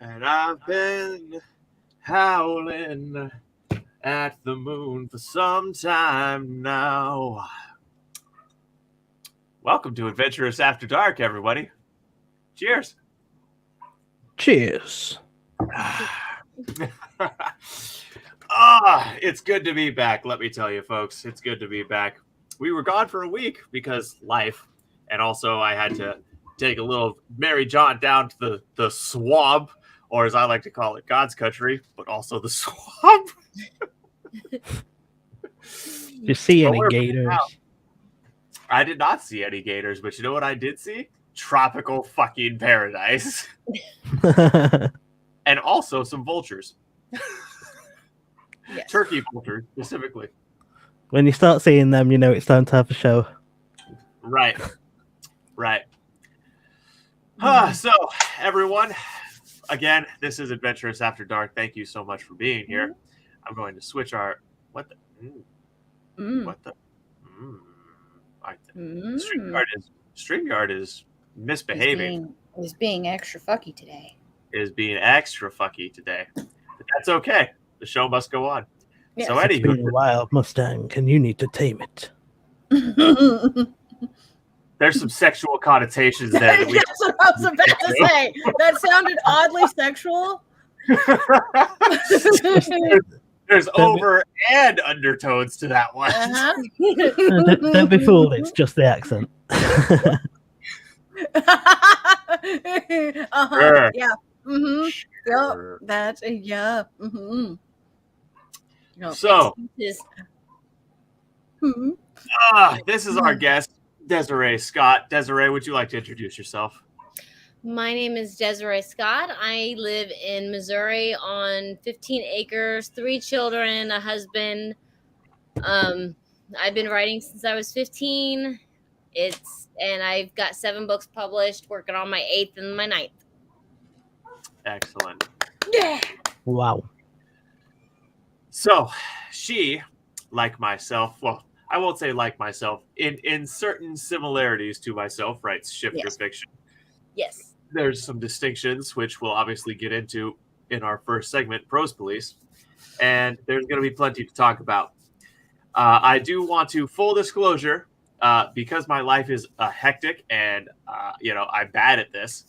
And I've been howling at the moon for some time now. Welcome to Adventurous After Dark, everybody. Cheers. Cheers. It's good to be back. Let me tell you, folks, it's good to be back. We were gone for a week because life, and also I had to take a little Mary John down to the swamp, or as I like to call it, God's country, but also the swamp. You see any gators? I did not see any gators, but you know what I did see? Tropical fucking paradise. And also some vultures. Yes. Turkey vultures, specifically. When you start seeing them, you know it's time to have a show. Right. So, everyone, again, this is Adventurous After Dark. Thank you so much for being here. I'm going to switch our... What the... StreamYard is misbehaving. Is being extra fucky today. But that's okay. The show must go on. Yes. So It's been anywho, a wild Mustang, and you need to tame it. there's some sexual connotations there. That we That's what I was about to say. That sounded oddly sexual. there's over and undertones to that one. Don't be fooled, it's just the accent. Sure. Yeah. Mm-hmm. Sure. Yep. That's yeah. Mm-hmm. No, So, this this is our guest, Desiree Scott. Desiree, would you like to introduce yourself? My name is Desiree Scott. I live in Missouri on 15 acres, 3 children, a husband. I've been writing since I was 15. And I've got 7 books published, working on my 8th and my 9th. Excellent. Yeah. Wow. So, she, like myself, well, I won't say like myself, in certain similarities to myself, writes shifter Yes. fiction. Yes. There's some distinctions, which we'll obviously get into in our first segment, Prose Police, and there's going to be plenty to talk about. I do want to, full disclosure, because my life is hectic and, I'm bad at this,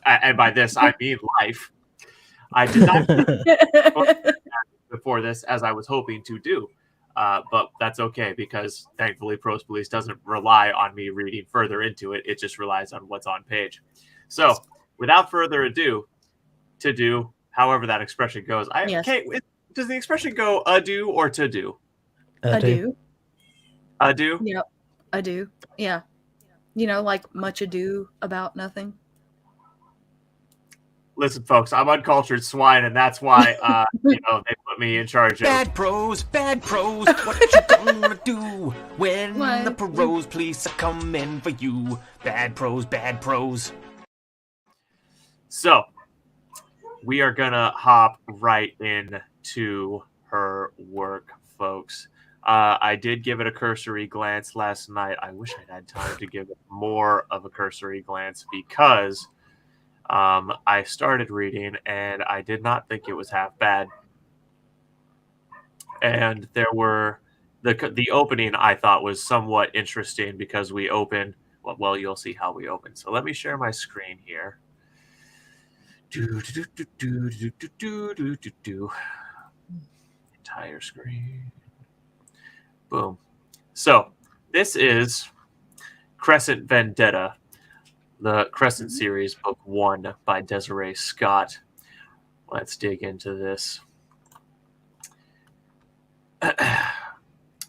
and by this, I mean life, I did not before this as I was hoping to do. But that's okay because thankfully Prose Police doesn't rely on me reading further into it. It just relies on what's on page. So without further ado, to do, however that expression goes. Yes. Okay, does the expression go ado or to do? Ado. Ado? Yep. Ado. Yeah. Like much ado about nothing. Listen, folks, I'm uncultured swine, and that's why they put me in charge of Bad prose, what you gonna do when What? the prose police are coming for you? Bad prose. So, we are going to hop right into her work, folks. I did give it a cursory glance last night. I wish I'd had time to give it more of a cursory glance because I started reading and I did not think it was half bad. And there were the opening I thought was somewhat interesting because we opened. Well, you'll see how we open. So let me share my screen here. Entire screen. Boom. So this is Crescent Vendetta, the Crescent series, book 1 by Desiree Scott. Let's dig into this.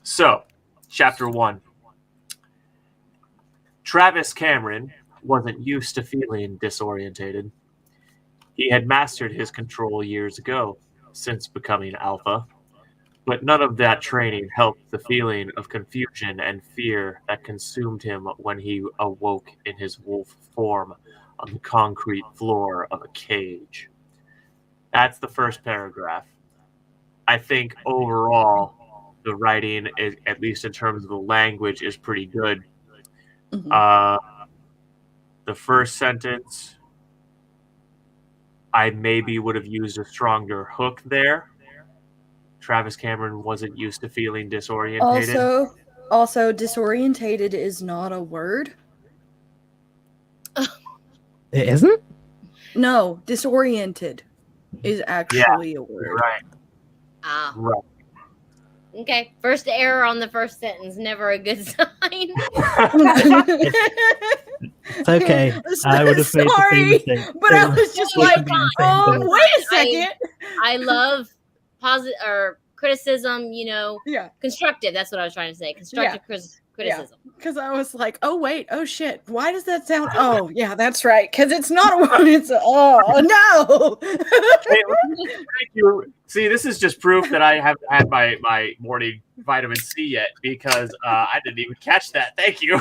So, chapter 1. Travis Cameron wasn't used to feeling disorientated. He had mastered his control years ago, since becoming Alpha, but none of that training helped the feeling of confusion and fear that consumed him when he awoke in his wolf form on the concrete floor of a cage. That's the first paragraph. I think overall, the writing, is, at least in terms of the language, is pretty good. Mhm. The first sentence, I maybe would have used a stronger hook there. Travis Cameron wasn't used to feeling disorientated. Also, disorientated is not a word. It isn't? No, disoriented is actually a word. Right. Ah, Right. okay. First error on the first sentence, never a good sign. It's okay. I would have made the Sorry, same mistake. but I was just We like, should be in the same boat. wait a second. I love positive or criticism, you know, Yeah, constructive. That's what I was trying to say. Constructive criticism. because I was like, oh wait, oh shit, why does that sound? Oh yeah, that's right, because it's not a word. It's no. Hey, thank you. See, this is just proof that I haven't had my morning vitamin C yet because I didn't even catch that. Thank you.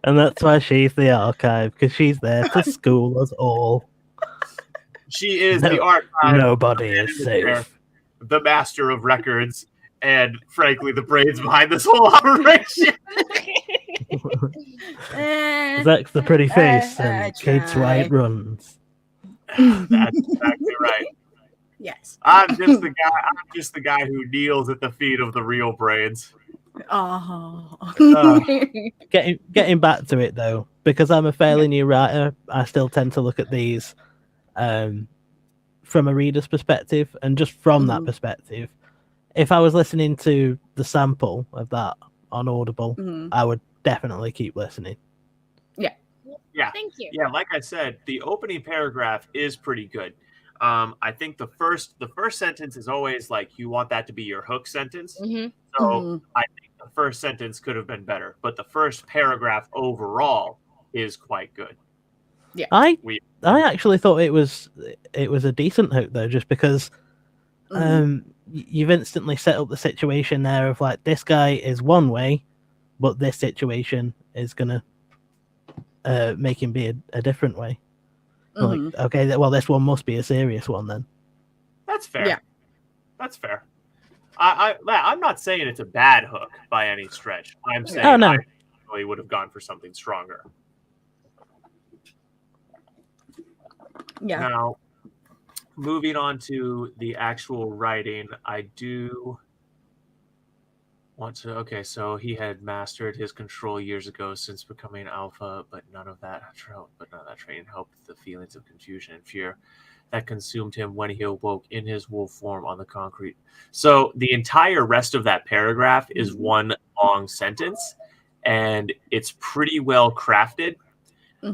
And that's why she's the archive, because she's there to school us all. She is the archive. Nobody is there, safe. the master of records, and frankly, the brains behind this whole operation. Zach's the pretty face, and Kate's try. right runs. That's exactly right. Yes. I'm just the guy who kneels at the feet of the real brains. Getting back to it though, because I'm a fairly new writer, I still tend to look at these from a reader's perspective, and just from that perspective, if I was listening to the sample of that on Audible, I would definitely keep listening. Yeah. Thank you. Yeah, like I said, the opening paragraph is pretty good. I think the first sentence is always like you want that to be your hook sentence. So I think the first sentence could have been better, but the first paragraph overall is quite good. Yeah. I actually thought it was a decent hook though, just because you've instantly set up the situation there of like, this guy is one way, but this situation is gonna make him be a different way. Like, okay, well, this one must be a serious one then. That's fair. Yeah. That's fair. I'm not saying it's a bad hook by any stretch. I'm saying no. I really would have gone for something stronger. Yeah. Now, moving on to the actual writing, I do want to. Okay, so he had mastered his control years ago since becoming Alpha, but none of that training helped the feelings of confusion and fear that consumed him when he awoke in his wolf form on the concrete. So the entire rest of that paragraph is one long sentence, and it's pretty well crafted.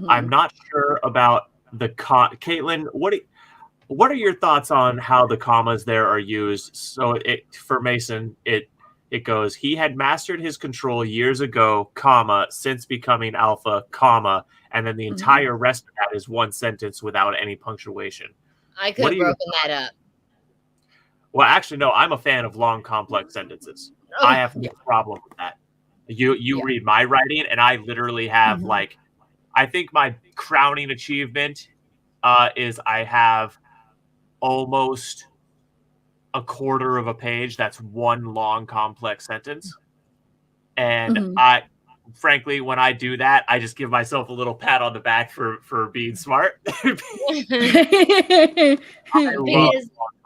I'm not sure about the Caitlin, what are your thoughts on how the commas there are used? So for Mason, it goes, he had mastered his control years ago, comma, since becoming Alpha, comma, and then the entire rest of that is one sentence without any punctuation. I could have broken that up. Well, actually, no, I'm a fan of long, complex sentences. Oh, I have no problem with that. You read my writing, and I literally have like, I think my crowning achievement is I have almost a quarter of a page that's one long, complex sentence. And frankly, when I do that, I just give myself a little pat on the back for being smart. Because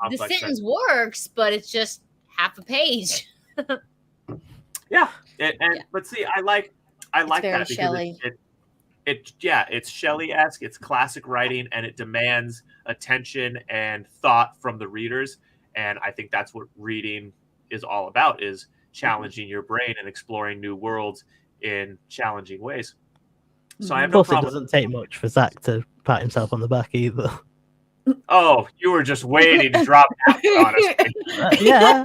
the sentence works, but it's just half a page. But see, I like very that because Shelley. it's Shelley-esque, it's classic writing, and it demands attention and thought from the readers. And I think that's what reading is all about, is challenging your brain and exploring new worlds in challenging ways. So I have Of no course, it problem. doesn't take much for Zach to pat himself on the back either. Oh, you were just waiting to drop that one on us. Yeah.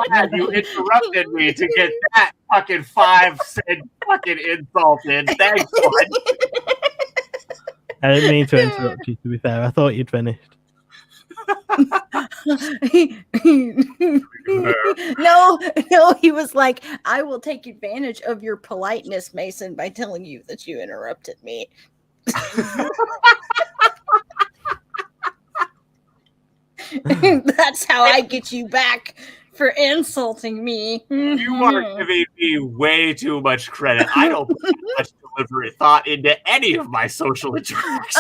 Glad you interrupted me to get that fucking 5-cent fucking insult in. Thanks, bud. I didn't mean to interrupt you, to be fair. I thought you'd finished. No, he was like, I will take advantage of your politeness, Mason, by telling you that you interrupted me. That's how I get you back for insulting me. You are giving me way too much credit. I don't put much deliberate thought into any of my social interactions.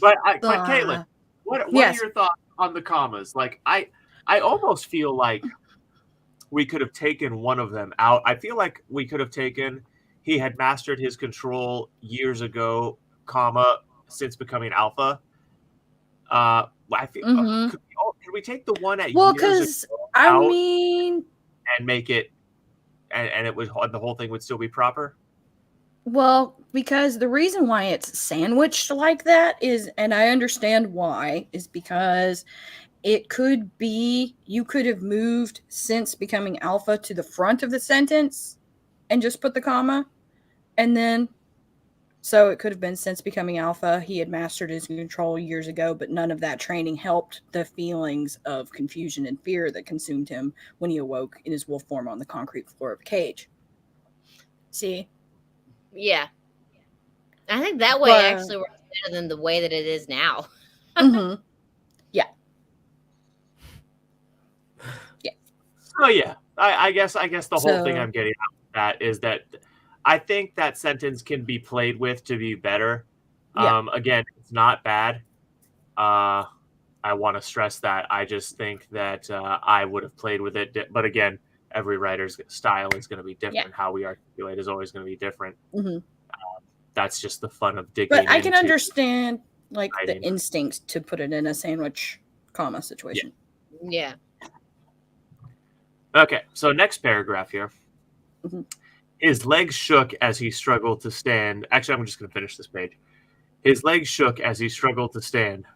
But Caitlin, what yes. are your thoughts on the commas? Like, I almost feel like we could have taken one of them out. I feel like we could have taken, he had mastered his control years ago, comma, since becoming alpha. I feel, could we take the one at well, years ago I mean, and make it, and it would, the whole thing would still be proper? Well, because the reason why it's sandwiched like that is, and I understand why, is because it could be, you could have moved since becoming alpha to the front of the sentence and just put the comma. And then, so it could have been since becoming alpha, he had mastered his control years ago, but none of that training helped the feelings of confusion and fear that consumed him when he awoke in his wolf form on the concrete floor of a cage. See? Yeah. I think that way actually works better than the way that it is now. Yeah. Yeah. Oh yeah. I guess the whole thing I'm getting at that is that I think that sentence can be played with to be better. Yeah. Again, it's not bad. I want to stress that. I just think that I would have played with it. But again, every writer's style is going to be different. Yeah. How we articulate is always going to be different. Mm-hmm. That's just the fun of digging. But I can understand like writing. the instinct to put it in a sandwich comma situation. Yeah. Okay, so next paragraph here. Mm-hmm. His legs shook as he struggled to stand. Actually, I'm just going to finish this page. His legs shook as he struggled to stand,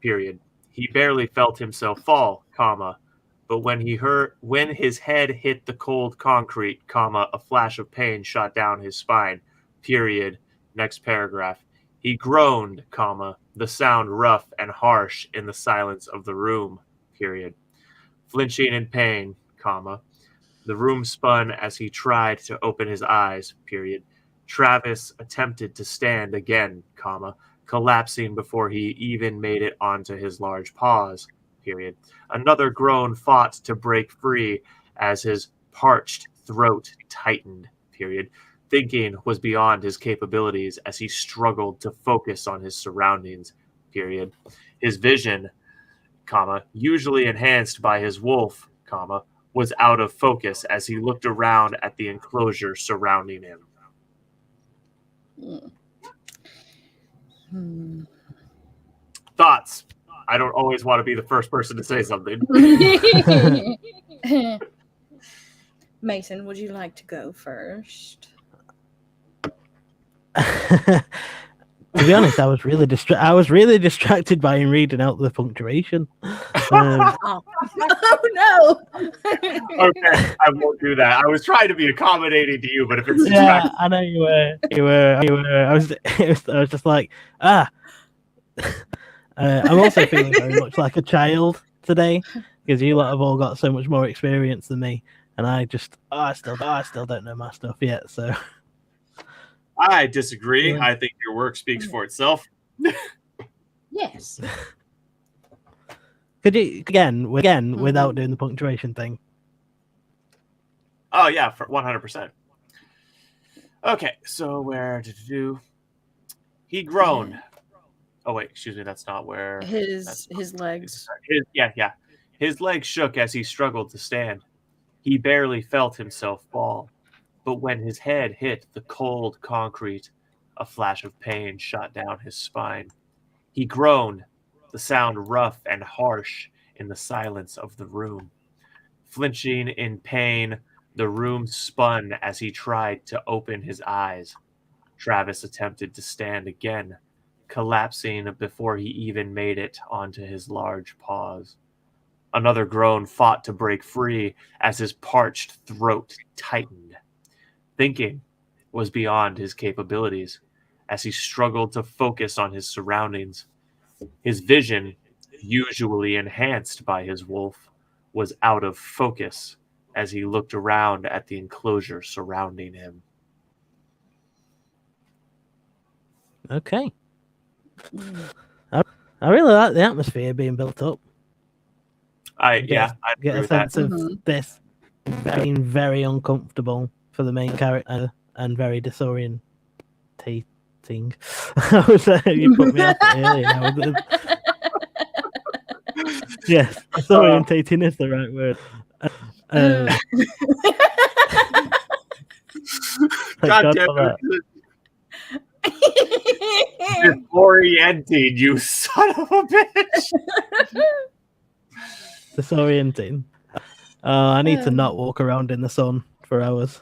period. He barely felt himself fall, comma. But when his head hit the cold concrete, comma, a flash of pain shot down his spine, period. Next paragraph. He groaned, comma, the sound rough and harsh in the silence of the room, period. Flinching in pain, comma. The room spun as he tried to open his eyes, period. Travis attempted to stand again, comma, collapsing before he even made it onto his large paws, period. Another groan fought to break free as his parched throat tightened, period. Thinking was beyond his capabilities as he struggled to focus on his surroundings, period. His vision, comma, usually enhanced by his wolf, comma, was out of focus as he looked around at the enclosure surrounding him. Thoughts? I don't always want to be the first person to say something. Mason, would you like to go first? To be honest, I was really distracted by him reading out the punctuation. Oh no! Okay, I won't do that. I was trying to be accommodating to you, but if it's yeah, I know you were. I was just like, I'm also feeling very much like a child today because you lot have all got so much more experience than me, and I still don't know my stuff yet. So I disagree. I think your work speaks for itself. Yes. Could you again without doing the punctuation thing? Oh yeah, for 100%. Okay, so where did you do? He groaned. Oh wait, excuse me. That's not where His legs. His legs shook as he struggled to stand. He barely felt himself fall. But when his head hit the cold concrete, a flash of pain shot down his spine. He groaned, the sound rough and harsh in the silence of the room. Flinching in pain, the room spun as he tried to open his eyes. Travis attempted to stand again, collapsing before he even made it onto his large paws. Another groan fought to break free as his parched throat tightened. Thinking was beyond his capabilities as he struggled to focus on his surroundings. His vision, usually enhanced by his wolf, was out of focus as he looked around at the enclosure surrounding him. Okay. I really like the atmosphere being built up. I Get agree a with that. sense of this being very uncomfortable for the main character and very disorientating. I was you put me off earlier. Yes, disorientating is the right word. God damn it. Disorienting, you son of a bitch. Disorienting. I need to not walk around in the sun for hours.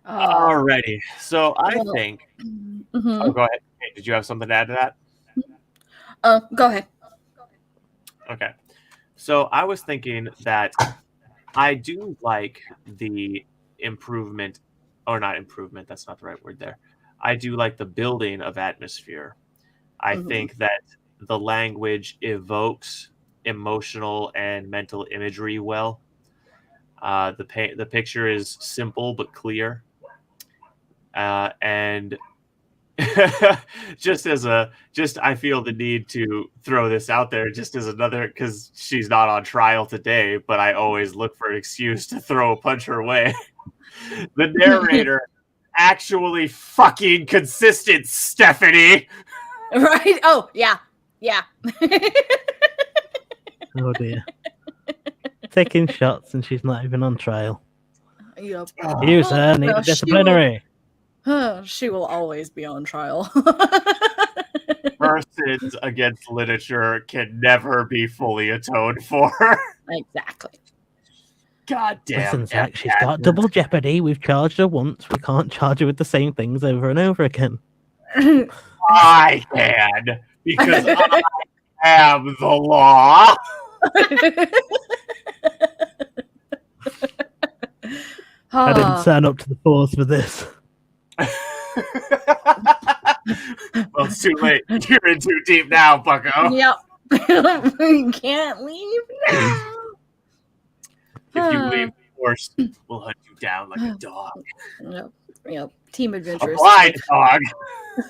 Alrighty. So I think. Oh, go ahead. Hey, did you have something to add to that? Go ahead. Okay. So I was thinking that I do like the improvement, or not improvement, that's not the right word there. I do like the building of atmosphere. I think that the language evokes emotional and mental imagery well. The picture is simple but clear. And I feel the need to throw this out there just as another, because she's not on trial today, but I always look for an excuse to throw a punch her way. The narrator actually fucking consistent, Stephanie. Right? Oh, yeah. Oh dear. Taking shots and she's not even on trial. Yep. You, sir, need a disciplinary. She will always be on trial. Her sins against literature can never be fully atoned for. Exactly. God damn. Listen, Zach, she's got double jeopardy. We've charged her once. We can't charge her with the same things over and over again. I can, because I am the law. I didn't sign up to the force for this. Well, it's too late. You're in too deep now, bucko. Yep. We can't leave now. If you leave the force, we'll hunt you down like a dog. Yep. Team A Adventurous. blind dog.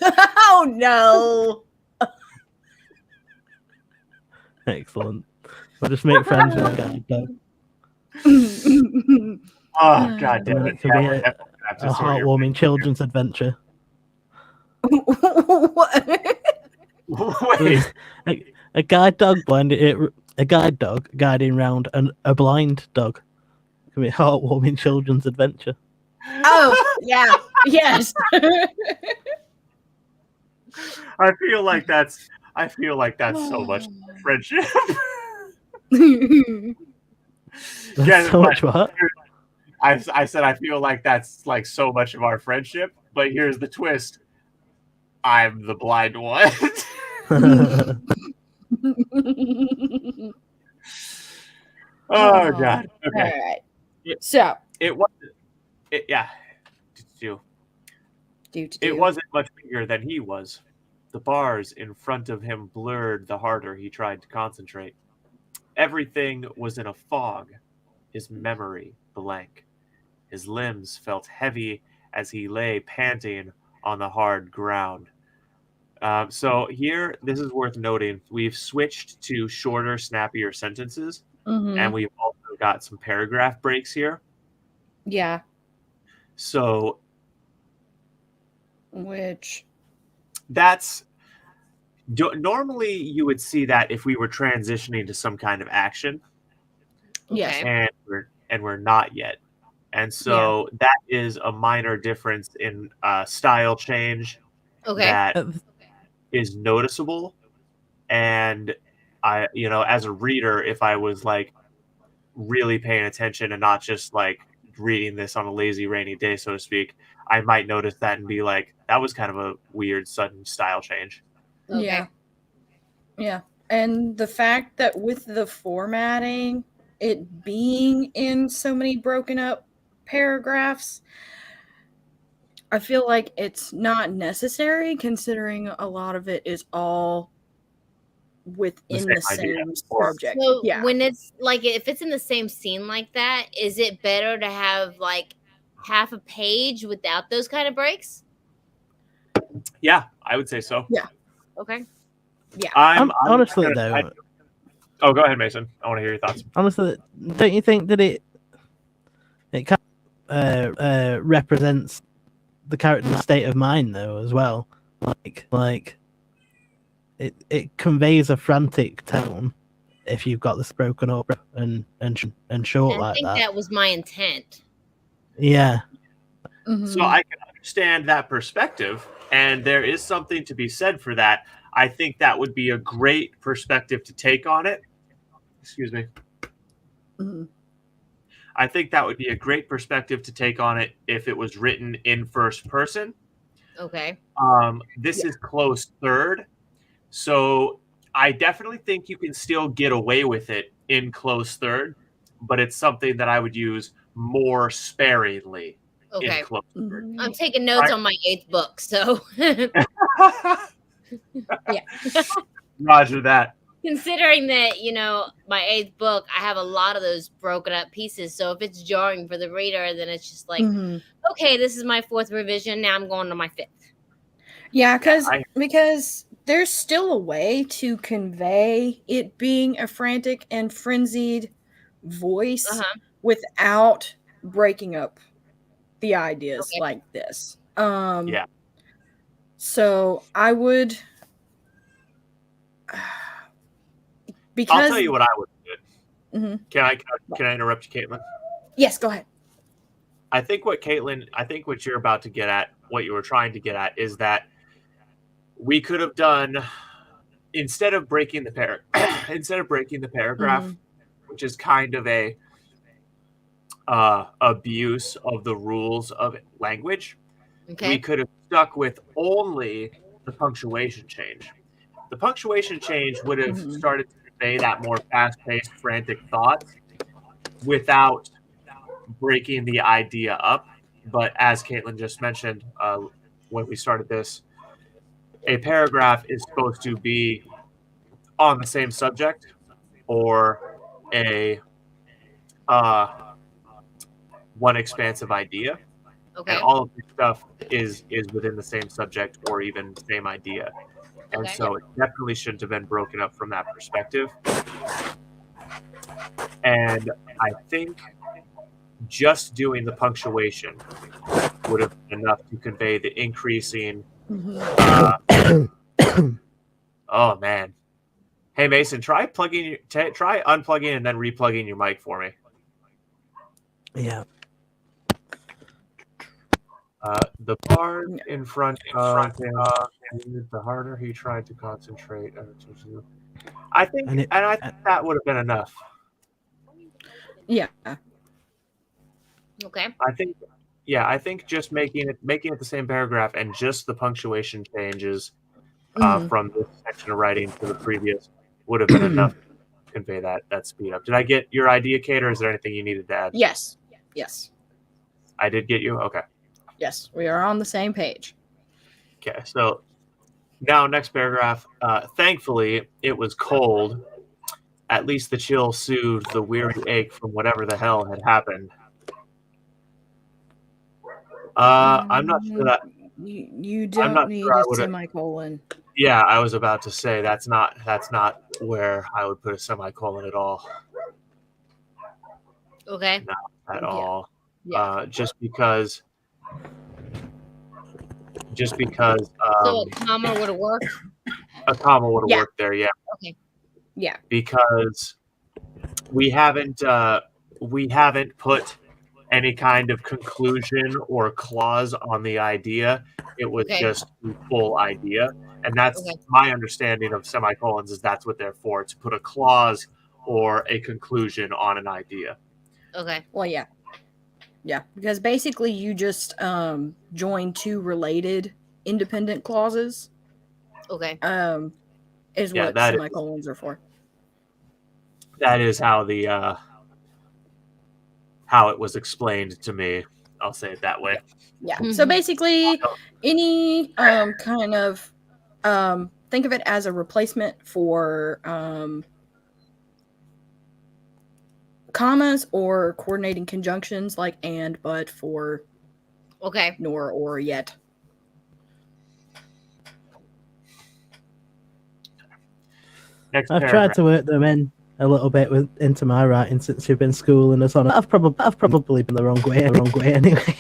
Oh, no. Excellent. I'll just make friends with a guide dog. Oh, god damn it. It could be a heartwarming children's adventure. Wait. A guide dog guiding round a blind dog. It could be a heartwarming children's adventure. Oh, yeah. Yes. I feel like that's so much friendship. That's so much what? I said I feel like that's like so much of our friendship, but here's the twist. I'm the blind one. Oh god. Okay. All right. So It wasn't. It wasn't much bigger than he was. The bars in front of him blurred the harder he tried to concentrate. Everything was in a fog, his memory blank. His limbs felt heavy as he lay panting on the hard ground. So here, this is worth noting, we've switched to shorter, snappier sentences, and we've also got some paragraph breaks here. Yeah. So Which that's normally you would see that if we were transitioning to some kind of action, yes. and we're not yet. And so that is a minor difference in style change Okay. that is noticeable. And I, as a reader, if I was like really paying attention and not just like reading this on a lazy rainy day, so to speak, I might notice that and be like, that was kind of a weird sudden style change. Okay. Yeah. And the fact that with the formatting, it being in so many broken up paragraphs, I feel like it's not necessary considering a lot of it is all within the same subject. So Yeah. when it's like, if it's in the same scene like that, is it better to have like half a page without those kind of breaks? Yeah, I would say so. Yeah. Okay. Yeah. I'm honestly though. Oh, go ahead, Mason. I want to hear your thoughts. Honestly, don't you think that it kind of represents the character's state of mind though as well? Like it conveys a frantic tone if you've got this broken up and short I like think that was my intent. Yeah. So I can understand that perspective, and there is something to be said for that. I think that would be a great perspective to take on it. Excuse me. I think that would be a great perspective to take on it if it was written in first person. Okay. This is close third, so I definitely think you can still get away with it in close third, but it's something that I would use more sparingly. Okay. In close third. I'm taking notes on my 8th book, so yeah. Roger that. Considering that, my 8th book, I have a lot of those broken up pieces. So if it's jarring for the reader, then it's just like, okay, this is my 4th revision. Now I'm going to my 5th. Yeah, because there's still a way to convey it being a frantic and frenzied voice without breaking up the ideas like this. Yeah. So I would, because I'll tell you what I would do. Can I interrupt you, Caitlin? Yes, go ahead. I think what you're about to get at, what you were trying to get at, is that we could have done, instead of breaking the paragraph, which is kind of a abuse of the rules of language, we could have stuck with only the punctuation change. The punctuation change would have started to convey that more fast-paced, frantic thought without breaking the idea up. But as Caitlin just mentioned when we started this, a paragraph is supposed to be on the same subject or a one expansive idea. Okay. And all of this stuff is within the same subject or even same idea. And so it definitely shouldn't have been broken up from that perspective. And I think just doing the punctuation would have been enough to convey the increasing. Oh man! Hey Mason, try unplugging and then replugging your mic for me. Yeah. The bard in front of him, the harder he tried to concentrate. I think that would have been enough. Yeah. Okay. I think just making it the same paragraph and just the punctuation changes from this section of writing to the previous would have been enough to convey that speed up. Did I get your idea, Kate, or is there anything you needed to add? Yes. I did get you? Okay. Yes, we are on the same page. Okay, so now next paragraph. Thankfully, it was cold. At least the chill soothed the weary ache from whatever the hell had happened. I'm not sure that you don't need a semicolon. Yeah, I was about to say that's not where I would put a semicolon at all. Okay. Not at all. Yeah. Just because. So a comma would have worked. A comma would have worked there, yeah. Okay. Yeah. Because we haven't put any kind of conclusion or clause on the idea. It was Okay. just the full idea. And that's Okay. my understanding of semicolons, is that's what they're for, to put a clause or a conclusion on an idea. Okay. Well, yeah. Yeah, because basically you just join two related independent clauses. Okay. Is Yeah, what that is- semicolons are for. That is how the how it was explained to me. I'll say it that way. Yeah. So Mhm. basically, any kind of think of it as a replacement for commas or coordinating conjunctions like and, but, for, Okay. nor, or, yet. Next I've paragraph. tried to work them in a little bit into my writing since you've been schooling us on. I've probably been the wrong way anyway.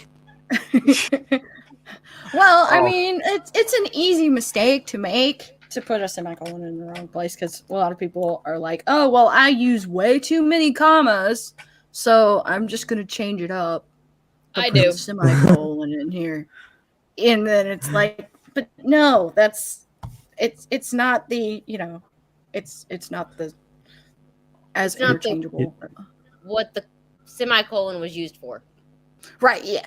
Well, I Oh. mean, it's an easy mistake to make, to put a semicolon in the wrong place, because a lot of people are like, oh, well, I use way too many commas, so I'm just going to change it up. to I put a do. semicolon in here. And then it's like, but no, it's not the, it's not the as It's not the- interchangeable. What the semicolon was used for. Right, yeah.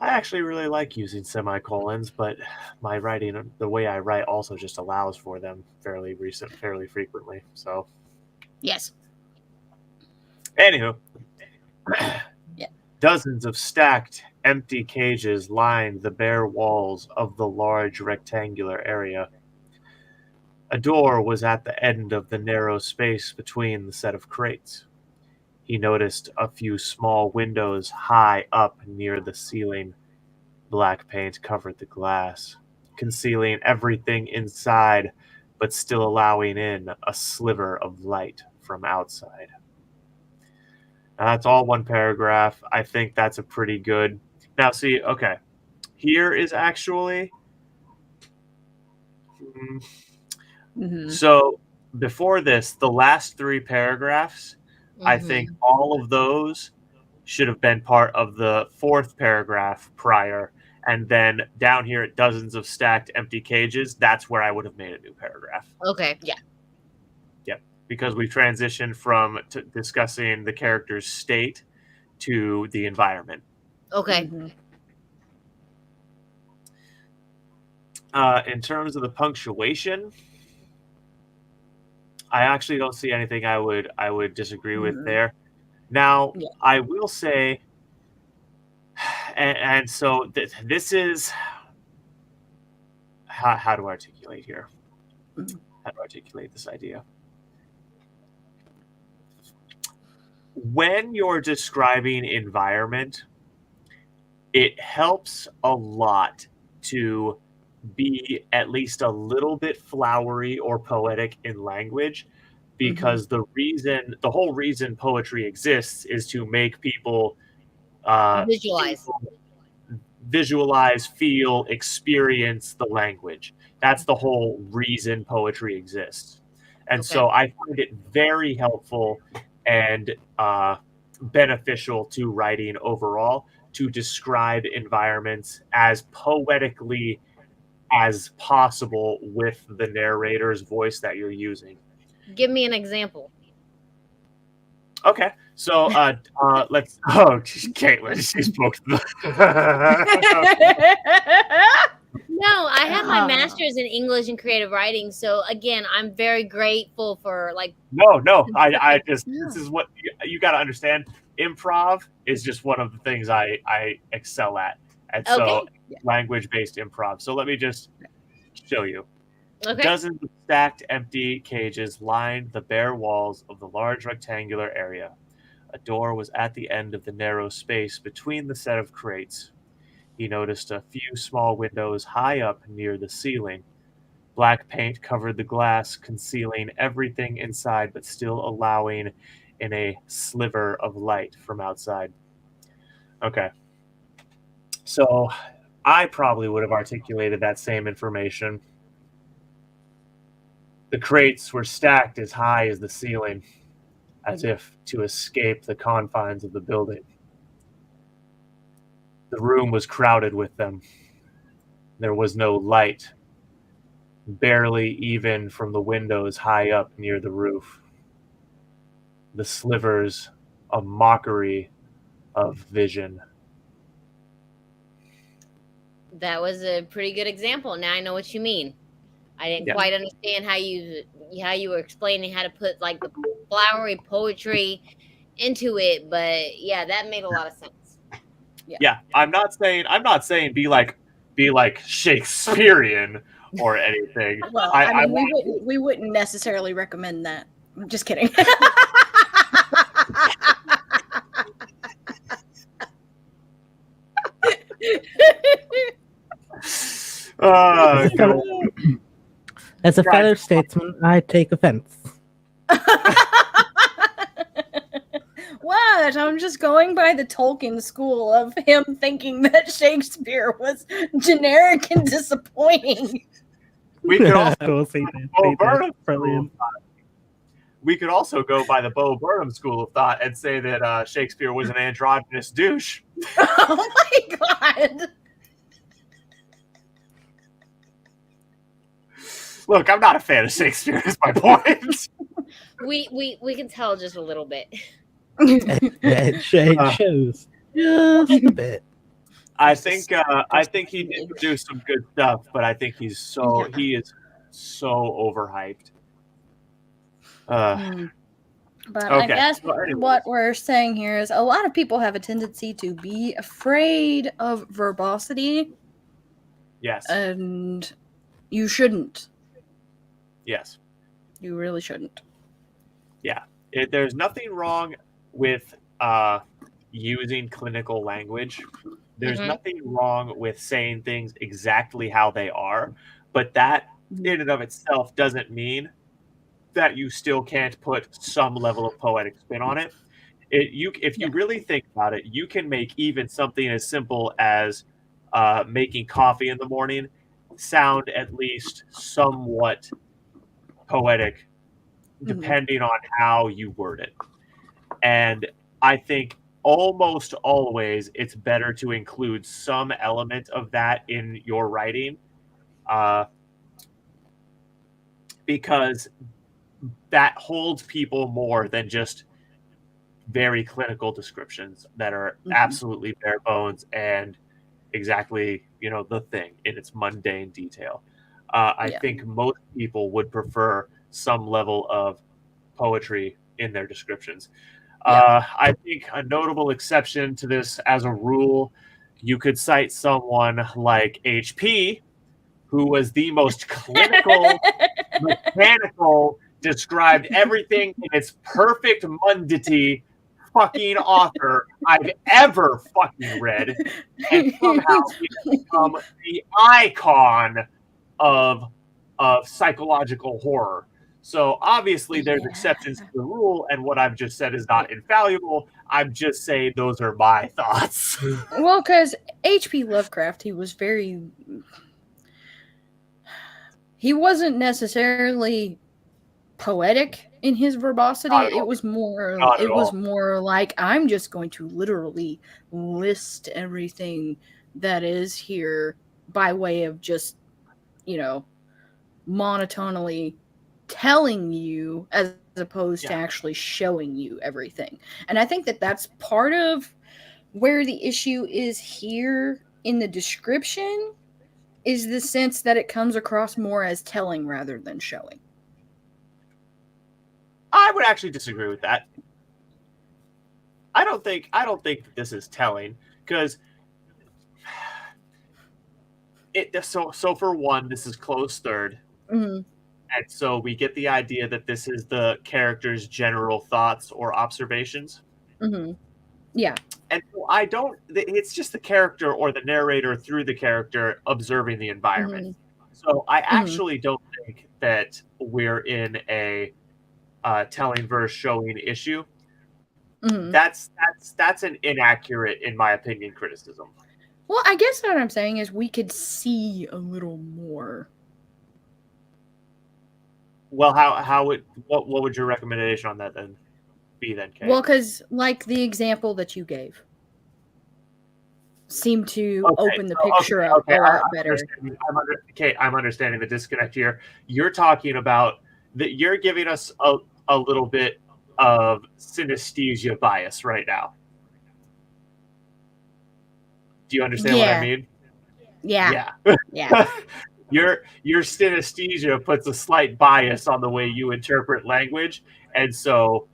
I actually really like using semicolons, but my writing, the way I write, also just allows for them fairly frequently. So, Yes. anywho, Yeah. Dozens of stacked, empty cages lined the bare walls of the large rectangular area. A door was at the end of the narrow space between the set of crates. He noticed a few small windows high up near the ceiling. Black paint covered the glass, concealing everything inside, but still allowing in a sliver of light from outside. Now, that's all one paragraph. I think that's a pretty good... Now, see, okay. Here is actually... So, before this, the last three paragraphs, I think all of those should have been part of the fourth paragraph prior. And then down here at dozens of stacked empty cages, that's where I would have made a new paragraph. Okay. Yeah. Yep. Because we transitioned from discussing the character's state to the environment. Okay. In terms of the punctuation, I actually don't see anything I would disagree with there. Now, Yeah. I will say, and so this is how to articulate here. How to articulate this idea. When you're describing environment, it helps a lot to be at least a little bit flowery or poetic in language, because the whole reason poetry exists is to make people visualize, feel, experience the language. That's the whole reason poetry exists. And so I find it very helpful and beneficial to writing overall to describe environments as poetically as possible with the narrator's voice that you're using. Give me an example. Okay, so let's. Oh, Caitlin, she spoke. No, I have my master's in English and creative writing, so again, I'm very grateful for No, I just this is what you got to understand. Improv is just one of the things I excel at, and so language-based improv. So let me just show you. Okay. Dozens of stacked empty cages lined the bare walls of the large rectangular area. A door was at the end of the narrow space between the set of crates. He noticed a few small windows high up near the ceiling. Black paint covered the glass, concealing everything inside, but still allowing in a sliver of light from outside. Okay. So I probably would have articulated that same information. The crates were stacked as high as the ceiling. as if to escape the confines of the building. The room was crowded with them. There was no light, barely even from the windows high up near the roof. The slivers, a mockery of vision. That was a pretty good example. Now I know what you mean. I didn't Yeah. quite understand how you were explaining how to put like the flowery poetry into it, but yeah, that made a lot of sense. Yeah, I'm not saying be like Shakespearean or anything. Well, I mean, we wouldn't necessarily recommend that. I'm just kidding. As a fellow statesman, I take offense. What? I'm just going by the Tolkien school of him thinking that Shakespeare was generic and disappointing. We could also Of course he did. Bo He did. Burnham Brilliant. we could also go by the Bo Burnham school of thought and say that Shakespeare was an androgynous douche. Oh my god. Look, I'm not a fan of Shakespeare, is my point. We can tell just a little bit. It shows just a bit. I think he did produce some good stuff, but I think he is so overhyped. But Okay. I guess Well, anyways. what we're saying here is a lot of people have a tendency to be afraid of verbosity, Yes. and you shouldn't. Yes. You really shouldn't. There's nothing wrong with using clinical language. There's nothing wrong with saying things exactly how they are, but that in and of itself doesn't mean that you still can't put some level of poetic spin on it. If you really think about it, you can make even something as simple as making coffee in the morning sound at least somewhat poetic, depending on how you word it. And I think almost always it's better to include some element of that in your writing, because that holds people more than just very clinical descriptions that are absolutely bare bones and exactly, the thing in its mundane detail. I think most people would prefer some level of poetry in their descriptions. I think a notable exception to this, as a rule, you could cite someone like HP, who was the most clinical, mechanical, described everything in its perfect mundity fucking author I've ever fucking read, and somehow he's become the icon of psychological horror. So obviously there's exceptions to the rule, and what I've just said is not infallible. I'm just saying those are my thoughts. Well, because H.P. Lovecraft, he wasn't necessarily poetic in his verbosity. It was more like, I'm just going to literally list everything that is here by way of just, monotonally telling you as opposed to actually showing you everything. And I think that that's part of where the issue is here in the description, is the sense that it comes across more as telling rather than showing. I would actually disagree with that. I don't think that this is telling, because so for one, this is closed third. And so we get the idea that this is the character's general thoughts or observations. Yeah. And so it's just the character or the narrator through the character observing the environment. So I actually don't think that we're in a telling versus showing issue. That's an inaccurate, in my opinion, criticism. Well, I guess what I'm saying is we could see a little more. Well, what would your recommendation on that then? be then, Kate? Well, because like the example that you gave seemed to open the picture up a lot better. I'm understanding the disconnect here. You're talking about that. You're giving us a little bit of synesthesia bias right now. Do you understand what I mean? Yeah. Your synesthesia puts a slight bias on the way you interpret language, and so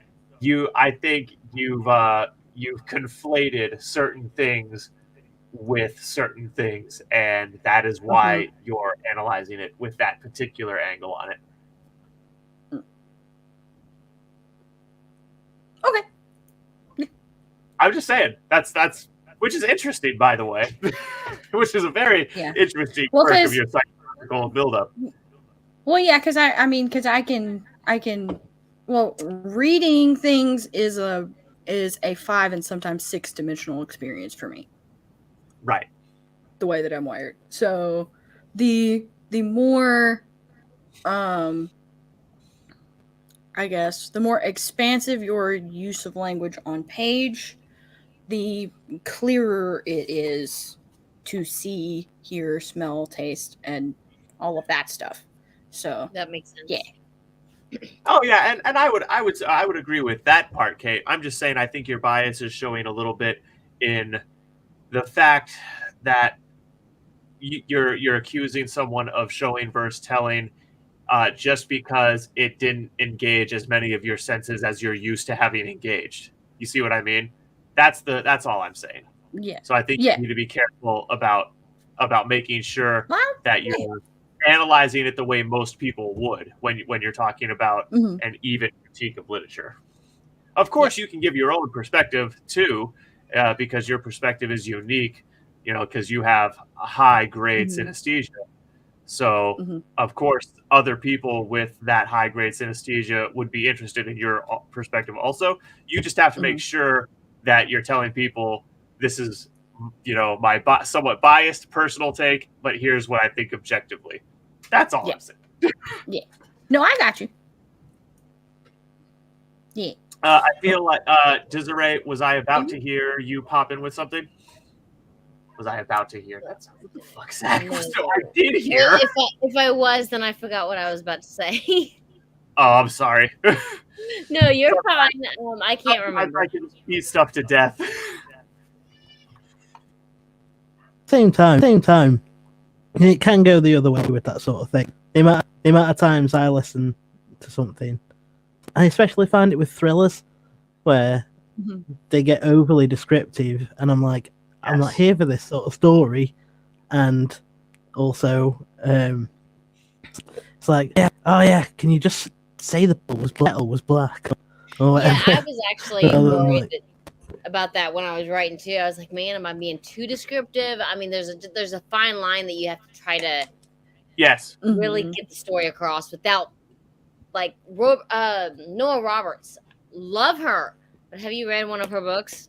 I think you've conflated certain things with certain things, and that is why you're analyzing it with that particular angle on it. Okay. I'm just saying that's which is interesting, by the way, which is a very interesting part of your psychological buildup. Well, yeah, because I can. Well, reading things is a 5 and sometimes 6 dimensional experience for me. Right. The way that I'm wired. So the more I guess the more expansive your use of language on page, the clearer it is to see, hear, smell, taste, and all of that stuff. So that makes sense. Yeah. Oh yeah, and I would agree with that part, Kate. I'm just saying I think your bias is showing a little bit in the fact that you're accusing someone of showing versus telling just because it didn't engage as many of your senses as you're used to having engaged. You see what I mean? That's all I'm saying. Yeah. So I think you need to be careful about making sure that you're analyzing it the way most people would when you're talking about an even critique of literature. Of course, you can give your own perspective too, because your perspective is unique. Because you have a high grade synesthesia. So, of course, other people with that high grade synesthesia would be interested in your perspective also. You just have to make sure that you're telling people this is, my somewhat biased personal take, but here's what I think objectively. That's all I'm saying. Yeah. No, I got you. Yeah. I feel like, Desiree, was I about to hear you pop in with something? Was I about to hear that? What the fuck's that? No. So I did hear. If I was, then I forgot what I was about to say. Oh, I'm sorry. No, you're fine. I can't remember. I can beat stuff to death. Same time, it can go the other way with that sort of thing. The amount of times I listen to something, I especially find it with thrillers, where they get overly descriptive, and I'm like, I'm not here for this sort of story. And also, it's like, can you just say the metal was black? Or whatever. Yeah, I was actually worried about that when I was writing too. I was like, man, am I being too descriptive? I mean, there's a fine line that you have to try to really get the story across without, like, Noah Roberts. Love her, but have you read one of her books?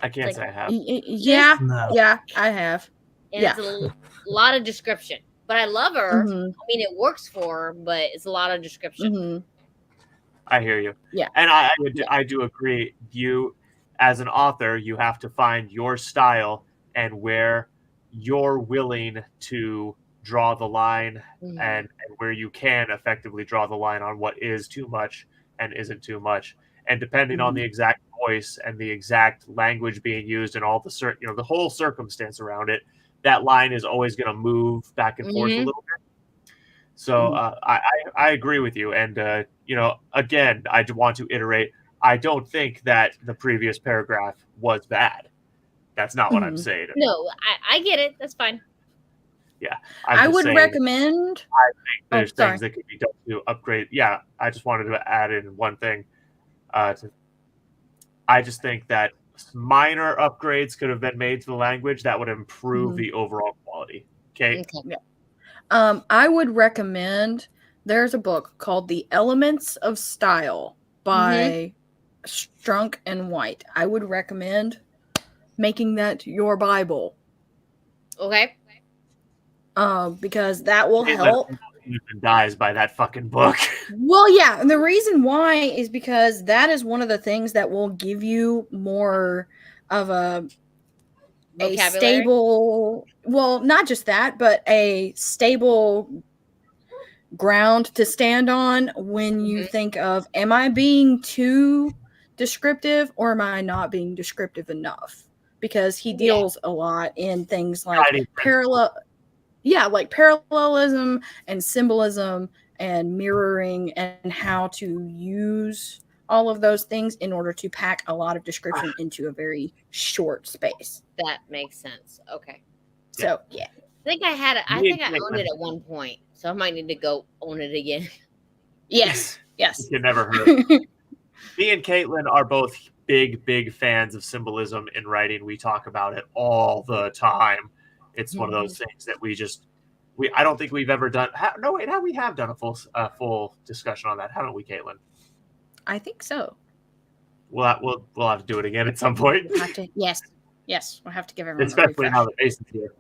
I can't say I have. Yeah, I have. And it's a lot of description, but I love her. I mean, it works for her, but it's a lot of description. I hear you. Yeah, and I do agree. You, as an author, you have to find your style and where you're willing to draw the line, and where you can effectively draw the line on what is too much and isn't too much. And depending on the exact voice and the exact language being used and all the the whole circumstance around it, that line is always going to move back and forth a little bit. So I agree with you. And, again, I want to iterate, I don't think that the previous paragraph was bad. That's not what I'm saying. No, I get it. That's fine. Yeah. I would recommend. I think there's things that could be done to upgrade. Yeah. I just wanted to add in one thing. I just think that minor upgrades could have been made to the language that would improve the overall quality. Okay. I would recommend. There's a book called The Elements of Style by Strunk and White. I would recommend making that your Bible. Okay. Because that will help. and dies by that fucking book. Well, yeah, and the reason why is because that is one of the things that will give you more of a Vocabulary? stable, well, not just that, but a stable ground to stand on when you think of, am I being too descriptive or am I not being descriptive enough? Because he deals a lot in things like Guiding like parallelism and symbolism and mirroring and how to use all of those things in order to pack a lot of description into a very short space. That makes sense. Okay. So, yeah. I think I had it. I Me think I and owned it at one point, so I might need to go own it again. Yes. Yes. It can never hurt. Me and Caitlin are both big fans of symbolism in writing. We talk about it all the time. It's one of those things that I don't think we've ever done. We have done a full discussion on that, haven't we, Caitlin? I think so. We'll have to do it again at some point. We'll have to, yes, we'll have to give everyone Especially a now refresh. that Mason's here.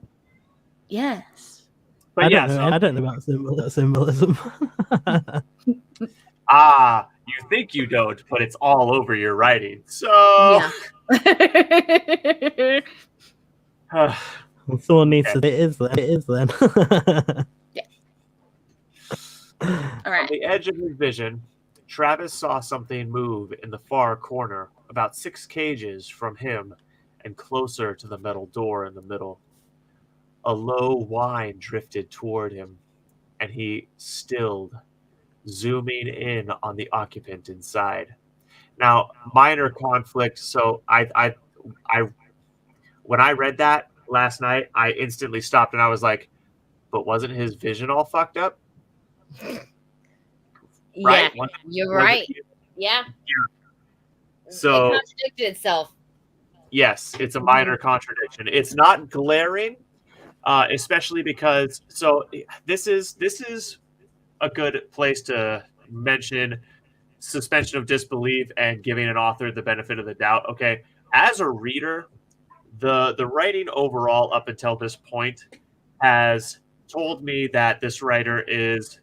Yes. But I don't know about symbolism. You think you don't, but it's all over your writing. So Yeah. Someone needs to. It is then. All right. On the edge of his vision, Travis saw something move in the far corner, about 6 cages from him and closer to the metal door in the middle. A low whine drifted toward him, and he stilled, zooming in on the occupant inside. Now, minor conflict. So I when I read that last night, I instantly stopped and I was like, but wasn't his vision all fucked up? Right? Yeah, you're right. Yeah. So it contradicted itself. Yes, it's a minor contradiction. It's not glaring, especially because this is a good place to mention suspension of disbelief and giving an author the benefit of the doubt. Okay, as a reader, the writing overall up until this point has told me that this writer is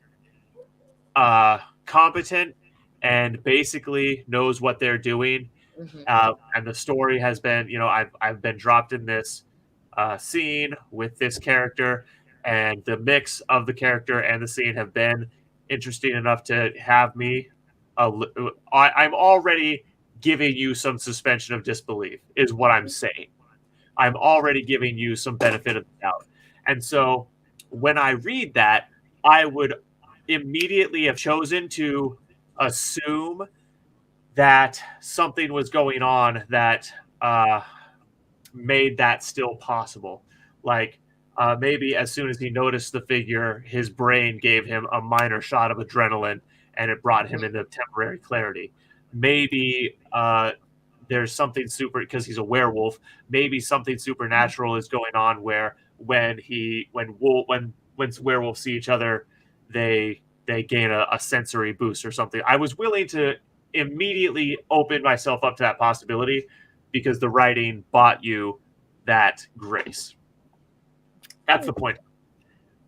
competent and basically knows what they're doing. And the story has been, I've been dropped in this scene with this character, and the mix of the character and the scene have been interesting enough to have me. I'm already giving you some suspension of disbelief, is what I'm saying. I'm already giving you some benefit of the doubt. And so when I read that, I would immediately have chosen to assume that something was going on that made that still possible. Like maybe as soon as he noticed the figure, his brain gave him a minor shot of adrenaline and it brought him into temporary clarity. Maybe there's something because he's a werewolf, maybe something supernatural is going on where when werewolves see each other, they gain a sensory boost or something. I was willing to immediately open myself up to that possibility because the writing bought you that grace. That's the point.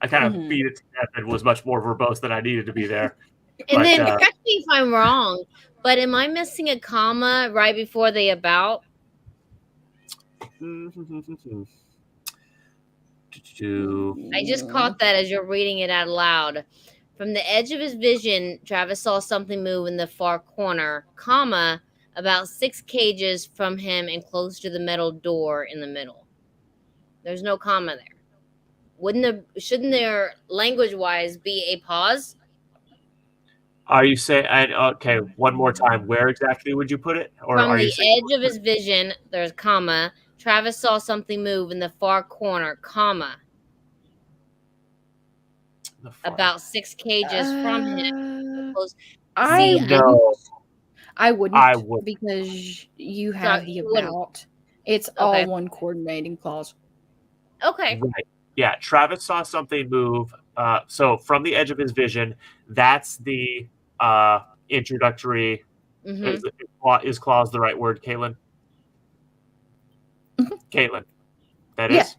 I kind of beat it to death and was much more verbose than I needed to be there. And then, correct me if I'm wrong, but am I missing a comma right before the about? I just caught that as you're reading it out loud. From the edge of his vision, Travis saw something move in the far corner, comma, about 6 cages from him and close to the metal door in the middle. There's no comma there. Shouldn't there, language-wise, be a pause? Are you saying, okay, one more time, where exactly would you put it? Or From are the you saying, edge of his vision, there's comma, Travis saw something move in the far corner, comma, about 6 cages from him. I wouldn't would. because you have the you wouldn't. about. It's all one coordinating clause. Okay. Right. Yeah, Travis saw something move. So from the edge of his vision, that's the introductory. Is clause the right word, Caitlin? Caitlin, that is?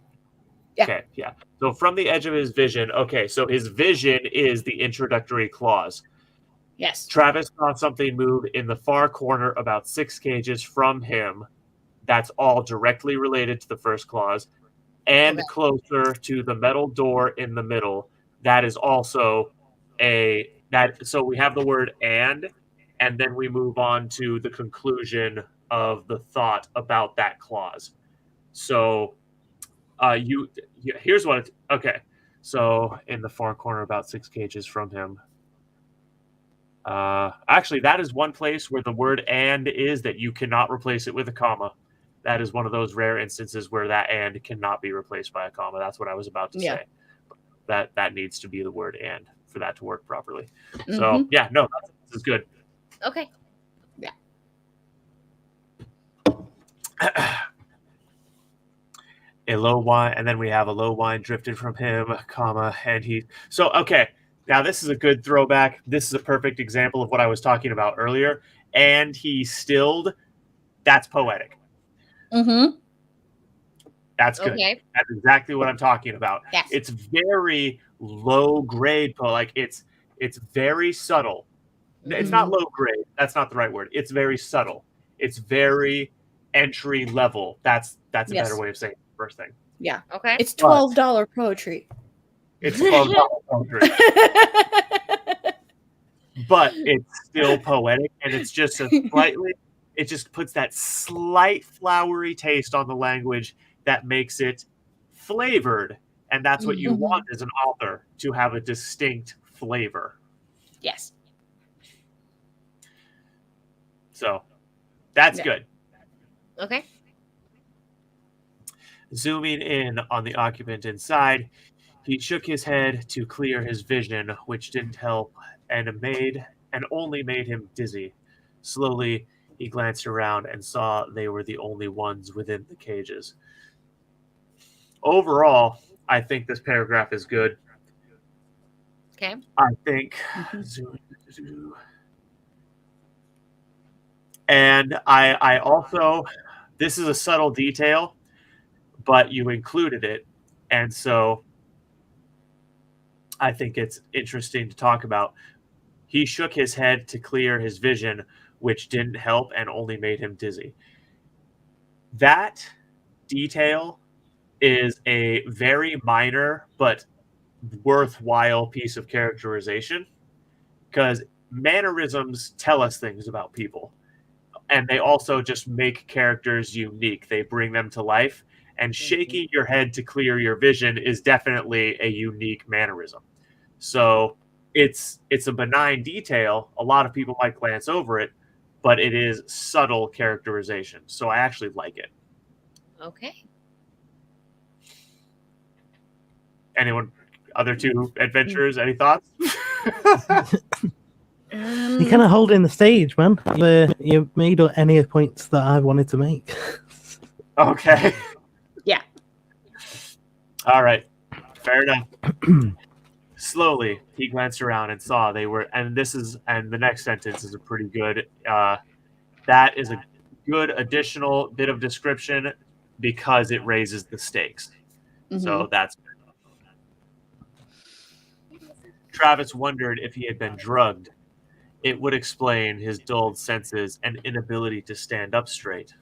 Yeah. Okay, yeah. So from the edge of his vision. Okay, so his vision is the introductory clause. Yes. Travis saw something move in the far corner about 6 cages from him. That's all directly related to the first clause. And Okay. closer to the metal door in the middle. That is also so we have the word and then we move on to the conclusion of the thought about that clause. So here's what okay. So in the far corner about 6 cages from him. Actually, that is one place where the word and is that you cannot replace it with a comma. That is one of those rare instances where that and cannot be replaced by a comma. That's what I was about to say. That needs to be the word and for that to work properly. So yeah, no, this is good. Okay. A low whine, and then we have a low whine drifted from him, comma, and he. So okay, now this is a good throwback. This is a perfect example of what I was talking about earlier. And he stilled. That's poetic. Mm-hmm. That's good. Okay. That's exactly what I'm talking about. Yes. It's very low grade, but like it's very subtle. It's not low grade. That's not the right word. It's very subtle. It's very entry level. That's a Yes. better way of saying the first thing. Yeah. Okay. It's $12 poetry. It's $12 poetry, but it's still poetic, and it's just it just puts that slight flowery taste on the language that makes it flavored, and that's what you want as an author, to have a distinct flavor. Yes. So that's Yeah. good. Okay. Zooming in on the occupant inside, he shook his head to clear his vision, which didn't help and only made him dizzy. Slowly, he glanced around and saw they were the only ones within the cages. Overall, I think this paragraph is good. Okay. I think, and I also, this is a subtle detail, but you included it, and so I think it's interesting to talk about. He shook his head to clear his vision, which didn't help and only made him dizzy. That detail is a very minor but worthwhile piece of characterization, because mannerisms tell us things about people, and they also just make characters unique. They bring them to life, and shaking your head to clear your vision is definitely a unique mannerism. So it's a benign detail. A lot of people might glance over it, but it is subtle characterization. So I actually like it. Okay. Anyone, other two adventurers, any thoughts? You're kind of holding the stage, man. You made any points that I wanted to make. Okay. Yeah. All right. Fair enough. Slowly, he glanced around and saw they were, and the next sentence is a pretty good, that is a good additional bit of description because it raises the stakes. So that's good. Travis wondered if he had been drugged. It would explain his dulled senses and inability to stand up straight.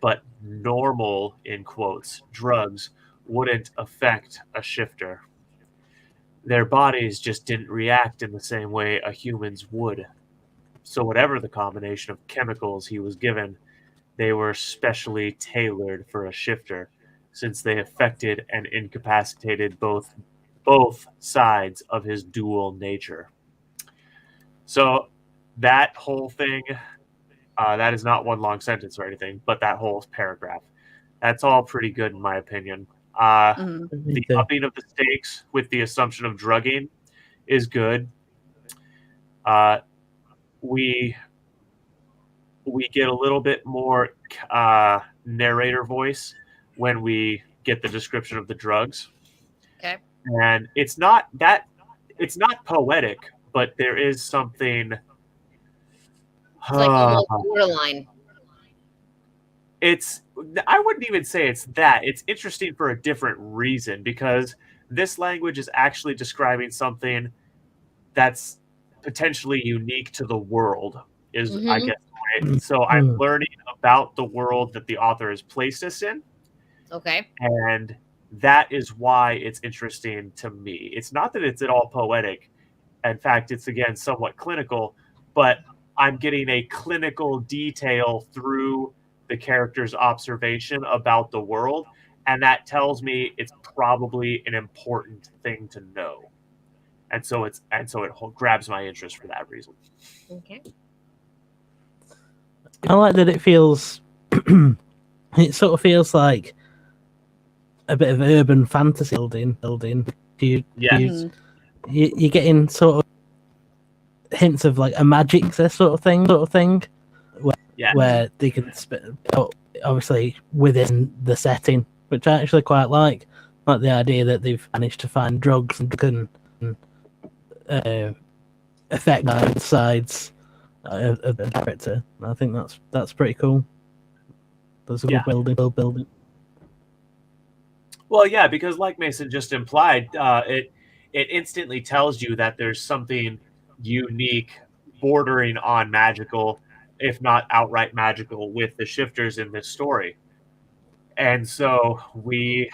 But normal, in quotes, drugs wouldn't affect a shifter. Their bodies just didn't react in the same way a human's would. So whatever the combination of chemicals he was given, they were specially tailored for a shifter, since they affected and incapacitated both sides of his dual nature. So that whole thing, that is not one long sentence or anything, but that whole paragraph, that's all pretty good in my opinion. The upping of the stakes with the assumption of drugging is good. We get a little bit more narrator voice when we get the description of the drugs. Okay. And it's not poetic, but there is something. It's like almost borderline. I wouldn't even say it's that. It's interesting for a different reason, because this language is actually describing something that's potentially unique to the world, is I guess. Right? So I'm learning about the world that the author has placed us in, Okay. and that is why it's interesting to me. It's not that it's at all poetic. In fact, it's again somewhat clinical, but I'm getting a clinical detail through the character's observation about the world, and that tells me it's probably an important thing to know. And so it grabs my interest for that reason. Okay. I like that it feels. It sort of feels like a bit of urban fantasy building. Yes. You're getting sort of hints of like a magic sort of thing, Yeah. where they can obviously within the setting, which I actually quite like the idea that they've managed to find drugs and can affect both sides of the character. I think that's pretty cool. That's a good building. Well, yeah, because like Mason just implied, it instantly tells you that there's something unique, bordering on magical, if not outright magical, with the shifters in this story. And so we're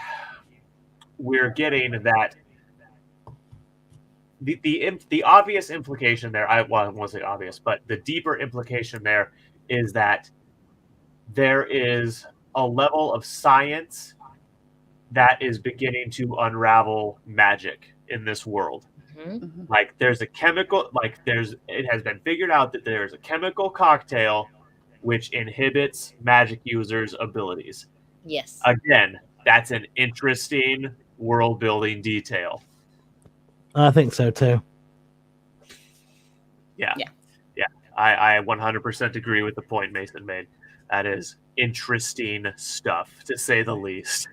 getting that the obvious implication there. I won't say obvious, but the deeper implication there is that there is a level of science that is beginning to unravel magic in this world. Like there's a chemical, it has been figured out that there's a chemical cocktail which inhibits magic users' abilities. Yes. Again, that's an interesting world building detail. I think so too. Yeah. I 100% agree with the point Mason made. That is interesting stuff, to say the least.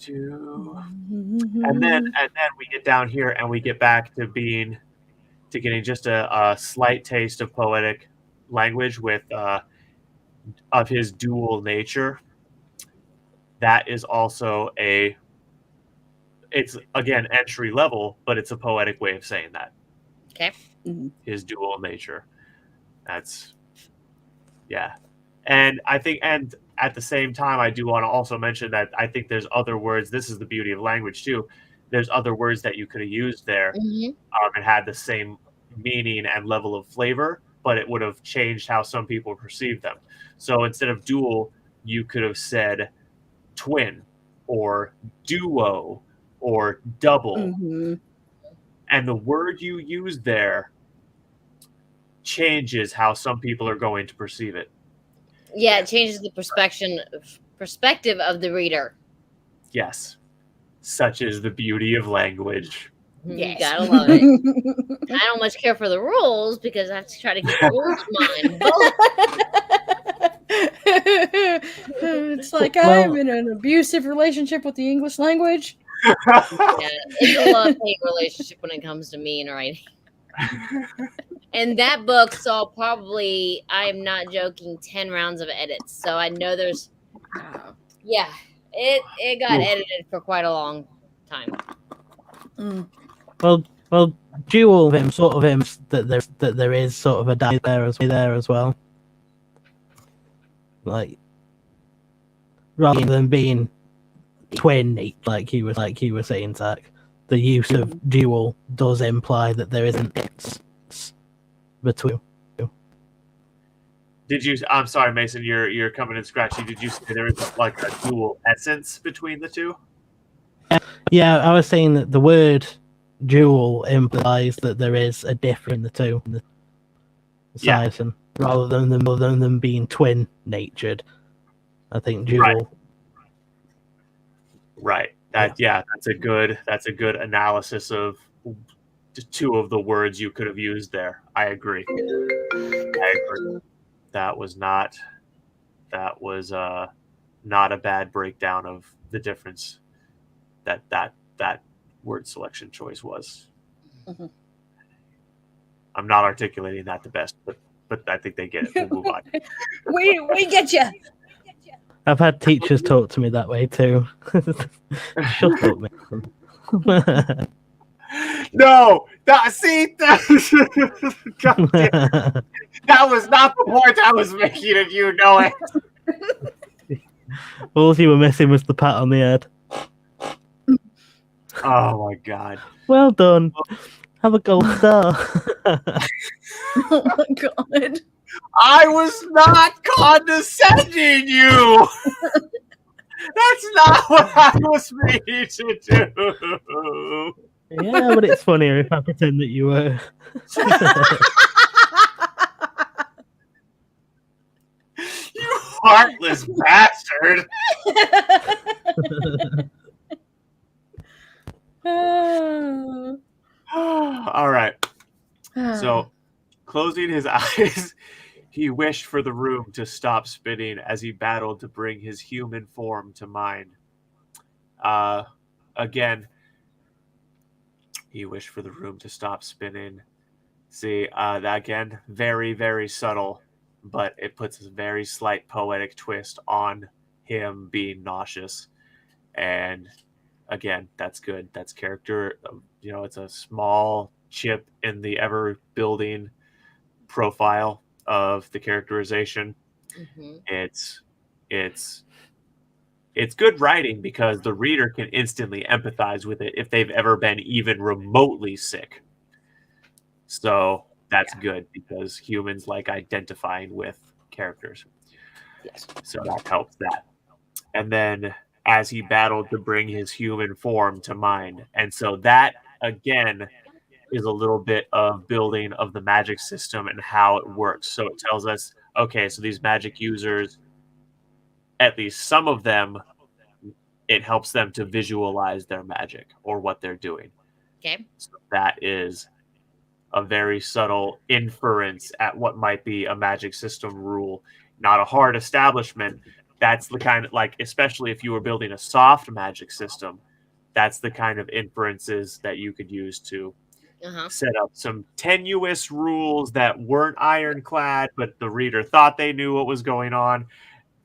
And then we get down here and we get back to getting just a slight taste of poetic language with of his dual nature. That is also it's again entry level, but it's a poetic way of saying that. Okay. His dual nature. That's And I think, and at the same time, I do want to also mention that I think there's other words. This is the beauty of language too. There's other words that you could have used there and had the same meaning and level of flavor, but it would have changed how some people perceive them. So instead of dual, you could have said twin or duo or double. And the word you use there changes how some people are going to perceive it. Yeah, it changes the perspective of the reader. Yes. Such is the beauty of language. Yes. You gotta love it. I don't much care for the rules because I have to try to keep the rules in mind. It's like I'm in an abusive relationship with the English language. Yeah, it's a love-hate relationship when it comes to me and writing. And that book saw probably, I'm not joking, 10 rounds of edits. So I know there's, it got edited for quite a long time. Well, dual him sort of him that there is sort of a die there as well. Like rather than being twin, like you were saying, Zach, the use of dual does imply that there isn't between. I'm sorry, Mason, you're coming in scratchy. Did you say there is like a dual essence between the two? Yeah, I was saying that the word dual implies that there is a difference in the two. And rather than them being twin natured, I think dual. Right. That's a good analysis of two of the words you could have used there. I agree. That was not a bad breakdown of the difference that word selection choice was. I'm not articulating that the best, but I think they get it. We'll move on. we get you. I've had teachers talk to me that way too. Shut up, man. No, see, God damn, that was not the point I was making, and you know it. All you were missing was the pat on the head. Oh my God! Well done. Have a gold star. Oh my God. I was not condescending you. That's not what I was meaning to do. Yeah, but it's funnier if I pretend that you were. You heartless bastard. All right. So, closing his eyes, he wished for the room to stop spinning as he battled to bring his human form to mind. Again, he wished for the room to stop spinning. See, that again, very, very subtle, but it puts a very slight poetic twist on him being nauseous. And again, that's good. That's character. It's a small chip in the ever building profile of the characterization. Mm-hmm. It's good writing because the reader can instantly empathize with it if they've ever been even remotely sick. So that's good because humans like identifying with characters. Yes. So that helps that. And then as he battled to bring his human form to mind. And so that, again, is a little bit of building of the magic system and how it works. So it tells us, okay, so these magic users, at least some of them, it helps them to visualize their magic or what they're doing. Okay. So that is a very subtle inference at what might be a magic system rule. Not a hard establishment. That's the kind of, like, especially if you were building a soft magic system, that's the kind of inferences that you could use to set up some tenuous rules that weren't ironclad, but the reader thought they knew what was going on,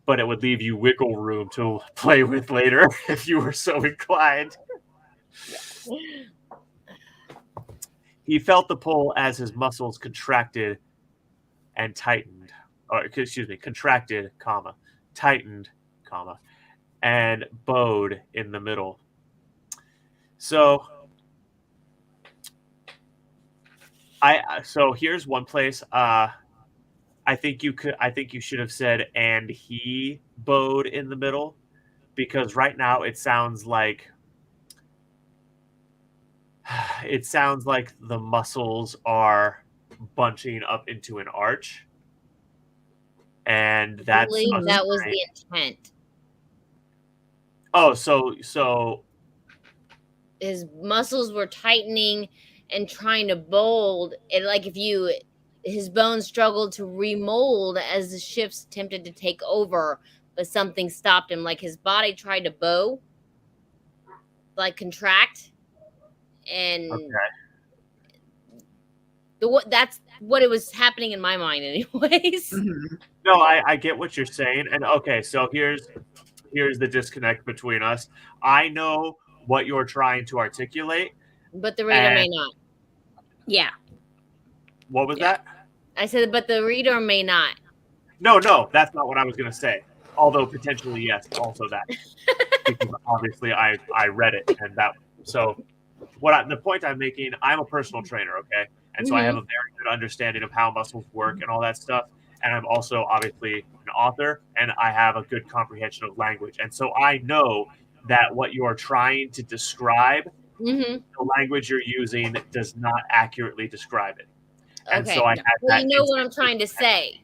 but it would leave you wiggle room to play with later if you were so inclined. He felt the pull as his muscles contracted and tightened, contracted, tightened, and bowed in the middle. So here's one place. I think you should have said, and he bowed in the middle, because right now it sounds like the muscles are bunching up into an arch, and I believe that was the intent. Oh, so his muscles were tightening and trying to mold, and like his bones struggled to remold as the ships attempted to take over, but something stopped him. Like his body tried to bow, like contract, and that's what it was happening in my mind, anyways. Mm-hmm. No, I get what you're saying, and okay, so here's the disconnect between us. I know what you're trying to articulate, but the reader may not. Yeah. What was that? I said, but the reader may not. No, that's not what I was going to say. Although potentially, yes, also that. Because obviously I read it, and that. So the point I'm making, I'm a personal trainer, okay? And so I have a very good understanding of how muscles work and all that stuff. And I'm also obviously an author, and I have a good comprehension of language. And so I know that what you're trying to describe, the language you're using does not accurately describe it. And so I had you know what I'm trying to say.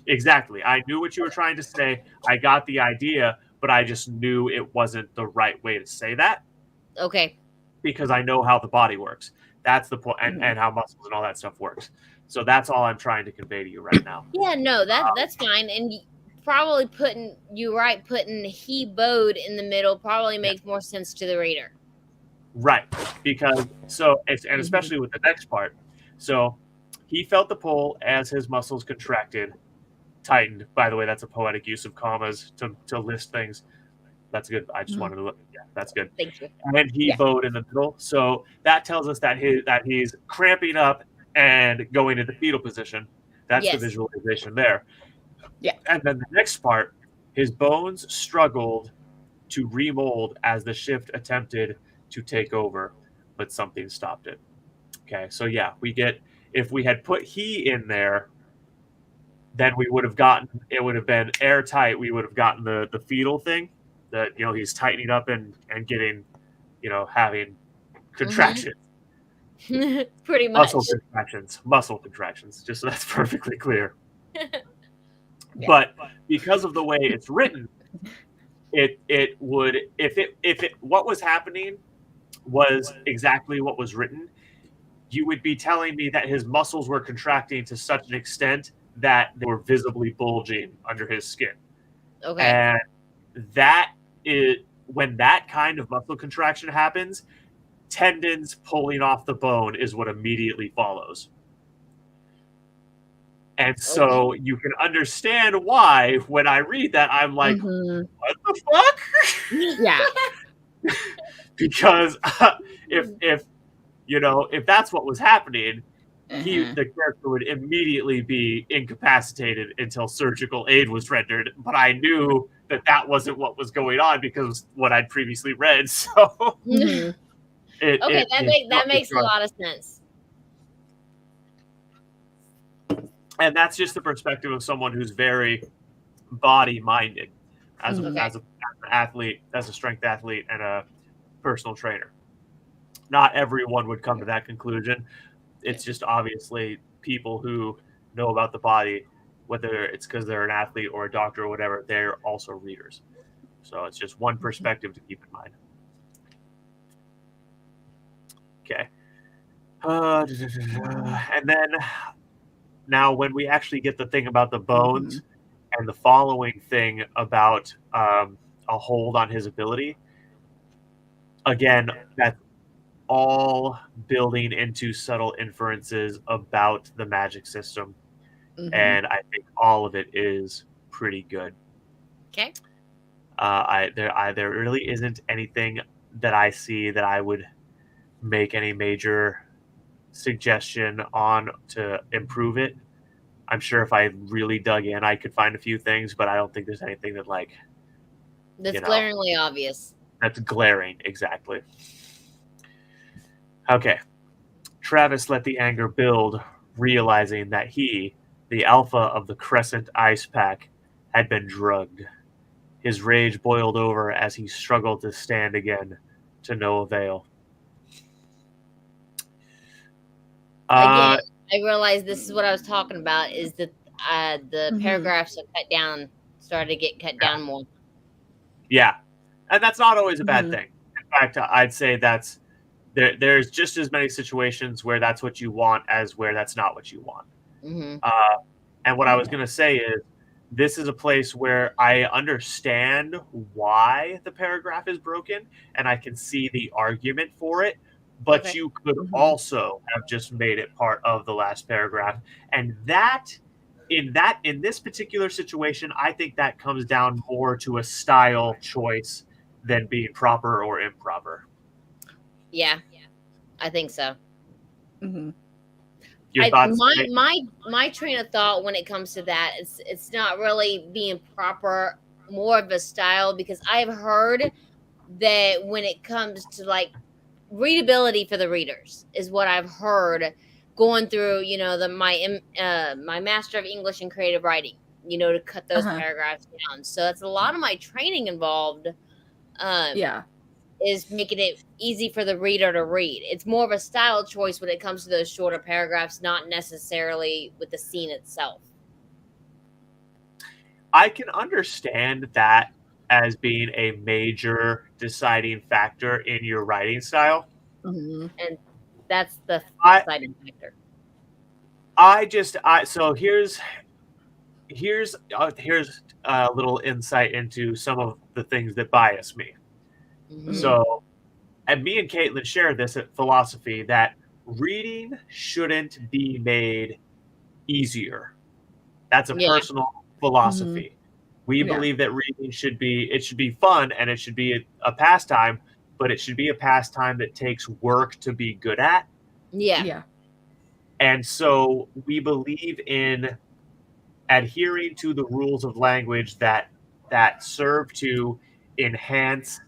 Exactly. I knew what you were trying to say. I got the idea, but I just knew it wasn't the right way to say that. Okay. Because I know how the body works. That's the point, and how muscles and all that stuff works. So that's all I'm trying to convey to you right now. Yeah, no, that's fine. And probably putting he bowed in the middle probably makes more sense to the reader. Right. Because and especially with the next part. So He felt the pull as his muscles contracted, tightened. By the way, that's a poetic use of commas to list things. That's good. I just wanted to look. Yeah, that's good. Thank you. And then he bowed in the middle. So that tells us that he's cramping up and going into fetal position. That's the visualization there. Yeah. And then the next part, his bones struggled to remold as the shift attempted to take over, but something stopped it. Okay, so yeah, if we had put he in there, then we would have gotten, it would have been airtight. We would have gotten the fetal thing that, he's tightening up and getting, having contractions. Pretty much. Muscle contractions, just so that's perfectly clear. But because of the way it's written, it would, if what was happening was exactly what was written, you would be telling me that his muscles were contracting to such an extent that they were visibly bulging under his skin. Okay. And that is, when that kind of muscle contraction happens, tendons pulling off the bone is what immediately follows. And so you can understand why when I read that, I'm like, what the fuck? Yeah. Because if that's what was happening, the character would immediately be incapacitated until surgical aid was rendered. But I knew that wasn't what was going on because what I'd previously read. So that makes a lot of sense. And that's just the perspective of someone who's very body-minded as an athlete, as a strength athlete, and a personal trainer. Not everyone would come to that conclusion. It's just obviously people who know about the body, whether it's because they're an athlete or a doctor or whatever, they're also readers. So it's just one perspective to keep in mind. Okay. And then now when we actually get the thing about the bones and the following thing about a hold on his ability, again, that's all building into subtle inferences about the magic system. And I think all of it is pretty good. Okay. There really isn't anything that I see that I would make any major suggestion on to improve it. I'm sure if I really dug in, I could find a few things, but I don't think there's anything that that's glaringly obvious. That's glaring, exactly. Okay. Travis let the anger build, realizing that he, the alpha of the Crescent Ice Pack, had been drugged. His rage boiled over as he struggled to stand again, to no avail. Again, I realized this is what I was talking about, is that the paragraphs are cut down, started to get cut down more. Yeah. And that's not always a bad thing. In fact, I'd say there's just as many situations where that's what you want as where that's not what you want. And what I was going to say is, this is a place where I understand why the paragraph is broken, and I can see the argument for it, but you could also have just made it part of the last paragraph. And in this particular situation, I think that comes down more to a style choice than being proper or improper. Yeah, I think so. Your thoughts? My train of thought when it comes to that, it's not really being proper, more of a style, because I've heard that when it comes to readability for the readers is what I've heard going through, my Master of English and Creative Writing, to cut those paragraphs down. So that's a lot of my training involved. Is making it easy for the reader to read. It's more of a style choice when it comes to those shorter paragraphs, not necessarily with the scene itself. I can understand that as being a major deciding factor in your writing style. And that's the deciding factor. So here's a little insight into some of the things that bias me. So, and me and Caitlin share this philosophy that reading shouldn't be made easier. That's a Yeah. personal philosophy. We Yeah. believe that reading should be fun, and it should be a pastime, but it should be a pastime that takes work to be good at. Yeah. Yeah. And so we believe in adhering to the rules of language that serve to enhance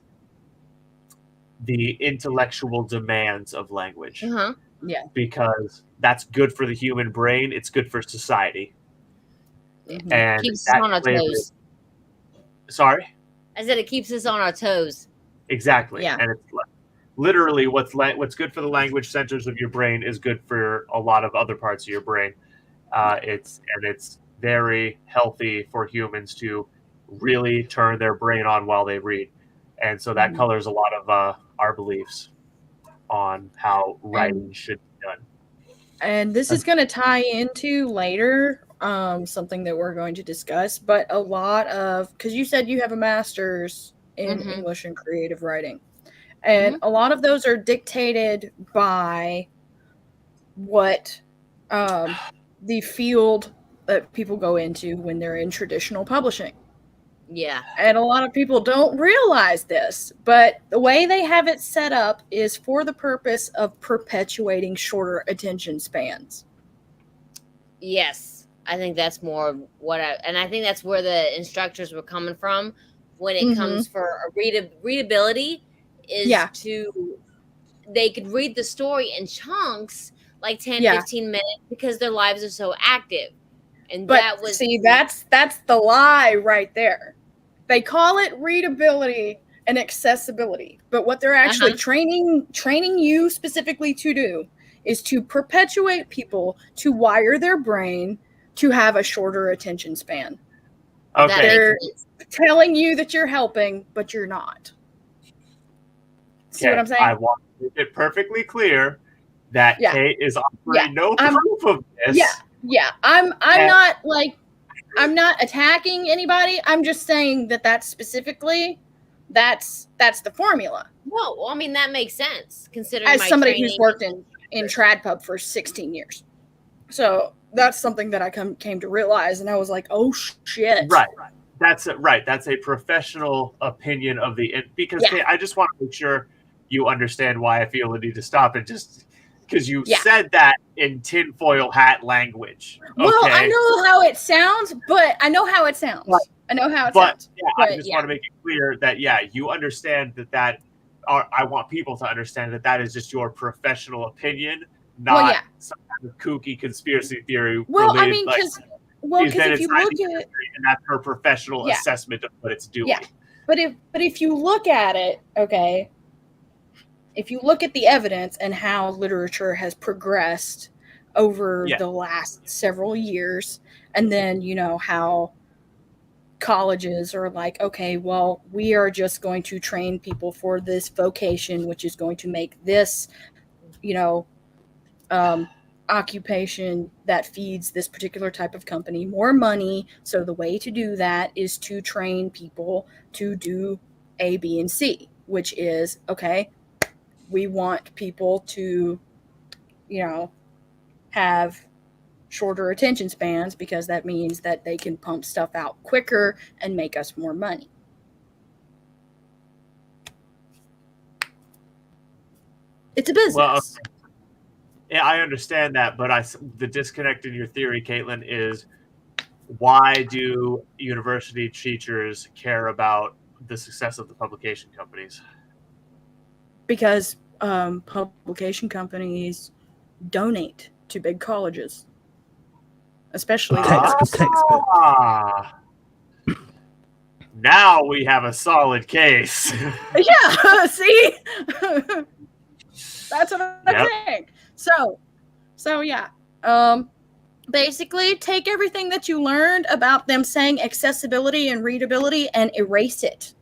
the intellectual demands of language. Uh-huh. Yeah. Because that's good for the human brain, it's good for society. Mhm. And Keeps us on our flavor- toes. Sorry? I said it keeps us on our toes. Exactly. Yeah. And it's literally what's good for the language centers of your brain is good for a lot of other parts of your brain. It's very healthy for humans to really turn their brain on while they read. And so that Mhm. colors a lot of our beliefs on how writing should be done. And this is going to tie into later something that we're going to discuss, but a lot of, because you said you have a master's in Mhm. English and creative writing, and a lot of those are dictated by what the field that people go into when they're in traditional publishing. Yeah. And a lot of people don't realize this, but the way they have it set up is for the purpose of perpetuating shorter attention spans. Yes. I think that's more what and I think that's where the instructors were coming from when it comes for readability is to they could read the story in chunks like 10, 15 minutes because their lives are so active. And but that was see, that's the lie right there. They call it readability and accessibility, but what they're actually training you specifically to do is to perpetuate people to wire their brain to have a shorter attention span. Okay. They're telling you that you're helping, but you're not. See what I'm saying? I want to make it perfectly clear that Kate is offering no proof of this. Yeah. I'm not like, I'm not attacking anybody. I'm just saying that that's specifically, that's the formula. No, well, I mean, that makes sense considering As my somebody training. who's worked in TradPub for 16 years. So that's something that I came to realize, and I was like, oh shit. Right. That's a professional opinion of because Kate, I just want to make sure you understand why I feel the need to stop it, just because you said that in tinfoil hat language. Well, I know how it sounds, but I know how it sounds. I just want to make it clear that you understand that I want people to understand that is just your professional opinion, not some kind of kooky conspiracy theory. Well, I mean, because if you look at it, and that's her professional assessment of what it's doing. Yeah, but if you look at it, if you look at the evidence and how literature has progressed over the last several years, and then how colleges are like, okay, well, we are just going to train people for this vocation, which is going to make this, occupation that feeds this particular type of company more money. So the way to do that is to train people to do A, B, and C, which is, we want people to, have shorter attention spans because that means that they can pump stuff out quicker and make us more money. It's a business. Well, yeah, I understand that, but the disconnect in your theory, Caitlin, is why do university teachers care about the success of the publication companies? Because publication companies donate to big colleges, especially textbooks. Now we have a solid case. Yeah, see? That's what I'm saying. So yeah. Basically, take everything that you learned about them saying accessibility and readability and erase it.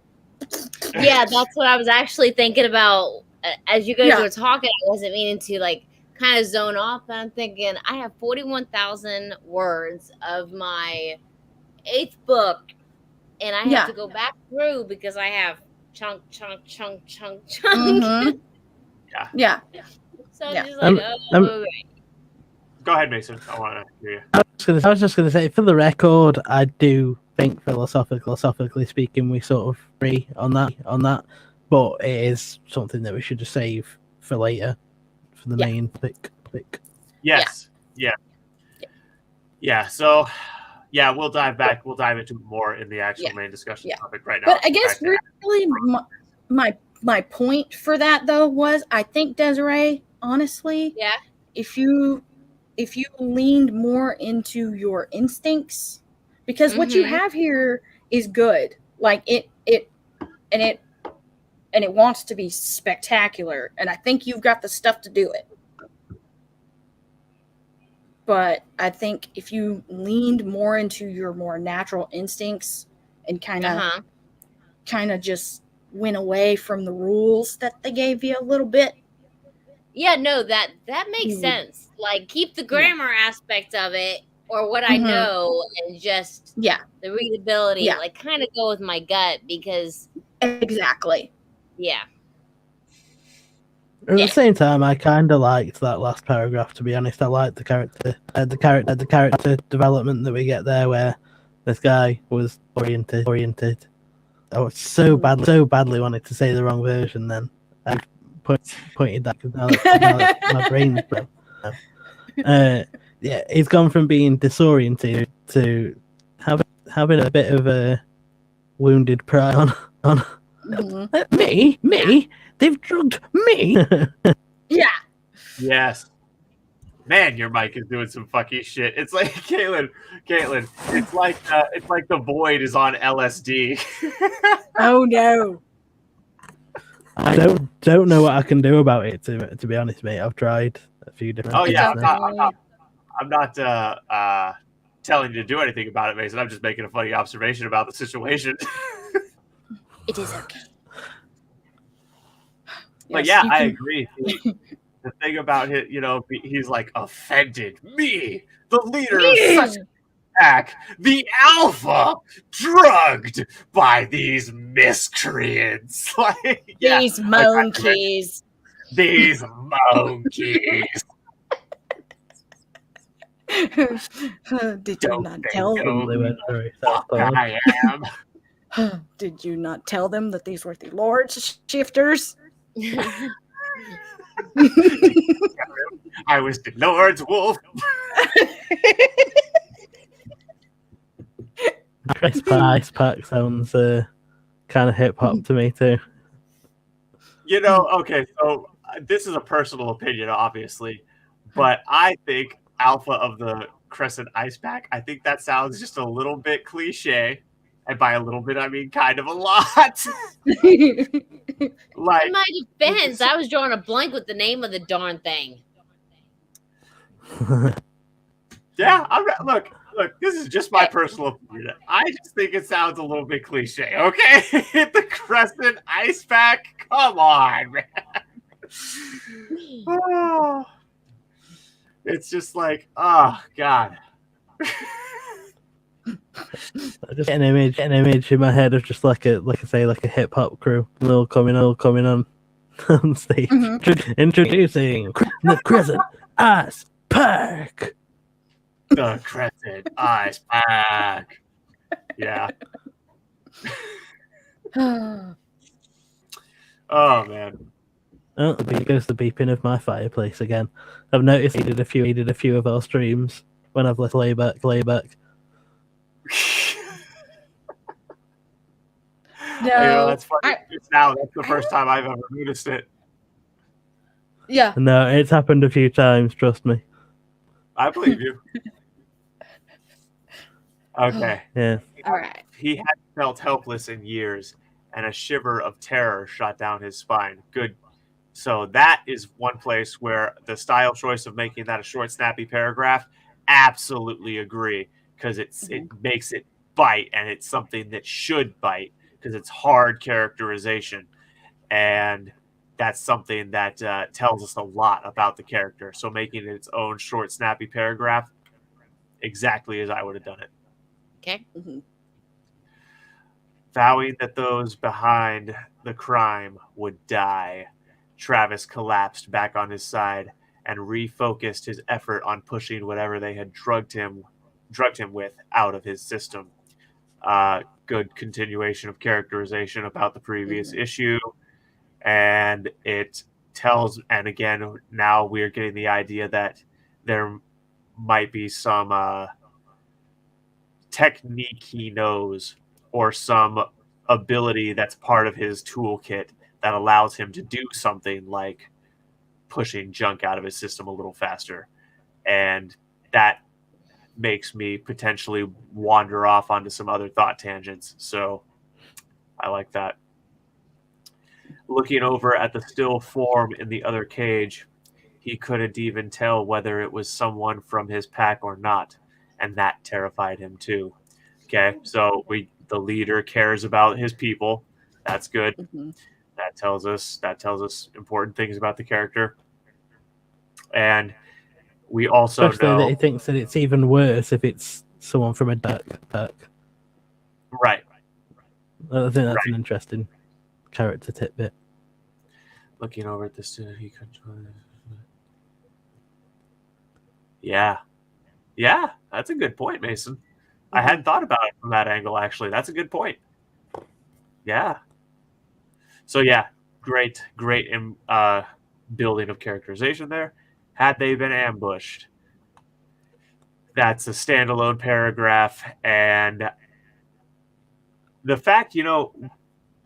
Yeah, that's what I was actually thinking about. As you guys were talking, I wasn't meaning to kind of zone off, but I'm thinking I have 41,000 words of my 8th book, and I have to go back through because I have chunk. Mm-hmm. Yeah. So I'm Yeah. just like, Go ahead, Mason. I want to hear you. I was just going to say, for the record, I do think philosophically speaking, we sort of agree on that. But it is something that we should just save for later, for the main topic. Yes. Yeah. So, yeah, we'll dive back. We'll dive into it more in the actual main discussion topic right now. But I guess really my point for that though was, I think, Desiree, honestly, if you leaned more into your instincts, because what you have here is good. Like it wants to be spectacular, and I think you've got the stuff to do it. But I think if you leaned more into your more natural instincts and kind of just went away from the rules that they gave you a little bit. Yeah, no, that makes sense. Like, keep the grammar aspect of it, or what I know, and just the readability. Like, kind of go with my gut, because exactly. Yeah. At the same time, I kind of liked that last paragraph. To be honest, I liked the character development that we get there, where this guy was oriented. I so badly wanted to say the wrong version. Then I pointed that because now my brain's broke. Yeah, he's gone from being disoriented to having a bit of a wounded pride on me. They've drugged me. Yeah. Yes. Man, your mic is doing some fucky shit. It's like Caitlin. It's like the void is on LSD. Oh no. I don't know what I can do about it. To be honest, mate, I've tried a few different. Oh yeah, I'm not telling you to do anything about it, Mason. I'm just making a funny observation about the situation. It is okay. But yeah, I agree. The thing about it, he's like, offended me, the leader of such a pack, the alpha, drugged by these miscreants. Like, these monkeys. These monkeys. Did you not tell them? I am. Did you not tell them that these were the Lord's shifters? I was the Lord's wolf. Ice Pack sounds kind of hip hop to me too. Okay, so this is a personal opinion, obviously, but I think Alpha of the Crescent Ice Pack, I think that sounds just a little bit cliche. And by a little bit, I mean kind of a lot. Like, in my defense, I was drawing a blank with the name of the darn thing. Yeah, look, this is just my personal opinion. I just think it sounds a little bit cliche, okay? The Crescent Ice Pack? Come on, man. Oh, it's just like, oh, God. I just get an image in my head of just like a hip hop crew, all coming on stage, introducing the Crescent Ice Pack. The Crescent Ice Pack. Yeah. Oh man. Oh, there goes the beeping of my fireplace again. I've noticed he did a few of our streams when I've let playback. No, that's funny. That's the first time I've ever noticed it. Yeah. No, it's happened a few times, trust me. I believe you. Okay. Yeah. All right. He hadn't felt helpless in years, and a shiver of terror shot down his spine. Good. So that is one place where the style choice of making that a short, snappy paragraph, absolutely agree, because it makes it bite, and it's something that should bite, because it's hard characterization, and that's something that tells us a lot about the character. So making it its own short, snappy paragraph, exactly as I would have done it. Okay. Vowing that those behind the crime would die. Travis collapsed back on his side and refocused his effort on pushing whatever they had drugged him with out of his system. Good continuation of characterization about the previous issue, and it tells, and again, now we're getting the idea that there might be some technique he knows or some ability that's part of his toolkit that allows him to do something like pushing junk out of his system a little faster. And that makes me potentially wander off onto some other thought tangents. So I like that. Looking over at the still form in the other cage, he couldn't even tell whether it was someone from his pack or not, and that terrified him too. Okay, so the leader cares about his people. That's good. That tells us important things about the character. And we also Especially know that he thinks that it's even worse if it's someone from a dark pack. Right. I think that's an interesting character tidbit. Looking over at this, he could. Yeah, that's a good point, Mason. I hadn't thought about it from that angle. Actually, that's a good point. Yeah. So yeah, great building of characterization there. Had they been ambushed? That's a standalone paragraph, and the fact, and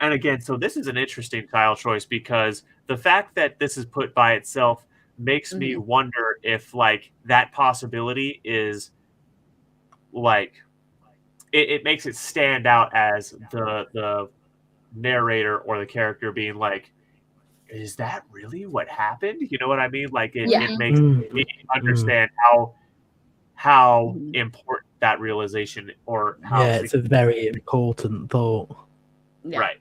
again, so this is an interesting tile choice because the fact that this is put by itself makes me wonder if like that possibility is like it makes it stand out as the narrator or the character being like, is that really what happened? You know what I mean? Like it makes me understand how important that realization or how it's a very important thought. Right.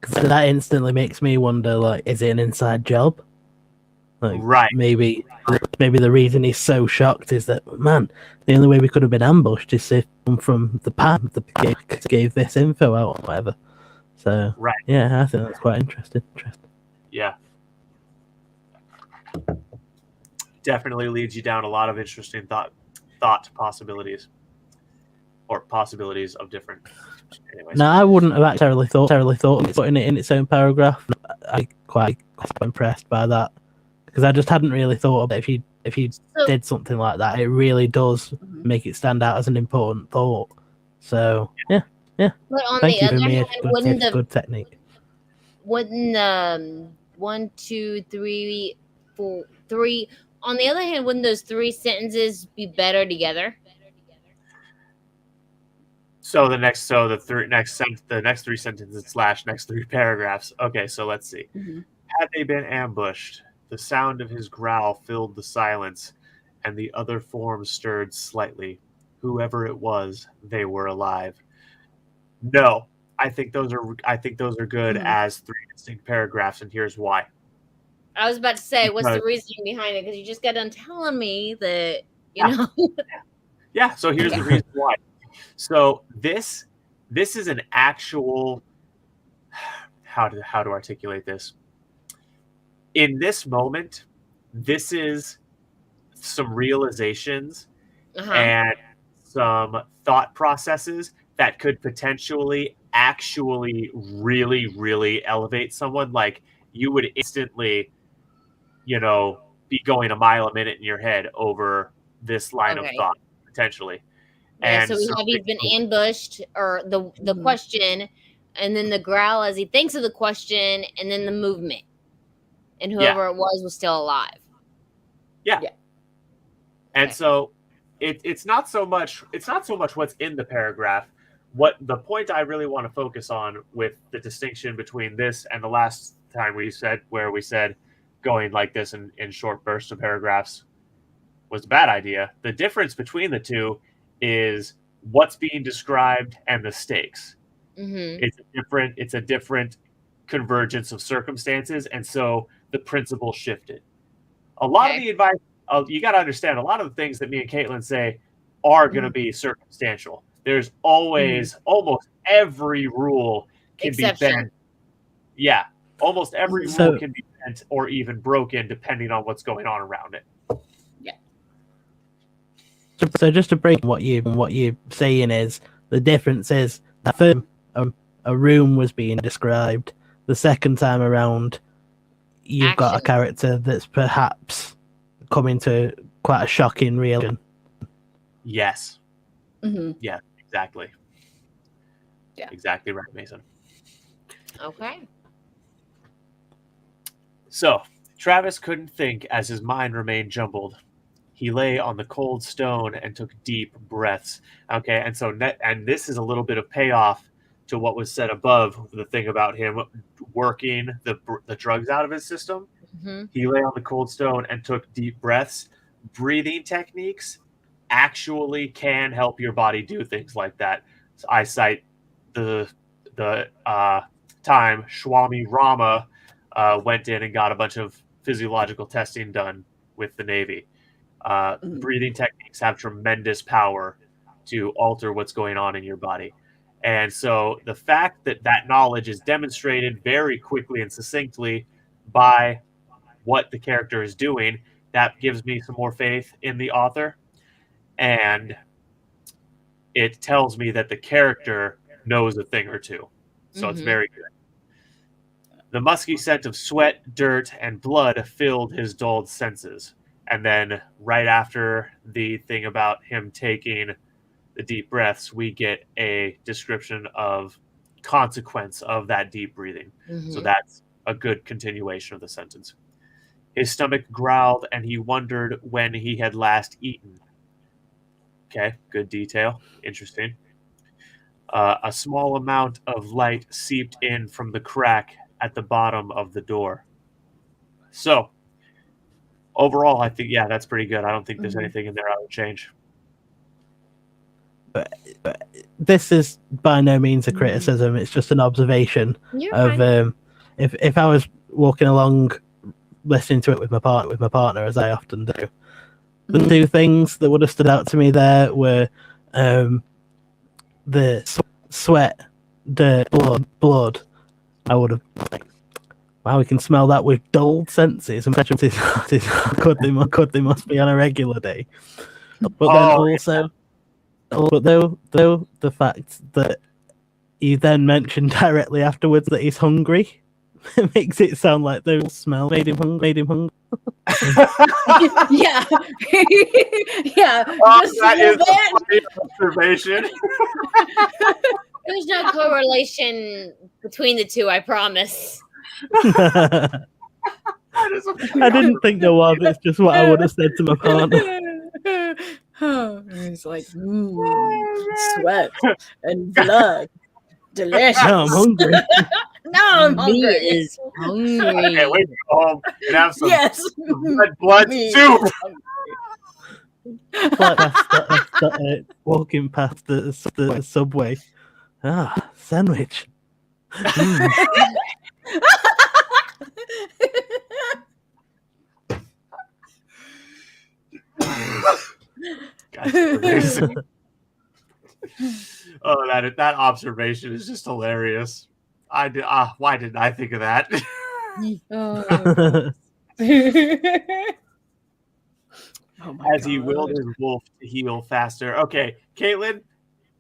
Because that instantly makes me wonder, like, is it an inside job? Like, maybe the reason he's so shocked is that, man, the only way we could have been ambushed is if someone from the pack gave this info out or whatever. So, yeah, I think that's quite interesting. Yeah. Definitely leads you down a lot of interesting thought possibilities. Or possibilities of different. Anyways. No, I wouldn't have actually thought of putting it in its own paragraph. I quite impressed by that because I just hadn't really thought of it. If you did something like that, it really does make it stand out as an important thought. So yeah. But on Thank the you for other me. hand, It's good technique. Wouldn't 1, 2, 3, 4, 3? On the other hand, wouldn't those 3 sentences be better together? So the next 3 sentences / next 3 paragraphs. Okay, so let's see. Had they been ambushed, the sound of his growl filled the silence, and the other forms stirred slightly. Whoever it was, they were alive. No, I think those are good as 3 distinct paragraphs, and here's why. I was about to say, what's the reasoning behind it? Because you just got done telling me that, you know. Yeah, so here's the reason why. So this is an actual how to articulate this. In this moment, this is some realizations and some thought processes that could potentially actually really, really elevate someone. Like you would instantly, be going a mile a minute in your head over this line of thought, potentially. Yeah, so he's been ambushed, or the question, and then the growl as he thinks of the question, and then the movement, and whoever it was still alive. Yeah. And so it's not so much what's in the paragraph. What the point I really want to focus on with the distinction between this and the last time we said going like this in short bursts of paragraphs was a bad idea. The difference between the two is what's being described and the stakes. It's a different convergence of circumstances, and so the principle shifted. A lot of the advice, you got to understand, a lot of the things that me and Caitlin say are going to be circumstantial. There's always almost every rule can be bent. Yeah, Almost every So- rule can be bent or even broken depending on what's going on around it. So just to break what you're saying is the difference is that first a room was being described. The second time around, you've got a Action. character that's perhaps coming to quite a shocking realization. Yes. Mhm. Yeah, exactly. Yeah. Exactly right, Mason. Okay. So, Travis couldn't think as his mind remained jumbled. He lay on the cold stone and took deep breaths. Okay, and so and this is a little bit of payoff to what was said above, the thing about him working the drugs out of his system. Hmm. He lay on the cold stone and took deep breaths. Breathing techniques actually can help your body do things like that. So I cite the time Swami Rama went in and got a bunch of physiological testing done with the Navy. Breathing techniques have tremendous power to alter what's going on in your body. And so the fact that that knowledge is demonstrated very quickly and succinctly by what the character is doing, that gives me some more faith in the author. And it tells me that the character knows a thing or two. So it's Mhm. very good. The musky scent of sweat, dirt, and blood filled his dulled senses. And then right after the thing about him taking the deep breaths, we get a description of consequence of that deep breathing. So Mhm. that's a good continuation of the sentence. His stomach growled, and he wondered when he had last eaten. Okay, good detail. Interesting. A small amount of light seeped in from the crack at the bottom of the door. So, overall, I think, yeah, that's pretty good. I don't think there's anything in there I would change. This is by no means a criticism. It's just an observation You're of fine. if I was walking along listening to it with my partner, as I often do. The two things that would have stood out to me there were the sweat, dirt, blood. I would have like, wow, we can smell that with dulled senses, and could they must be on a regular day. But then also, but though the fact that he then mentioned directly afterwards that he's hungry, it makes it sound like those smell made him hungry. Yeah. Yeah. Just a That is little a bit. funny observation. There's no correlation between the two, I promise. That is a funny I didn't think there was. It's just what I would have said to my partner. It's like sweat and blood. Delicious. No, I'm hungry. Now I'm Me hungry. is hungry. I can't wait to go home and have some Yes. red blood Me soup. is hungry. Like walking past the subway. Ah, sandwich. Mm. Guys, amazing. Oh, that observation is just hilarious. Why didn't I think of that? Oh. Oh my As he willed God. his wolf to heal faster. Okay, Caitlin,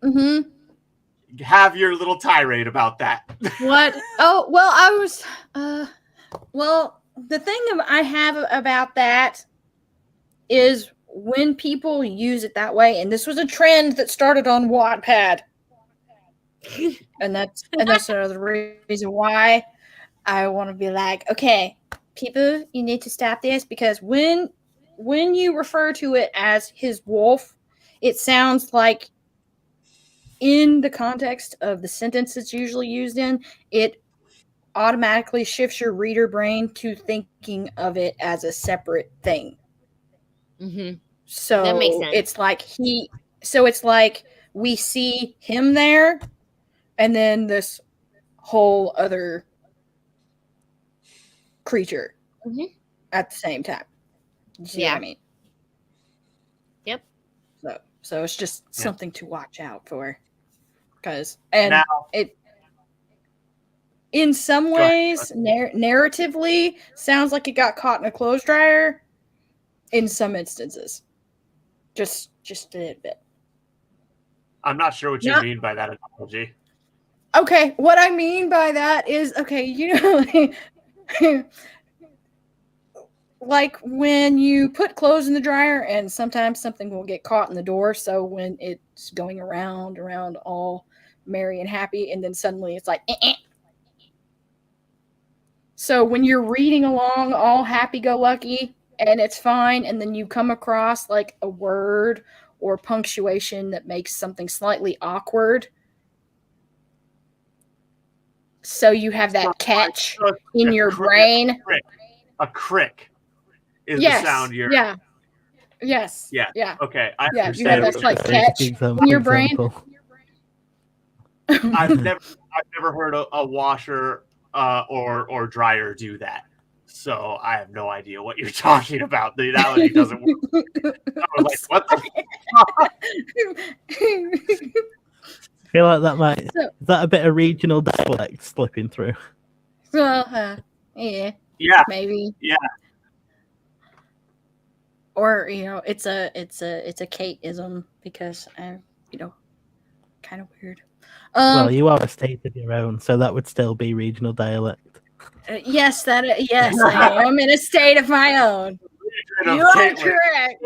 Mhm. have your little tirade about that. What? Oh, well, I was. Well, the thing I have about that is when people use it that way, and this was a trend that started on Wattpad, and that's another reason why I want to be like, okay, people, you need to stop this, because when you refer to it as his wolf, it sounds like, in the context of the sentence it's usually used in, it automatically shifts your reader brain to thinking of it as a separate thing. Mm-hmm. So That makes sense. it's like we see him there, and then this whole other creature at the same time. You see what I mean? Yep. So it's just something to watch out for, because Now, it. in some ways, narratively, sounds like it got caught in a clothes dryer. In some instances, just a little bit. I'm not sure what you Not- mean by that analogy. Okay, what I mean by that is, okay, you know, like when you put clothes in the dryer and sometimes something will get caught in the door. So when it's going around all merry and happy, and then suddenly it's like, eh. So when you're reading along all happy-go-lucky and it's fine, and then you come across like a word or punctuation that makes something slightly awkward, so you have that catch in your brain. A crick is Yes. the sound you're. Yeah. Yes. Yeah. Yeah. Okay. I Yeah. You have understand. that slight Basic catch in your brain. example. I've never heard a washer or dryer do that. So I have no idea what you're talking about. The analogy doesn't work. I was like, what the? I feel like that might. So- Is that a bit of regional dialect slipping through? Well, yeah, Yeah. maybe. Yeah. Or it's a Kate-ism because kind of weird. Well, you are a state of your own, so that would still be regional dialect. Yes, I am in a state of my own. You are correct.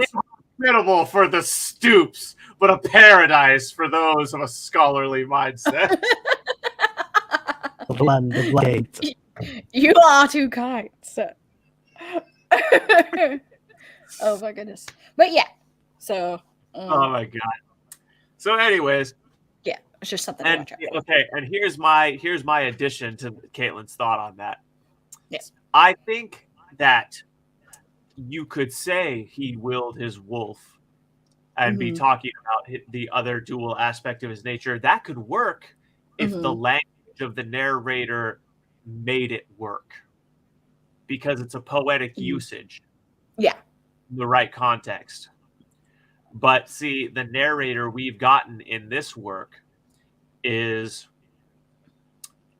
Incredible for the stoops, but a paradise for those of a scholarly mindset. The land of light. You are too kind, sir. Oh my goodness. But yeah. So Oh my god. So anyways, yeah, it's just something to and watch out for. okay, and here's my addition to Caitlin's thought on that. Yes. I think that you could say he willed his wolf and be talking about the other dual aspect of his nature. That could work if the language of the narrator made it work, because it's a poetic usage. Yeah. In the right context. But see, the narrator we've gotten in this work is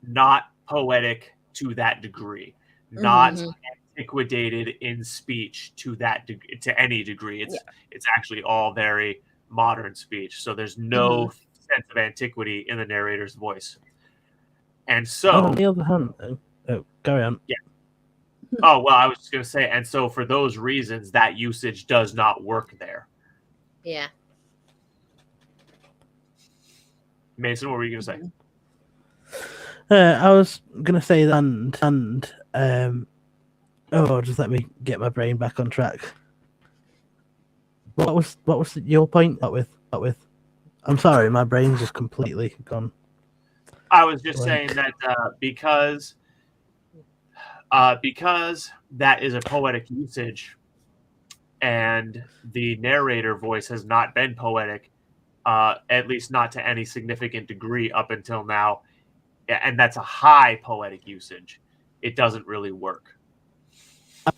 not poetic to that degree, not antiquated in speech to that to any degree. It's actually all very modern speech. So there's no sense of antiquity in the narrator's voice. And so, on the other hand, carry on. Yeah. Oh, well, I was just going to say, and so for those reasons, that usage does not work there. Yeah. Mason, what were you going to say? I was going to say that, just let me get my brain back on track. What was your point? What with? I'm sorry, my brain's just completely gone. I was just blank. saying that because that is a poetic usage, and the narrator voice has not been poetic, at least not to any significant degree up until now, and that's a high poetic usage. It doesn't really work. I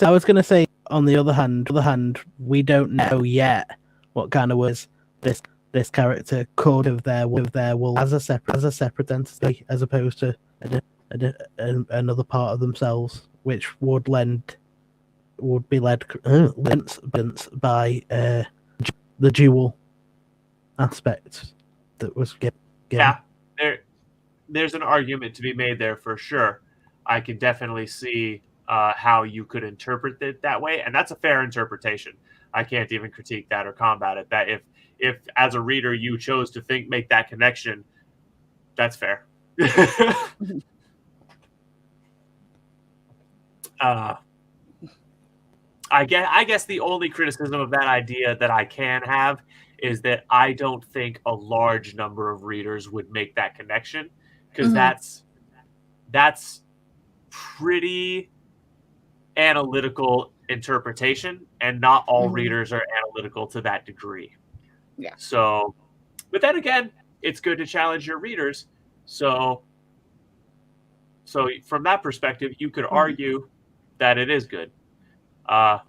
was gonna say. On the other hand, we don't know yet what kind of was this character could of their will as a separate entity, as opposed to another part of themselves, which would be led by the dual aspect that was given. Yeah, there's an argument to be made there for sure. I can definitely see how you could interpret it that way, and that's a fair interpretation. I can't even critique that or combat it. That if as a reader you chose to make that connection, that's fair. I guess the only criticism of that idea that I can have is that I don't think a large number of readers would make that connection, because that's pretty analytical interpretation, and not all readers are analytical to that degree. Yeah. So, but then again, it's good to challenge your readers. So from that perspective, you could argue that it is good. I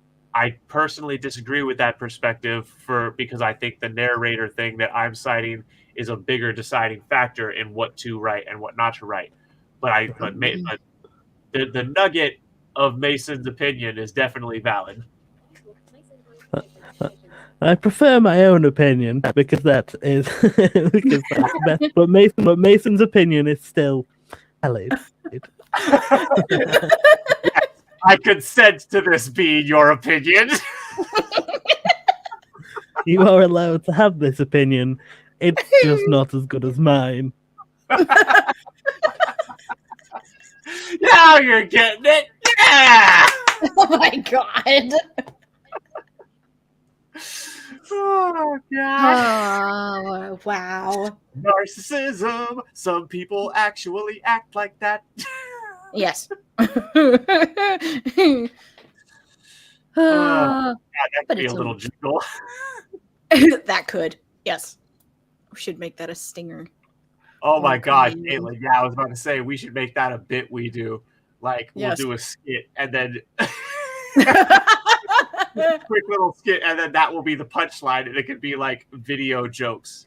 personally disagree with that perspective because I think the narrator thing that I'm citing is a bigger deciding factor in what to write and what not to write. but the nugget of Mason's opinion is definitely valid. I prefer my own opinion because that is because that's best. But Mason's opinion is still valid. I consent to this being your opinion. You are allowed to have this opinion. It's just not as good as mine. Now you're getting it. Yeah. Oh my god. Oh god. Oh, wow. Narcissism. Some people actually act like that. Yes. God, that But could be a it's little jingle. that could. Yes. We should make that a stinger. Oh my Oh, god, God. Caitlin. Yeah, I was about to say we should make that a bit we do. Like we'll Yes. do a skit and then quick little skit, and then that will be the punchline, and it could be like video jokes.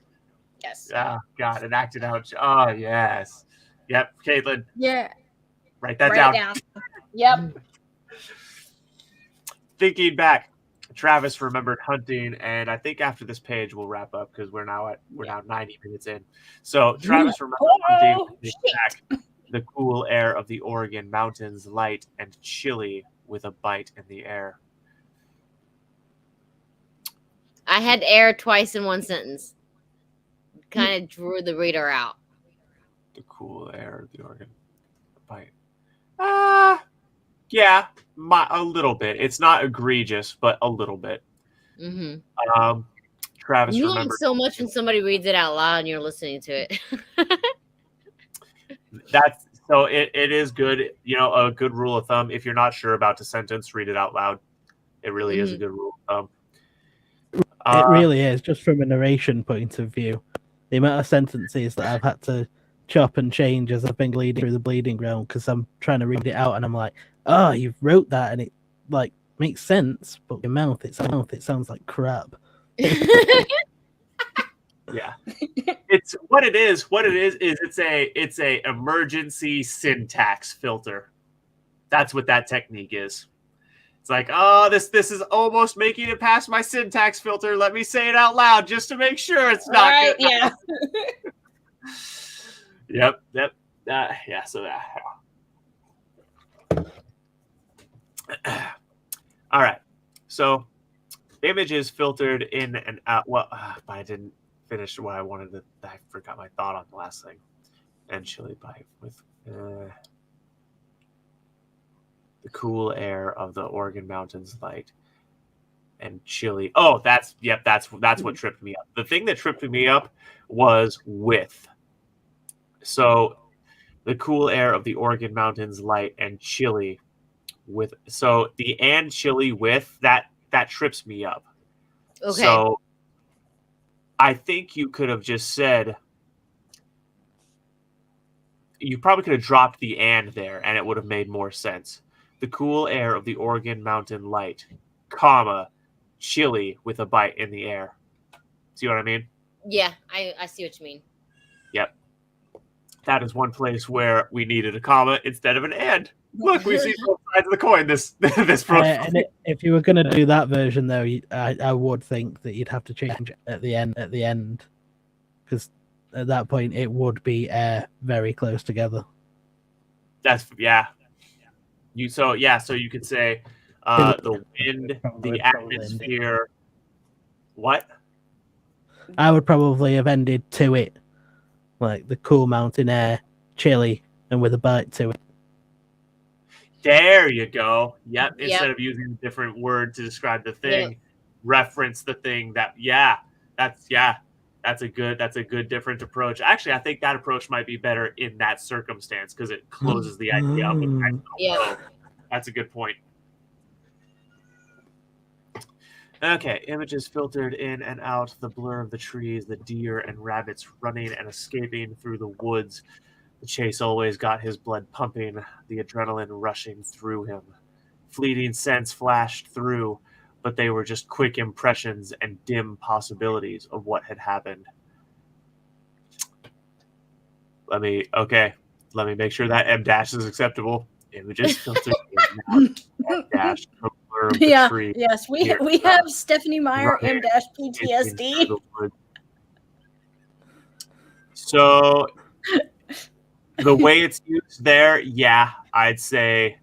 Yes. Oh god, an acted out. Oh yes. Yep, Caitlin, Yeah. write that Write down. it down. Yep. Thinking back, Travis remembered hunting, and I think after this page we'll wrap up because we're now 90 minutes in. So Travis remembered hunting back, the cool air of the Oregon mountains, light and chilly with a bite in the air. I had air twice in one sentence. Kind of drew the reader out. The cool air of the Oregon bite. Yeah, a little bit. It's not egregious, but a little bit. Mm-hmm. Travis You learn remembered so much when somebody reads it out loud and you're listening to it. that's so it is good. You know, a good rule of thumb. If you're not sure about a sentence, read it out loud. It really is a good rule of thumb. It really is, just from a narration point of view. The amount of sentences that I've had to chop and change as I've been bleeding through the bleeding ground because I'm trying to read it out and I'm like, oh, you've wrote that and it like makes sense, but your mouth, it sounds like crap. Yeah, it's what it is. What it is it's a emergency syntax filter. That's what that technique is. It's like, oh, this is almost making it past my syntax filter. Let me say it out loud just to make sure it's not Right, good. yeah. Yep. Yeah. So that. All right. So images filtered in and out. Well, but I didn't finish what I wanted to. I forgot my thought on the last thing. And chili pie with the cool air of the Oregon mountains, light and chilly. Oh, that's what tripped me up. The thing that tripped me up was with. So the cool air of the Oregon mountains, light and chilly with. So the and chilly with that trips me up. Okay. So I think you could have just said, you probably could have dropped the and there and it would have made more sense. The cool air of the Oregon mountain, light, comma, chilly with a bite in the air. See what I mean? Yeah, I see what you mean. Yep. That is one place where we needed a comma instead of an and. Look, we see both sides of the coin. This If you were going to do that version, though, I would think that you'd have to change it at the end, because at that point it would be very close together. So you could say the wind, the atmosphere. What? I would probably have ended to it, like the cool mountain air, chilly, and with a bite to it. There you go. Yep. Instead of using a different word to describe the thing, reference the thing. That's a good different approach. Actually, I think that approach might be better in that circumstance because it closes the idea up. Yeah. That's a good point. Okay, images filtered in and out, the blur of the trees, the deer and rabbits running and escaping through the woods. The chase always got his blood pumping, the adrenaline rushing through him. Fleeting scents flashed through, but they were just quick impressions and dim possibilities of what had happened. Let Let me make sure that M dash is acceptable. Images filtered in M dash from blur of the Yeah. tree. Yes, we Here, have Stephanie Meyer right. M-PTSD. So the way it's used there, yeah, I'd say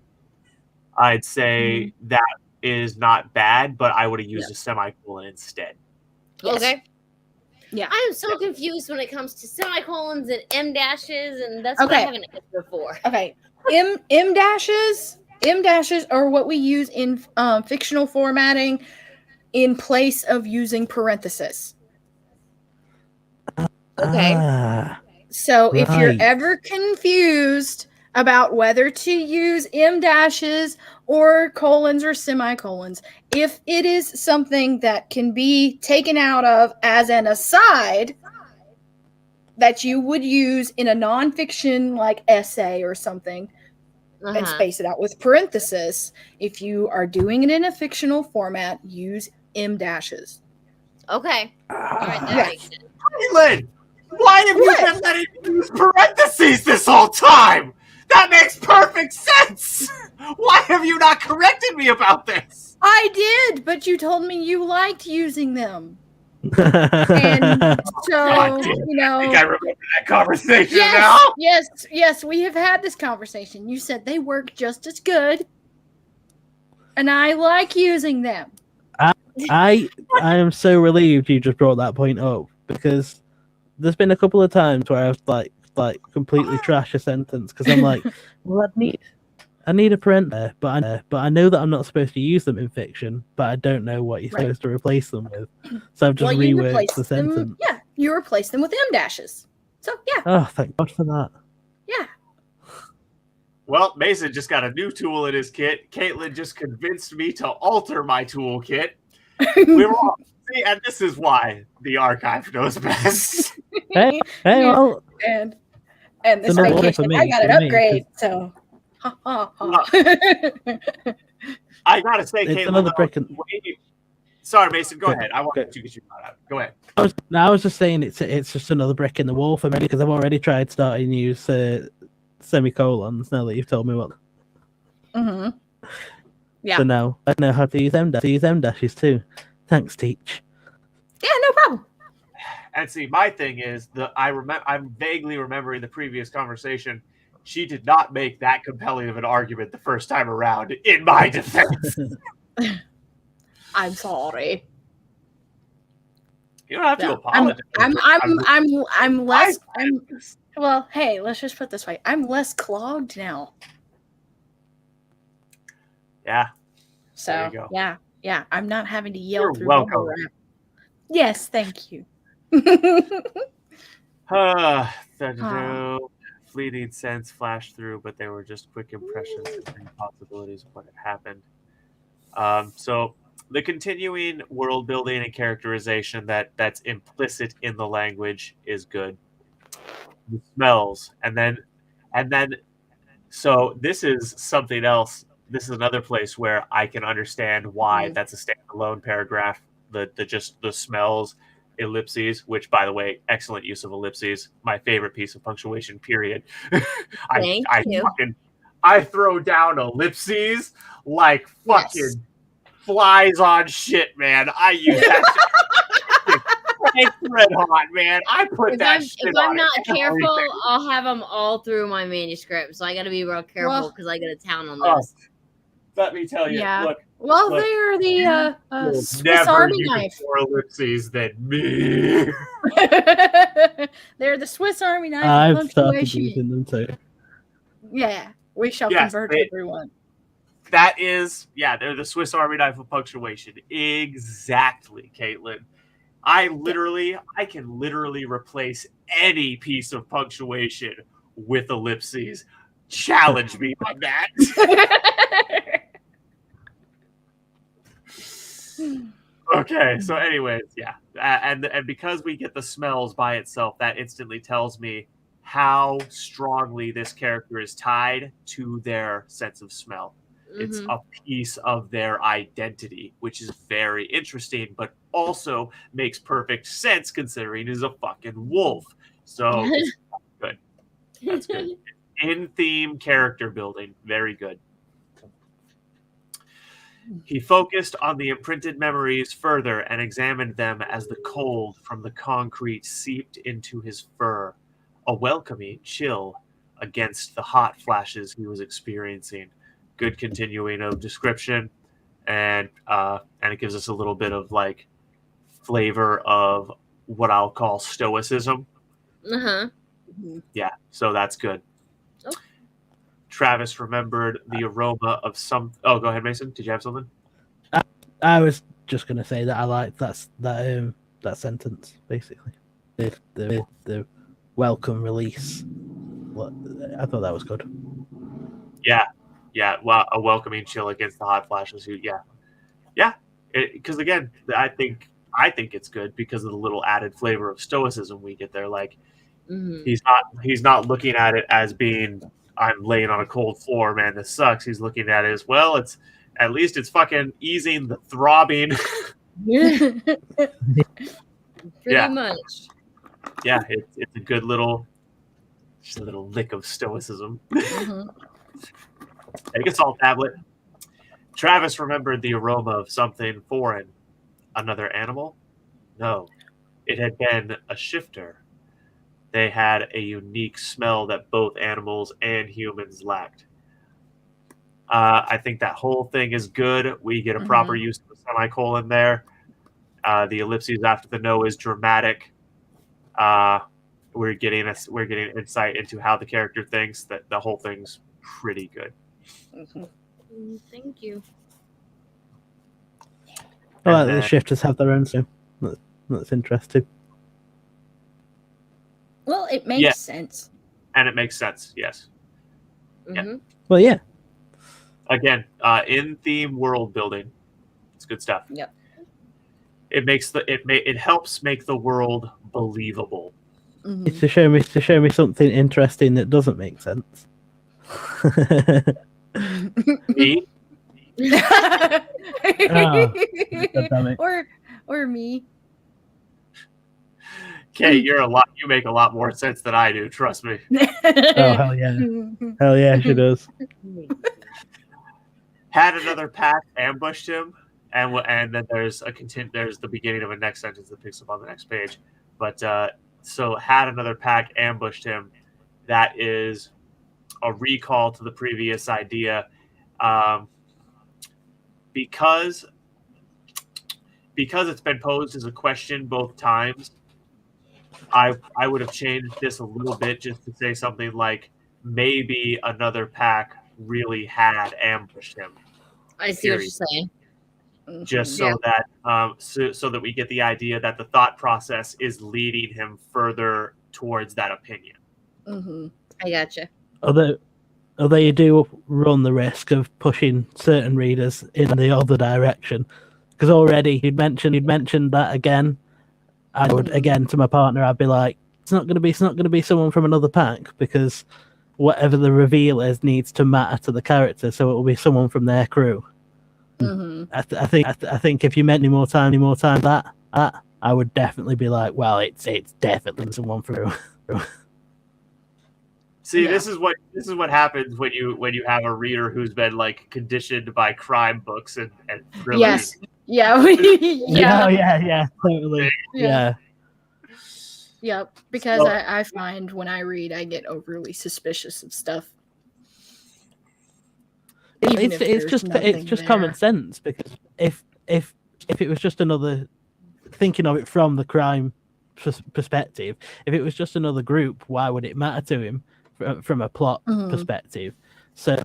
that is not bad, but I would have used a semicolon instead. Yes. Okay. Yeah. I'm so confused when it comes to semicolons and M dashes, and that's what I Okay. haven't answered before. Okay. M dashes are what we use in fictional formatting in place of using parentheses. Okay. So if you're Right. ever confused about whether to use M dashes or colons or semicolons, if it is something that can be taken out of as an aside that you would use in a nonfiction like essay or something, and space it out with parentheses. If you are doing it in a fictional format, use M dashes. Okay. All right, that Yes. makes sense. Caitlin, why have you been letting me use parentheses this whole time? That makes perfect sense. Why have you not corrected me about this? I did, but you told me you liked using them. And so, God damn, you know, I think I remember that conversation yes, now. yes, we have had this conversation. You said they work just as good, and I like using them. I am so relieved you just brought that point up, because there's been a couple of times where I've like completely trash a sentence because I'm like, well, I need a parent there, but I know that I'm not supposed to use them in fiction, but I don't know what you're supposed to replace them with. So I've just you reworked replaced the them. sentence. Yeah, you replaced them with M dashes. So yeah, Oh, thank God for that. yeah. Well, Mason just got a new tool in his kit. Caitlin just convinced me to alter my toolkit. We were all, see, and this is why the archive knows best. Hey, well, and this another one vacation, for me, I got an for me, upgrade. So, ha ha ha. I gotta say, it's Caitlin, another though, brick. sorry, Mason, go Good, ahead. I want good. you to get your thought out. Go ahead. I was just saying it's just another brick in the wall for me, because I've already tried starting to use semicolons now that you've told me what. Mm-hmm. Yeah. So now I know how to use M dashes too. Thanks, Teach. Yeah, no problem. And see, my thing is I'm vaguely remembering the previous conversation. She did not make that compelling of an argument the first time around, in my defense. I'm sorry. You don't have to Yeah. apologize. I'm less. Well, hey, let's just put it this way. I'm less clogged now. Yeah. So There you go. yeah. I'm not having to yell You're through welcome. bubble wrap. Yes, thank you. Fleeting sense flashed through, but they were just quick impressions and possibilities of what had happened. So the continuing world building and characterization that's implicit in the language is good. The smells, and then so this is something else. This is another place where I can understand why that's a standalone paragraph. The smells, ellipses, which, by the way, excellent use of ellipses. My favorite piece of punctuation. Period. Thank you. I throw down ellipses like fucking flies on shit, man. I use that shit. It's red hot, man. I put that shit on. If I'm not everything. careful, I'll have them all through my manuscript. So I got to be real careful because I go to town on those. Let me tell you. Yeah. Look, Well, look, they're the you'll Swiss never Army use knife. more ellipses than me. They're the Swiss Army knife. I've of started punctuation. using them too. Yeah, we shall Yes, convert everyone. That is, they're the Swiss Army knife of punctuation. Exactly, Caitlin. I can literally replace any piece of punctuation with ellipses. Challenge me on that. Okay, so anyways, and because we get the smells by itself, that instantly tells me how strongly this character is tied to their sense of smell. It's a piece of their identity, which is very interesting, but also makes perfect sense considering he's a fucking wolf. So it's good. That's good. In-theme character building. Very good. He focused on the imprinted memories further and examined them as the cold from the concrete seeped into his fur, a welcoming chill against the hot flashes he was experiencing. Good continuing of description, and it gives us a little bit of like flavor of what I'll call stoicism. Uh-huh. Yeah, so that's good. Oh. Travis remembered the aroma of some. Oh, go ahead, Mason. Did you have something? I was just going to say that I liked that sentence basically. The welcome release. I thought that was good. Yeah. Well, a welcoming chill against the hot flashes. Yeah. Because again, I think it's good because of the little added flavor of stoicism we get there. Like he's not looking at it as being I'm laying on a cold floor, man. This sucks. He's looking at it as well. It's at least it's fucking easing the throbbing. Pretty much. Yeah, it's a good little, just a little lick of stoicism. Take a salt tablet. Travis remembered the aroma of something foreign. Another animal? No, it had been a shifter. They had a unique smell that both animals and humans lacked. I think that whole thing is good. We get a proper use of the semicolon there. The ellipses after the no is dramatic. We're getting insight into how the character thinks. That the whole thing's pretty good. Thank you. Well, the shifters have their own, so that's interesting. Well, it makes sense. And it makes sense, yes. Mm-hmm. Well, yeah. Again, in-theme world building. It's good stuff. Yep. It helps make the world believable. It's to show me something interesting that doesn't make sense. Me? God damn it. Or me. Kate, you make a lot more sense than I do, trust me. Oh, hell yeah. Hell yeah, she does. Had another pack ambushed him, and then there's the beginning of a next sentence that picks up on the next page. But so had another pack ambushed him. That is a recall to the previous idea, because it's been posed as a question both times. I would have changed this a little bit just to say something like maybe another pack really had ambushed him. I see what you're saying. Just so that so that we get the idea that the thought process is leading him further towards that opinion. I gotcha. Although you do run the risk of pushing certain readers in the other direction, because already you'd mentioned that again. I would again to my partner. I'd be like, it's not going to be someone from another pack, because whatever the reveal is needs to matter to the character, so it will be someone from their crew. I think if you meant any more time that I would definitely be like, well, it's definitely someone from. See, this is what happens when you have a reader who's been like conditioned by crime books and thrillers. Yes. Yeah. Yeah, totally. Yeah. Yep. Because I find when I read, I get overly suspicious of stuff. It's just common sense, because if it was just another, thinking of it from the crime perspective, if it was just another group, why would it matter to him from a plot perspective? So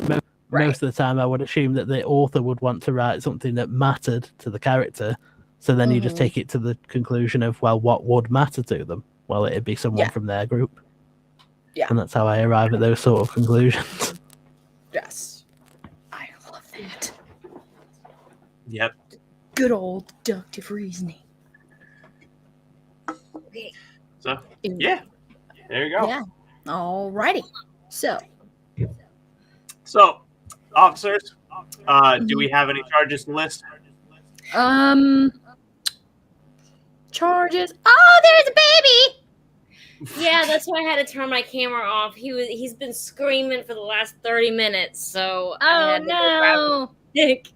most of the time I would assume that the author would want to write something that mattered to the character, so then you just take it to the conclusion of, well, what would matter to them? Well, it'd be someone from their group. Yeah. And that's how I arrive at those sort of conclusions. Yes. I love that. Yep. Good old deductive reasoning. So, yeah. There you go. Yeah. Alrighty. So, officers, do we have any charges to list? Charges. Oh, there's a baby. Yeah, that's why I had to turn my camera off. He's been screaming for the last 30 minutes, so I Oh had to go grab no! a stick.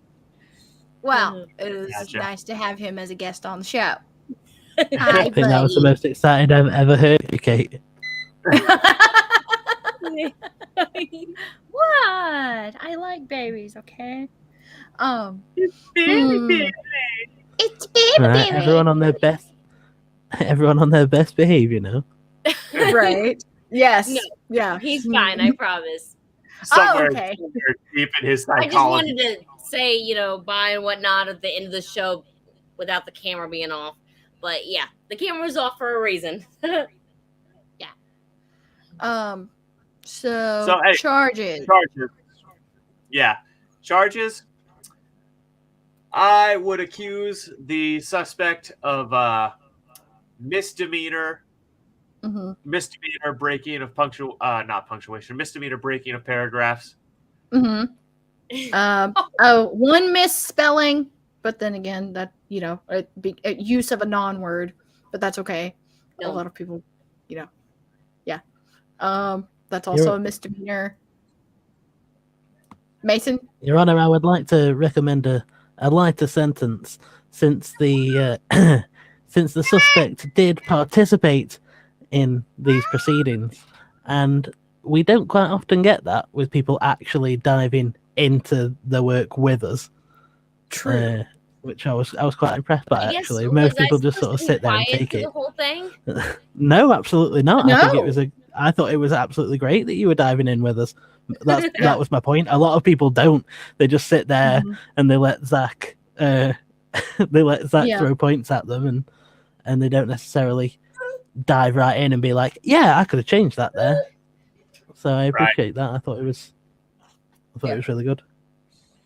Well, it was Gotcha. nice to have him as a guest on the show. I Hi, think that was the buddy. most excited I've ever heard you, Kate. What? I like babies, okay? Baby, Hmm. It's Right, everyone on their best behavior now. Right. Yes. No. Yeah. He's fine, I promise. somewhere, okay. somewhere deep in his I just psychology. wanted to say, bye and whatnot at the end of the show without the camera being off. But yeah, the camera's off for a reason. So, hey, charges. Charges. Yeah. Charges. I would accuse the suspect of misdemeanor breaking of misdemeanor breaking of paragraphs. One misspelling, but then again, that use of a non-word, but that's okay. A lot of people, yeah. That's also a misdemeanor. Mason? Your Honor, I would like to recommend a lighter sentence since the since the suspect did participate in these proceedings, and we don't quite often get that with people actually diving into the work with us. True. Which I was quite impressed by. I guess, Actually, most people just sort of sit there and take it. The whole thing? No, absolutely not. No. I think I thought it was absolutely great that you were diving in with us. That was my point. A lot of people don't. They just sit there and they let Zach throw points at them, and they don't necessarily dive right in and be like, yeah, I could have changed that there. So I appreciate that. I thought it was really good.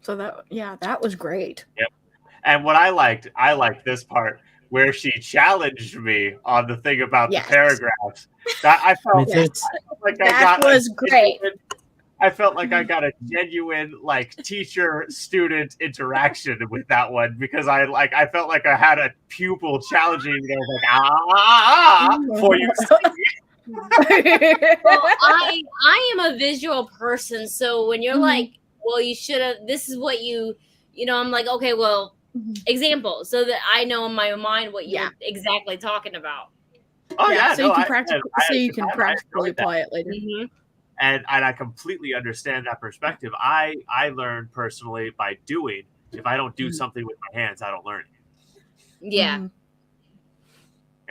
So that was great. Yep. And what I liked this part where she challenged me on the thing about the paragraphs. That I felt like that was great. I felt like I got a genuine teacher-student interaction with that one because I felt like I had a pupil challenging me. I was like, for you. Well, I am a visual person, so when you're like, well, you should have. This is what I'm like, okay, well, example, so that I know in my mind what you're exactly talking about. Oh yeah, so you can practically apply it later. And I completely understand that perspective. I learn personally by doing. If I don't do something with my hands, I don't learn it. Yeah.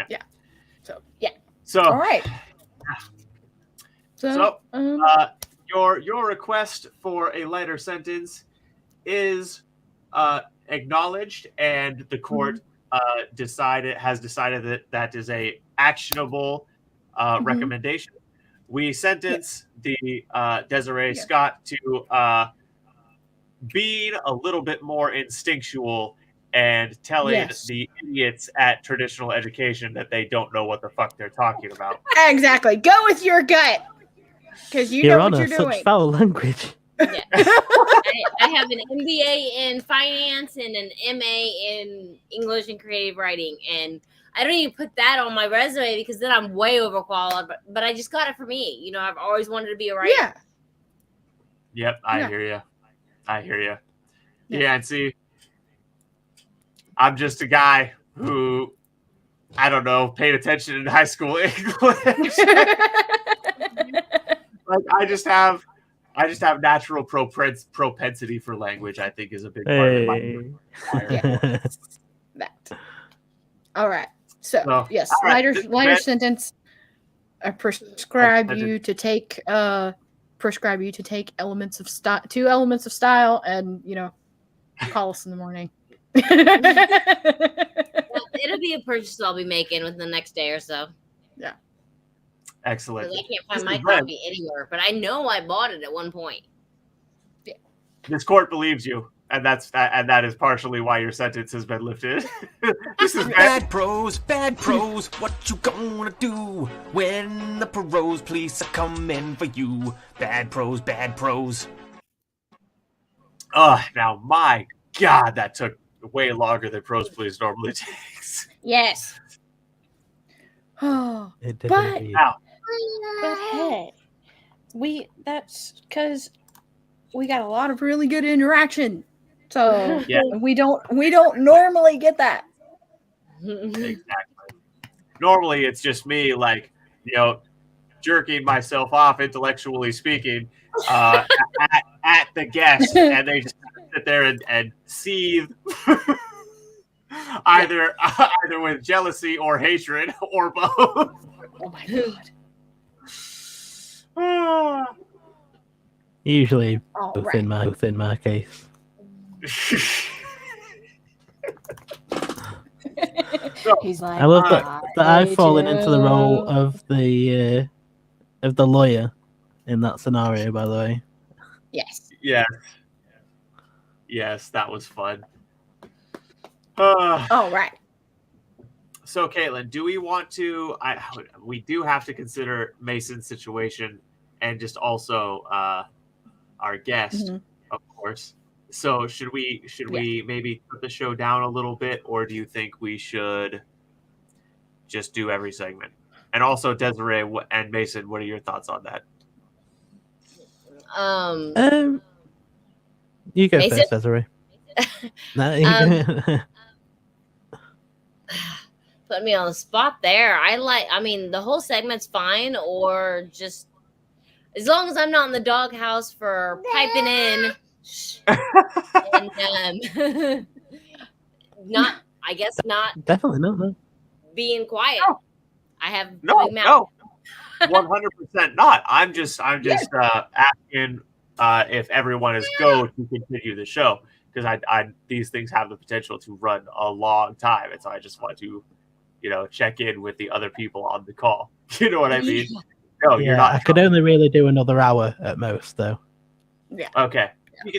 Yeah. So all right. So your request for a lighter sentence is acknowledged, and the court has decided that is a actionable recommendation. We sentence the Desiree Scott to being a little bit more instinctual and telling the idiots at traditional education that they don't know what the fuck they're talking about. Exactly. Go with your gut, because you know what you're doing. Such foul language. Yeah. I have an MBA in finance and an MA in English and creative writing, and I don't even put that on my resume because then I'm way overqualified. But I just got it for me. I've always wanted to be a writer. Yeah. Yep, I hear you. Yeah, and see, I'm just a guy who, I don't know, paid attention in high school English. I just have natural propensity for language. I think is a big part of my. That. All right. So yes, lighter sentence. I prescribe you to take elements of style, 2 elements of style, and call us in the morning. Well, it'll be a purchase I'll be making within the next day or so. Yeah. Excellent. I can't find my copy anywhere, but I know I bought it at one point. Yeah. This court believes you, and that is partially why your sentence has been lifted. This is bad pros. What you gonna do when the pros police are coming for you? Bad pros. Now my God, that took way longer than pros police normally takes. Yes. Oh, It did But- indeed. Now, but hey, that's because we got a lot of really good interaction. So Yeah. we don't normally get that. exactly. Normally, it's just me, like, jerking myself off, intellectually speaking, at the guest, and they just sit there and seethe, either with jealousy or hatred or both. Oh my god. Usually All both right. in my case. He's like, I love that I've fallen into the role do. of the lawyer in that scenario. By the way, Yes. Yes, that was fun. All right. So, Caitlin, do we want to? We do have to consider Mason's situation and just also our guest, Mhm. of course. So, should we maybe put the show down a little bit, or do you think we should just do every segment? And also, Desiree and Mason, what are your thoughts on that? you go Mason? first, Desiree. No, you go. Put me on the spot there. I mean, the whole segment's fine, or just as long as I'm not in the doghouse for piping in. And not, I guess, not Definitely not. No. being quiet. No. I have No, big mouth. 100% not. I'm just asking if everyone is go to continue the show, because I these things have the potential to run a long time, and so I just want to, check in with the other people on the call. You know what I mean? No, you're not. I could only really do another hour at most, though. Okay.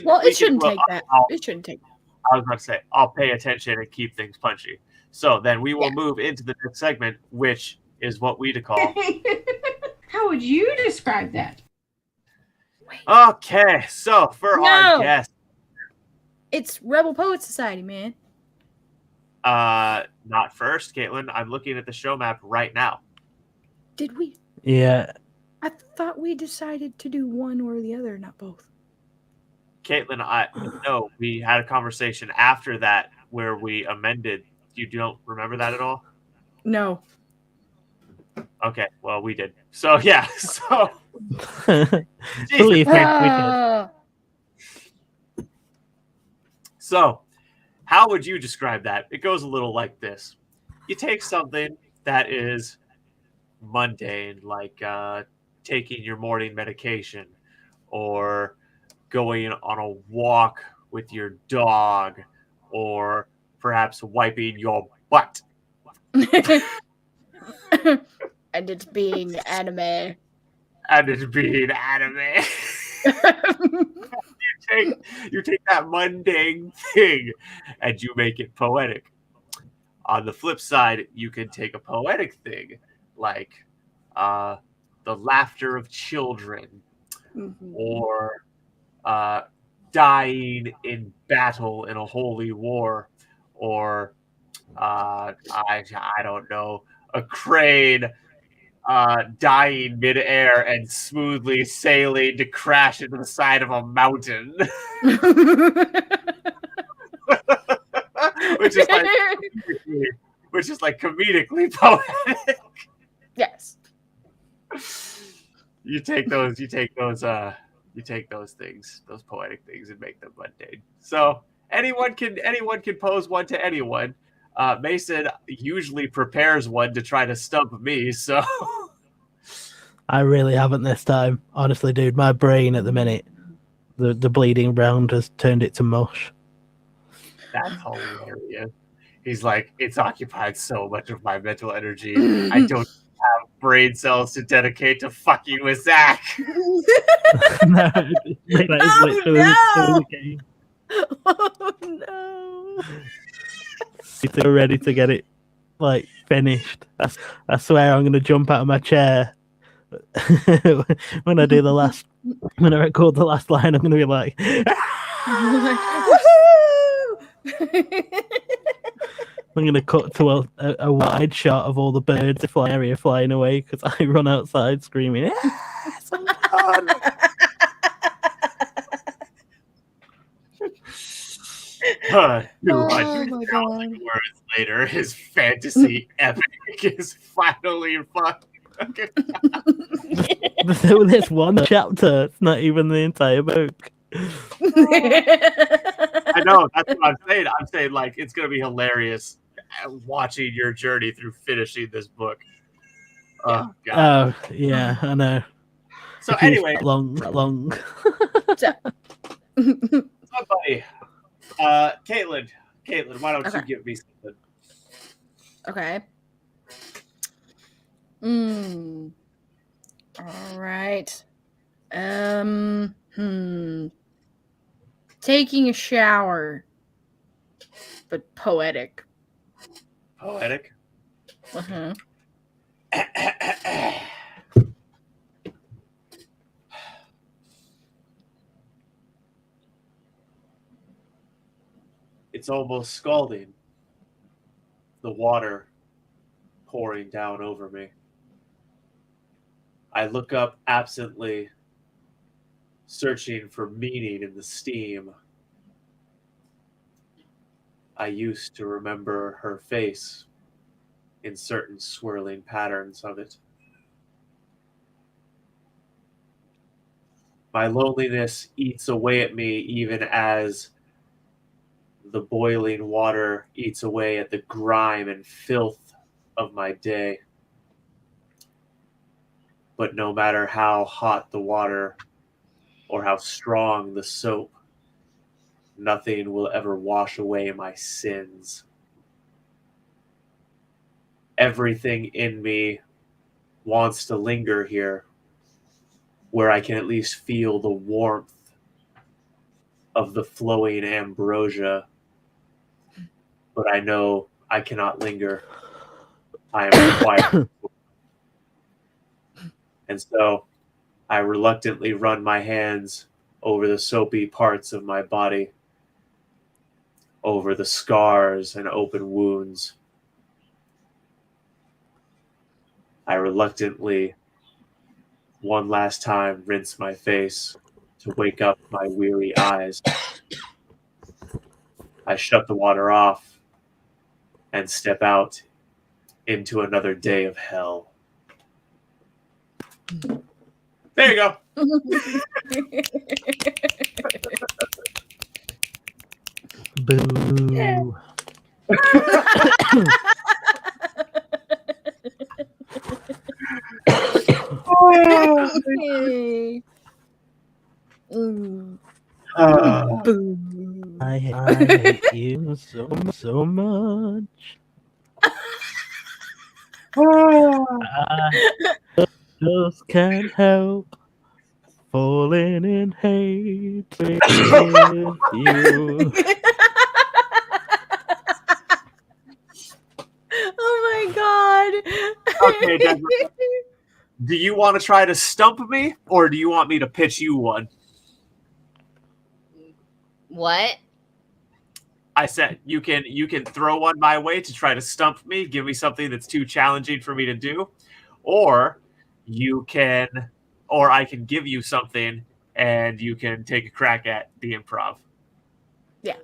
Well, it shouldn't take that. It shouldn't take that. I was about to say, I'll pay attention and keep things punchy. So then we will move into the next segment, which is what we call. How would you describe that? Okay, so for our guest, It's Rebel Poet Society, man. not first, Caitlin. I'm looking at the show map right now. Did we? Yeah. I thought we decided to do one or the other, not both. Caitlin, no, we had a conversation after that where we amended. You don't remember that at all? No. Okay, well, we did. So, yeah. So, Believe me, we did. So, how would you describe that? It goes a little like this. You take something that is mundane, like taking your morning medication or going on a walk with your dog or perhaps wiping your butt. And it's being anime. And it's being anime. You take that mundane thing and you make it poetic. On the flip side, you can take a poetic thing like the laughter of children or dying in battle in a holy war, or I don't know, a crane dying midair and smoothly sailing to crash into the side of a mountain. which is like comedically poetic. Yes. You take those things, those poetic things, and make them mundane. So anyone can pose one to anyone. Mason usually prepares one to try to stump me, so I really haven't this time. Honestly, dude, my brain at the minute, the bleeding round has turned it to mush. that's hilarious. He's like, it's occupied so much of my mental energy. I don't have brain cells to dedicate to fucking with Zach. No, that is literally the game. Oh no. They're ready to get it finished. I swear I'm gonna jump out of my chair when I record the last line. I'm gonna be like, Woohoo! I'm gonna cut to a wide shot of all the birds in the area flying away because I run outside screaming. Yes, I'm done. Oh 200 my God. words later, his fantasy epic is finally fucking. There's one chapter. It's not even the entire book. I know, that's what I'm saying. I'm saying, like, it's going to be hilarious watching your journey through finishing this book. Oh, God. Oh, yeah, I know. So, If you anyway, that long. somebody, Caitlin, why don't you Okay. give me something? Okay. All right. Taking a shower, but poetic. Poetic? Uh-huh. It's almost scalding. The water pouring down over me. I look up absently, searching for meaning in the steam. I used to remember her face in certain swirling patterns of it. My loneliness eats away at me even as the boiling water eats away at the grime and filth of my day. But no matter how hot the water or how strong the soap, nothing will ever wash away my sins. Everything in me wants to linger here, where I can at least feel the warmth of the flowing ambrosia. But I know I cannot linger. I am required. And so I reluctantly run my hands over the soapy parts of my body, over the scars and open wounds. I reluctantly, one last time, rinse my face to wake up my weary eyes. I shut the water off and step out into another day of hell. There you go. Boo. I hate you so much. I just can't help falling in hate with you. Oh my God. Okay, Desiree. Do you want to try to stump me, or do you want me to pitch you one? What? I said you can throw one my way to try to stump me, give me something that's too challenging for me to do, or I can give you something and you can take a crack at the improv. Yeah.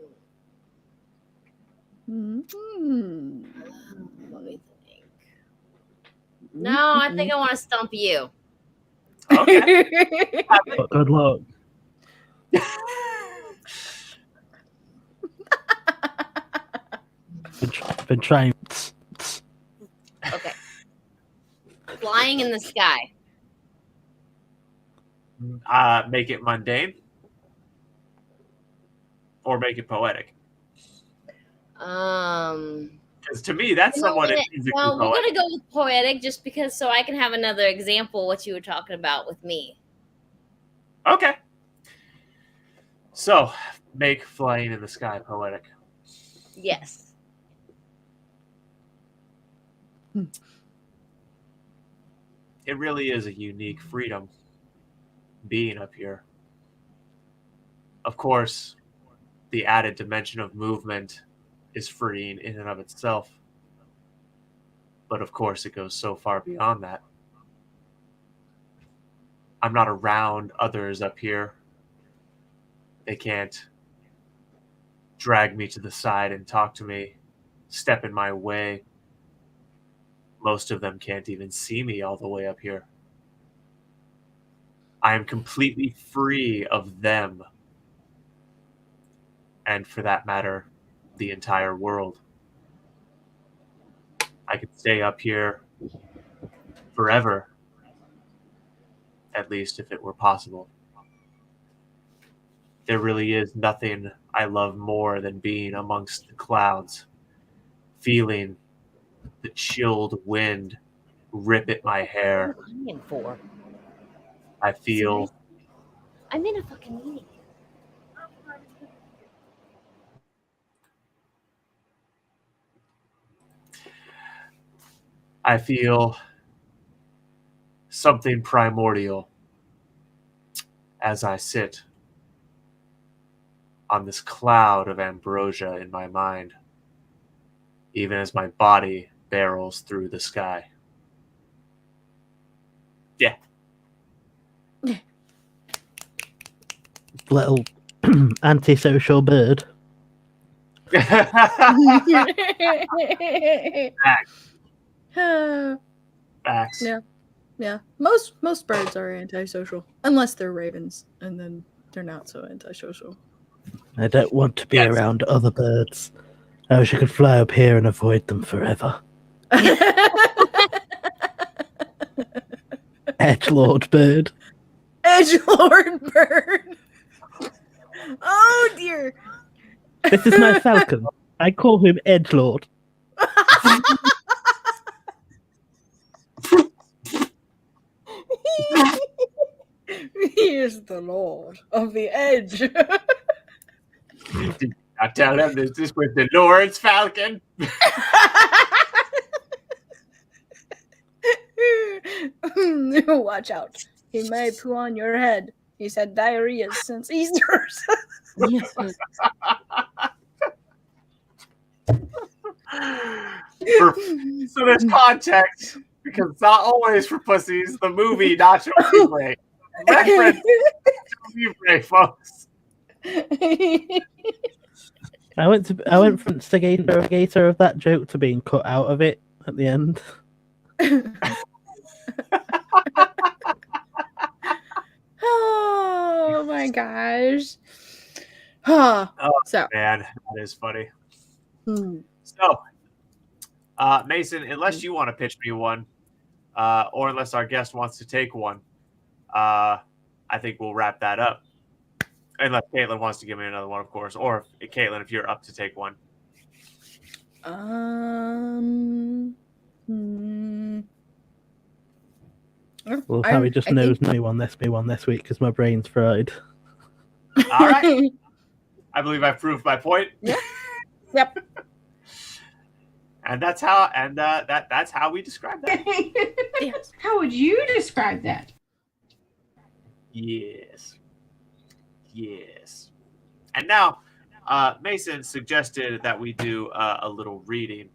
Let me think. No, I think I want to stump you. Okay. Good luck. Been trying. Okay. Flying in the sky. Make it mundane, or make it poetic. Because to me, that's somewhat intrinsically Well, we're poetic. gonna go with poetic just because, so I can have another example what you were talking about with me. Okay. So, make flying in the sky poetic. Yes. It really is a unique freedom being up here. Of course, the added dimension of movement is freeing in and of itself. But of course, it goes so far beyond that. I'm not around others up here. They can't drag me to the side and talk to me, step in my way. Most of them can't even see me all the way up here. I am completely free of them. And for that matter, the entire world. I could stay up here forever, at least if it were possible. There really is nothing I love more than being amongst the clouds, feeling the chilled wind rip at my hair. What am I in for? I feel I'm in a fucking meeting. something primordial as I sit on this cloud of ambrosia in my mind, even as my body barrels through the sky. Yeah. Little antisocial bird. Facts. Yeah. Most birds are antisocial, unless they're ravens, and then they're not so antisocial. I don't want to be around other birds. I wish I could fly up here and avoid them forever. Edgelord bird. Edgelord bird. Oh dear. This is my falcon. I call him Edgelord. He is the lord of the edge. I tell him this is with the Lord's falcon. Watch out. He may poo on your head. He's had diarrhea since Easter. So there's context, because it's not always for pussies. The movie Nacho Libre. Reference to Libre, folks. I went from instigator of that joke to being cut out of it at the end. Oh my gosh. Oh, so man, that is funny. Hmm. So, Mason, unless you want to pitch me one, or unless our guest wants to take one, I think we'll wrap that up. Unless Caitlin wants to give me another one, of course. Or, Caitlin, if you're up to take one. Well, Harry just knows me one this week because my brain's fried. All right. I believe I've proved my point. Yeah. Yep. And that's how that's how we describe that. Yes. How would you describe that? Yes. And now, Mason suggested that we do a little reading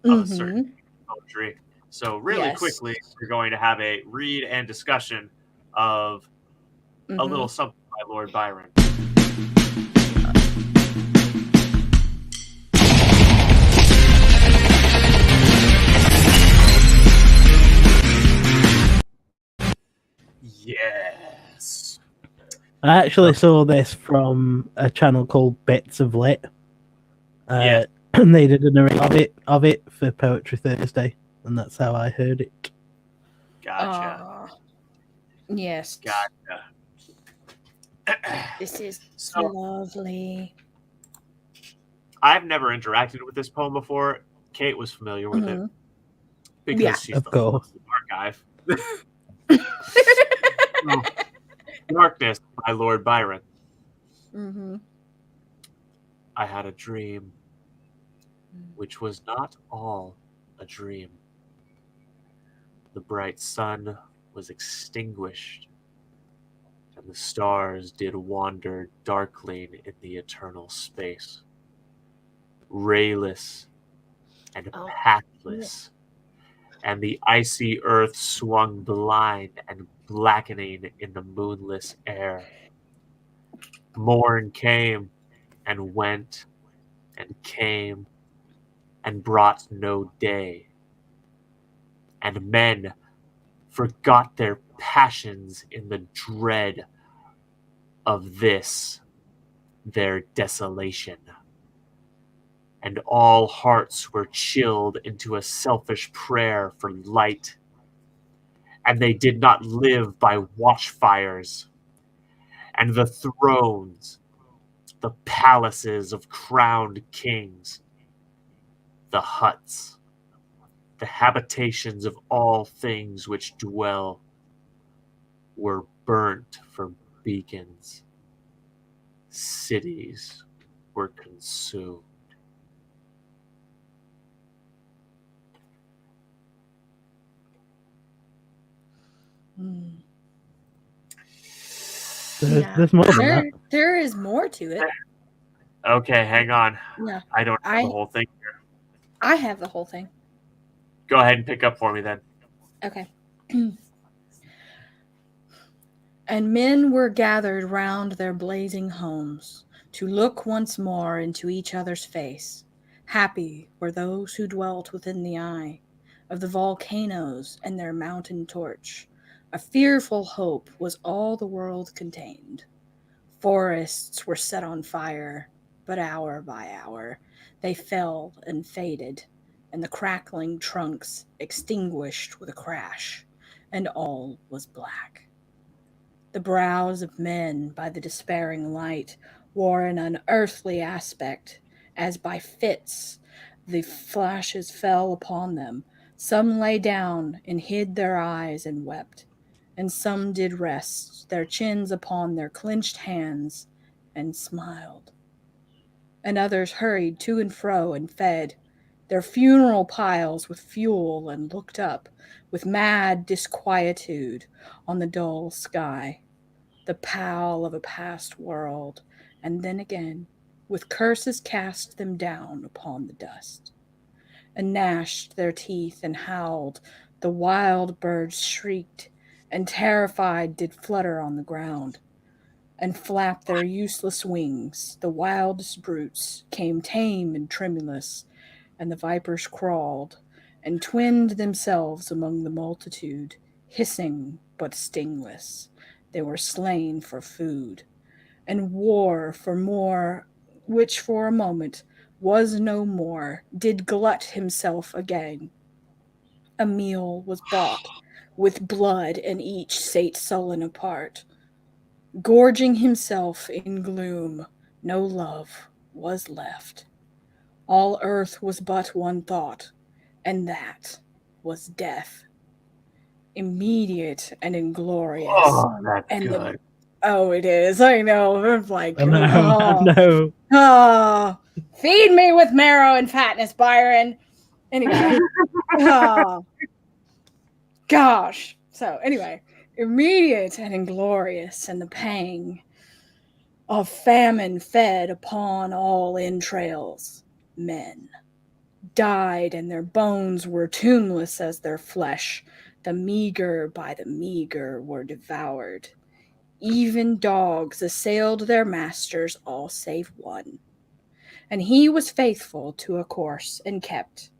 of a certain poetry. So really quickly, we're going to have a read and discussion of a little something by Lord Byron. Yes. I actually saw this from a channel called Bits of Lit. And they did a narrative of it for Poetry Thursday, and that's how I heard it. Gotcha. Yes. Gotcha. This is So- lovely. I've never interacted with this poem before. Kate was familiar with it because Yeah. she's Of the course. archive. Darkness by Lord Byron. I had a dream, which was not all a dream. The bright sun was extinguished, and the stars did wander darkling in the eternal space. rayless and Oh. pathless, and the icy earth swung blind and blackening in the moonless air. Morn came and went and came and brought no day, and men forgot their passions in the dread of this, their desolation. And all hearts were chilled into a selfish prayer for light, and they did not live by watchfires, and the thrones, the palaces of crowned kings, the huts, the habitations of all things which dwell, were burnt for beacons. Cities were consumed. There's more than that. There is more to it. Okay, hang on. Yeah, I don't have the whole thing. I have the whole thing. Go ahead and pick up for me then. Okay. And men were gathered round their blazing homes to look once more into each other's face. Happy were those who dwelt within the eye of the volcanoes and their mountain torch. A fearful hope was all the world contained. Forests were set on fire, but hour by hour they fell and faded, and the crackling trunks extinguished with a crash, and all was black. The brows of men by the despairing light wore an unearthly aspect, as by fits the flashes fell upon them. Some lay down and hid their eyes and wept, and some did rest their chins upon their clenched hands and smiled. And others hurried to and fro and fed their funeral piles with fuel and looked up with mad disquietude on the dull sky, the pall of a past world, and then again with curses cast them down upon the dust, and gnashed their teeth and howled. The wild birds shrieked, and terrified did flutter on the ground, and flap their useless wings. The wildest brutes came tame and tremulous, and the vipers crawled, and twinned themselves among the multitude, hissing but stingless. They were slain for food, and war for more, which for a moment was no more, did glut himself again. A meal was bought with blood, and each sate sullen apart, gorging himself in gloom. No love was left. All earth was but one thought, and that was death. Immediate and inglorious. Oh, that's and good. Oh, it is. I know. I'm like, I know. Oh, feed me with marrow and fatness, Byron. Anyway. Oh, gosh. So, anyway, immediate and inglorious, and the pang of famine fed upon all entrails. Men died, and their bones were tuneless as their flesh. The meager by the meager were devoured. Even dogs assailed their masters, all save one. And he was faithful to a course, and kept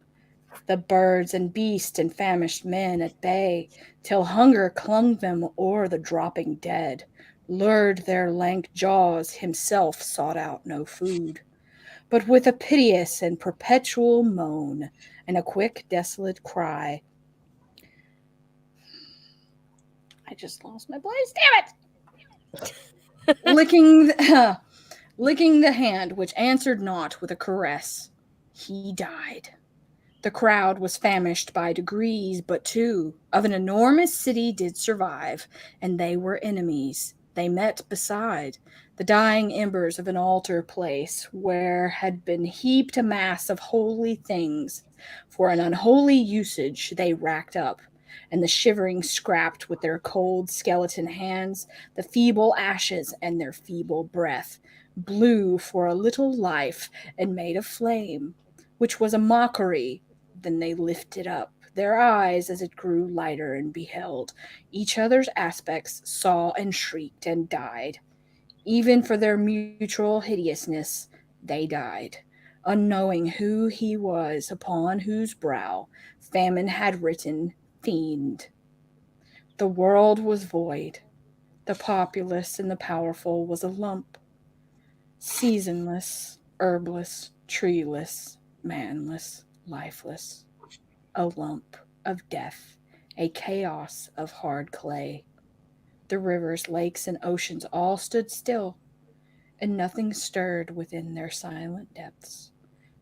the birds and beasts and famished men at bay, till hunger clung them o'er the dropping dead, lured their lank jaws, himself sought out no food, but with a piteous and perpetual moan, and a quick desolate cry. I just lost my place, damn it! licking the hand which answered not with a caress, he died. The crowd was famished by degrees, but two of an enormous city did survive, and they were enemies. They met beside the dying embers of an altar place, where had been heaped a mass of holy things. For an unholy usage they racked up, and the shivering scrapped with their cold skeleton hands the feeble ashes and their feeble breath, blew for a little life and made a flame, which was a mockery. Then they lifted up their eyes as it grew lighter and beheld each other's aspects, saw and shrieked and died. Even for their mutual hideousness, they died, unknowing who he was upon whose brow famine had written fiend. The world was void. The populous and the powerful was a lump, seasonless, herbless, treeless, manless, lifeless, a lump of death, a chaos of hard clay. The rivers, lakes, and oceans all stood still, and nothing stirred within their silent depths.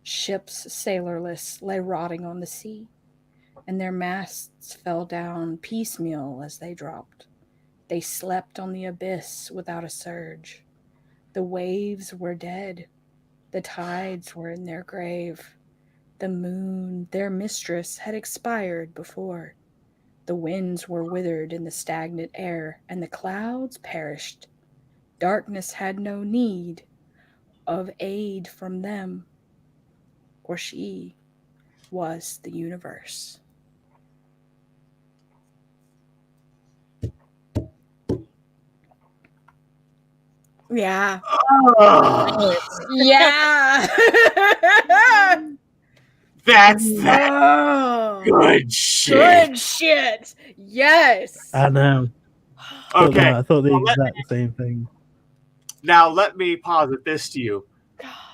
Ships sailorless lay rotting on the sea, and their masts fell down piecemeal as they dropped. They slept on the abyss without a surge. The waves were dead. The tides were in their grave. The moon, their mistress, had expired before. The winds were withered in the stagnant air, and the clouds perished. Darkness had no need of aid from them, for she was the universe. Yeah. Yeah. That's that Oh, good shit. good shit. Yes. I know. Okay. I thought the Well, exact same thing. Now let me posit this to you.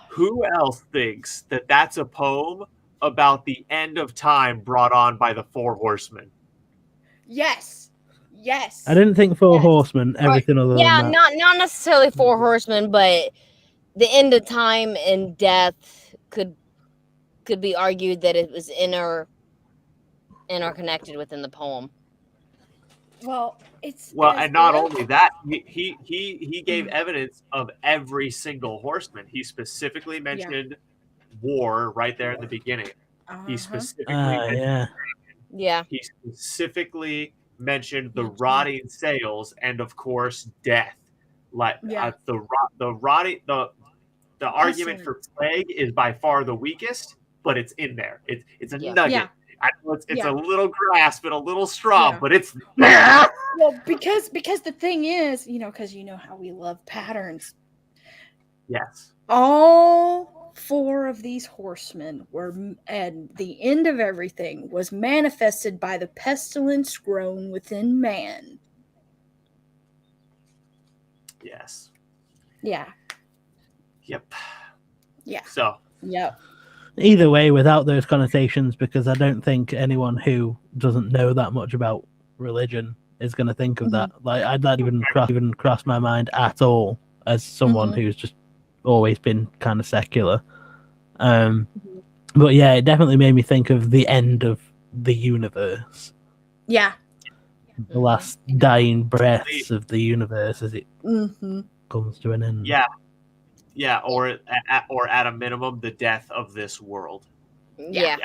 Who else thinks that that's a poem about the end of time brought on by the Four Horsemen? Yes. Yes. I didn't think Four Yes. Horsemen, everything other Yeah, than that. not necessarily Four Horsemen, but the end of time and death could be argued that it was interconnected within the poem. Well, it's And not only that, he gave evidence of every single horseman. He specifically mentioned war right there in the beginning. He specifically mentioned, he specifically mentioned the rotting sails and of course death. Like the argument for plague is by far the weakest, but it's in there. It's a nugget. Yeah. I know it's a little grasp and a little strong, but it's there. Well, because the thing is, because how we love patterns. Yes. All four of these horsemen were, and the end of everything was manifested by the pestilence grown within man. Yes. Yeah. Yep. Yeah. So. Yep. Either way, without those connotations, because I don't think anyone who doesn't know that much about religion is going to think of that. Like, I'd not even cross my mind at all as someone who's just always been kind of secular. But yeah, it definitely made me think of the end of the universe. Yeah. The last dying breaths of the universe as it comes to an end. Yeah. Yeah, or at a minimum, the death of this world. Yeah.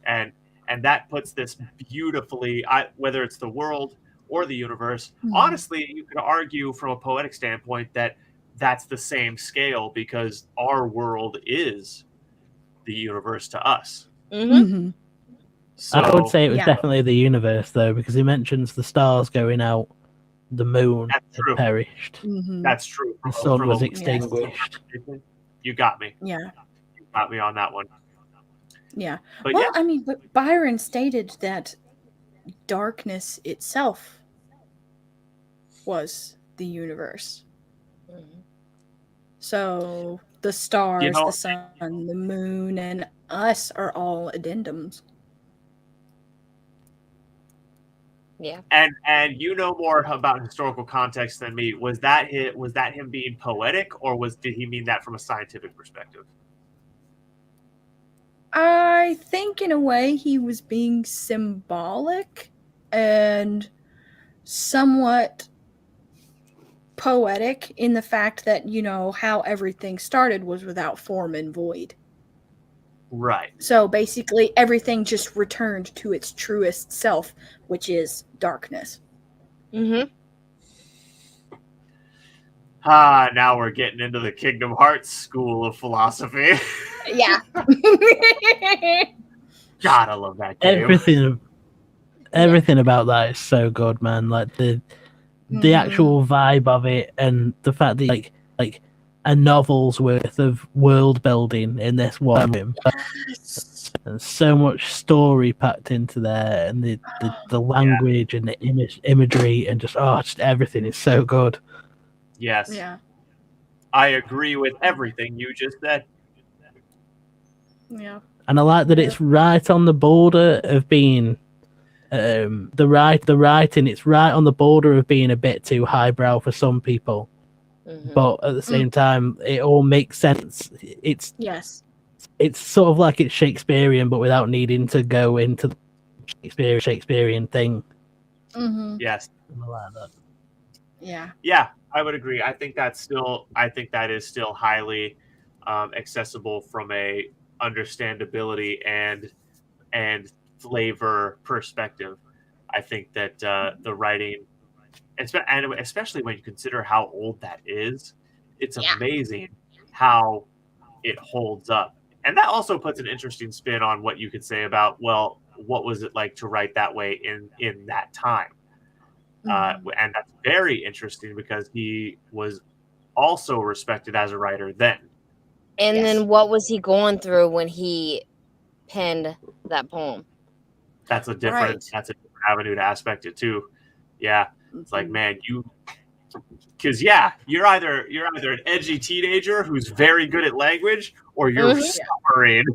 And that puts this beautifully, whether it's the world or the universe. Honestly, you could argue from a poetic standpoint that that's the same scale because our world is the universe to us. So, I would say it was definitely the universe, though, because he mentions the stars going out, the moon had perished. That's true. The sun was extinguished. You got me. Yeah. You got me on that one. Yeah. But well, I mean, but Byron stated that darkness itself was the universe. So the stars, the sun, the moon, and us are all addendums. Yeah. And you know more about historical context than me. Was that him being poetic, or did he mean that from a scientific perspective? I think in a way he was being symbolic and somewhat poetic in the fact that, how everything started was without form and void. Right. So basically everything just returned to its truest self, which is darkness. Now we're getting into the Kingdom Hearts school of philosophy. Yeah. God, I love that game. Everything about that is so good, man. Like the actual vibe of it, and the fact that like a novel's worth of world building in this one room, and so much story packed into there, and the language and the imagery, and just everything is so good. Yes. Yeah. I agree with everything you just said. Yeah. And I like that it's right on the border of being the writing. It's right on the border of being a bit too highbrow for some people, but at the same time, it all makes sense. It's sort of like it's Shakespearean, but without needing to go into the Shakespearean thing. Yes. I like that. Yeah. Yeah, I would agree. I think that is still highly accessible from a understandability and flavor perspective. I think that the writing, and especially when you consider how old that is, it's amazing how it holds up. And that also puts an interesting spin on what you could say about, well, what was it like to write that way in that time? And that's very interesting because he was also respected as a writer then. And then what was he going through when he penned that poem? That's a different avenue to aspect it too. Yeah. It's like, man, because you're either an edgy teenager who's very good at language, or you're suffering.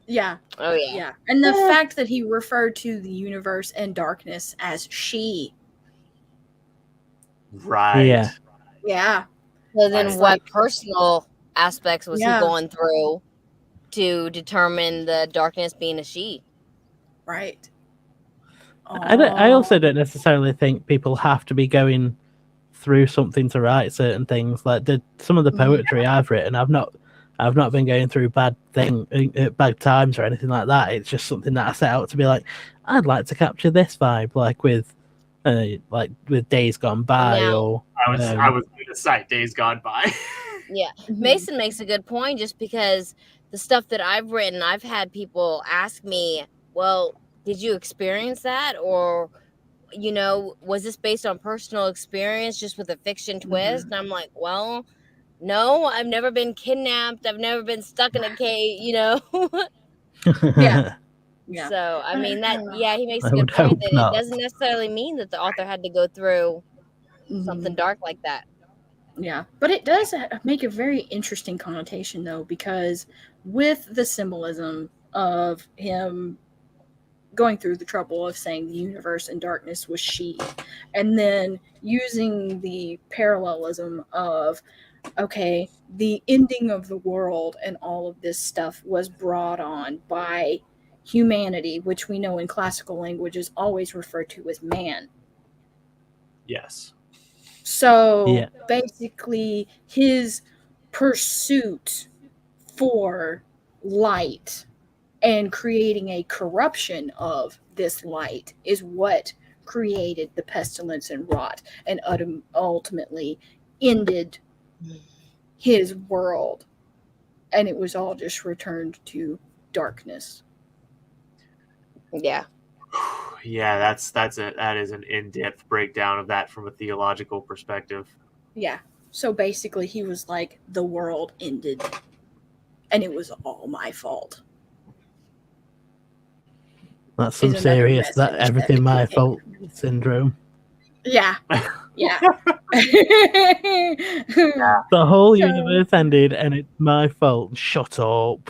Yeah. Oh yeah. Yeah. And the fact that he referred to the universe and darkness as she. Right. Yeah. Yeah. So then what personal aspects was he going through to determine the darkness being a she? Right. I also don't necessarily think people have to be going through something to write certain things. Like some of the poetry I've written, I've not been going through bad times or anything like that. It's just something that I set out to be like, I'd like to capture this vibe, like with Days Gone By. Or I was going to cite Days Gone By. Yeah, Mason makes a good point. Just because the stuff that I've written, I've had people ask me, well, did you experience that? Or, was this based on personal experience just with a fiction twist? And I'm like, well, no, I've never been kidnapped. I've never been stuck in a cave, Yeah. So, I mean, he makes a good point that it doesn't necessarily mean that the author had to go through something dark like that. Yeah, but it does make a very interesting connotation, though, because with the symbolism of him going through the trouble of saying the universe and darkness was she, and then using the parallelism of, okay, the ending of the world and all of this stuff was brought on by humanity, which we know in classical language is always referred to as man. Yes. So basically, his pursuit for light and creating a corruption of this light is what created the pestilence and rot, and ultimately ended his world. And it was all just returned to darkness. Yeah. Yeah, that is an in-depth breakdown of that from a theological perspective. Yeah. So basically he was like, the world ended and it was all my fault. That's some serious everything my fault syndrome. Yeah. Yeah. The whole universe ended and it's my fault. Shut up.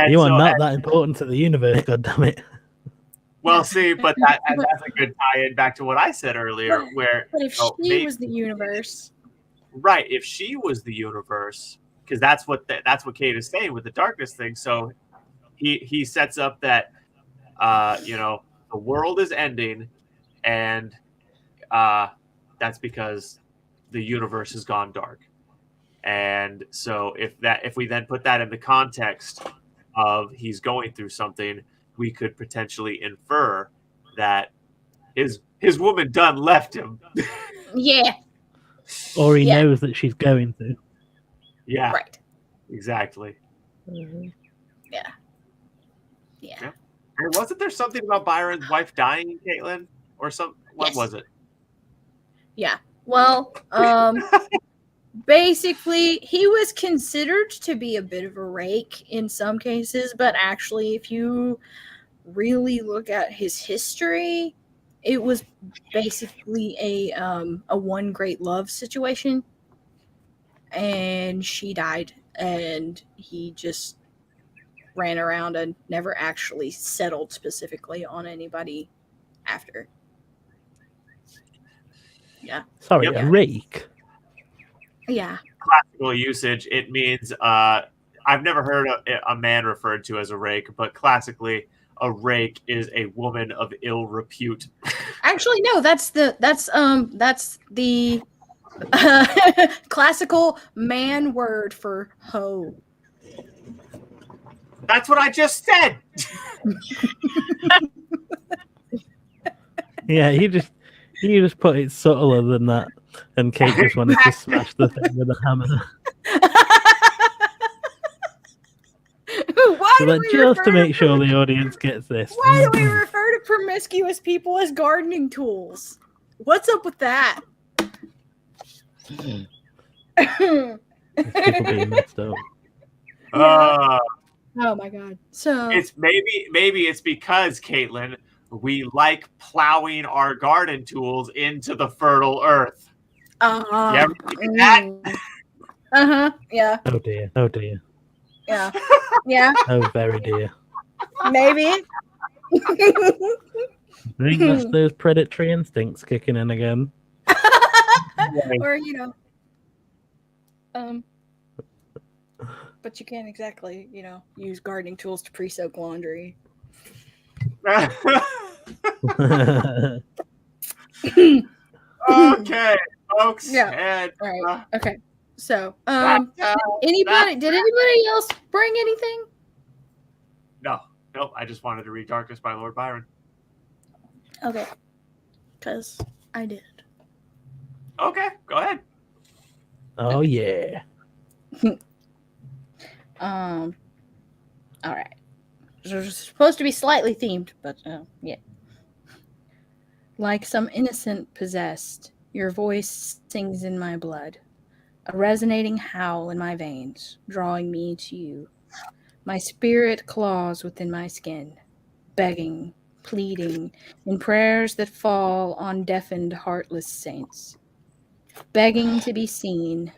You are not that important to the universe, goddammit. Well, see, but that's a good tie-in back to what I said earlier, where but if she was the universe, right? If she was the universe, because that's what Kate is saying with the darkness thing. So he sets up that the world is ending, and that's because the universe has gone dark. And so if we then put that in the context of he's going through something, we could potentially infer that his woman done left him. Yeah. Or he Yeah. knows that she's going to. Yeah, Right. exactly. Yeah. And wasn't there something about Byron's wife dying, Caitlin? Or some? What Yes. was it? Yeah. Well, basically, he was considered to be a bit of a rake in some cases, but actually, if you really look at his history, it was basically a one great love situation, and she died, and he just ran around and never actually settled specifically on anybody after. Yeah. Sorry, Yep. a rake. Yeah. Classical usage, it means I've never heard a man referred to as a rake, but classically, a rake is a woman of ill repute. Actually, no. That's the classical man word for hoe. That's what I just said. Yeah, you just put it subtler than that, and Kate just wanted to smash the thing with a hammer. Why So do that we just refer to make sure the audience gets this. Why do we refer to promiscuous people as gardening tools? What's up with that? People being messed up. Oh my god. So It's maybe it's because, Caitlin, we like plowing our garden tools into the fertile earth. You ever think of that? Yeah. Oh dear. Oh dear. Yeah. Yeah. Oh very dear. Maybe. I think that's those predatory instincts kicking in again. Or but you can't exactly, use gardening tools to pre-soak laundry. Okay, folks. Yeah. And, Right. Okay. So, did anybody else bring anything? Nope. I just wanted to read Darkness by Lord Byron. Okay. Because I did. Okay, go ahead. Oh yeah. All right. It's supposed to be slightly themed, but yeah. Like some innocent possessed, your voice sings in my blood, a resonating howl in my veins, drawing me to you. My spirit claws within my skin, begging, pleading, in prayers that fall on deafened, heartless saints, begging to be seen,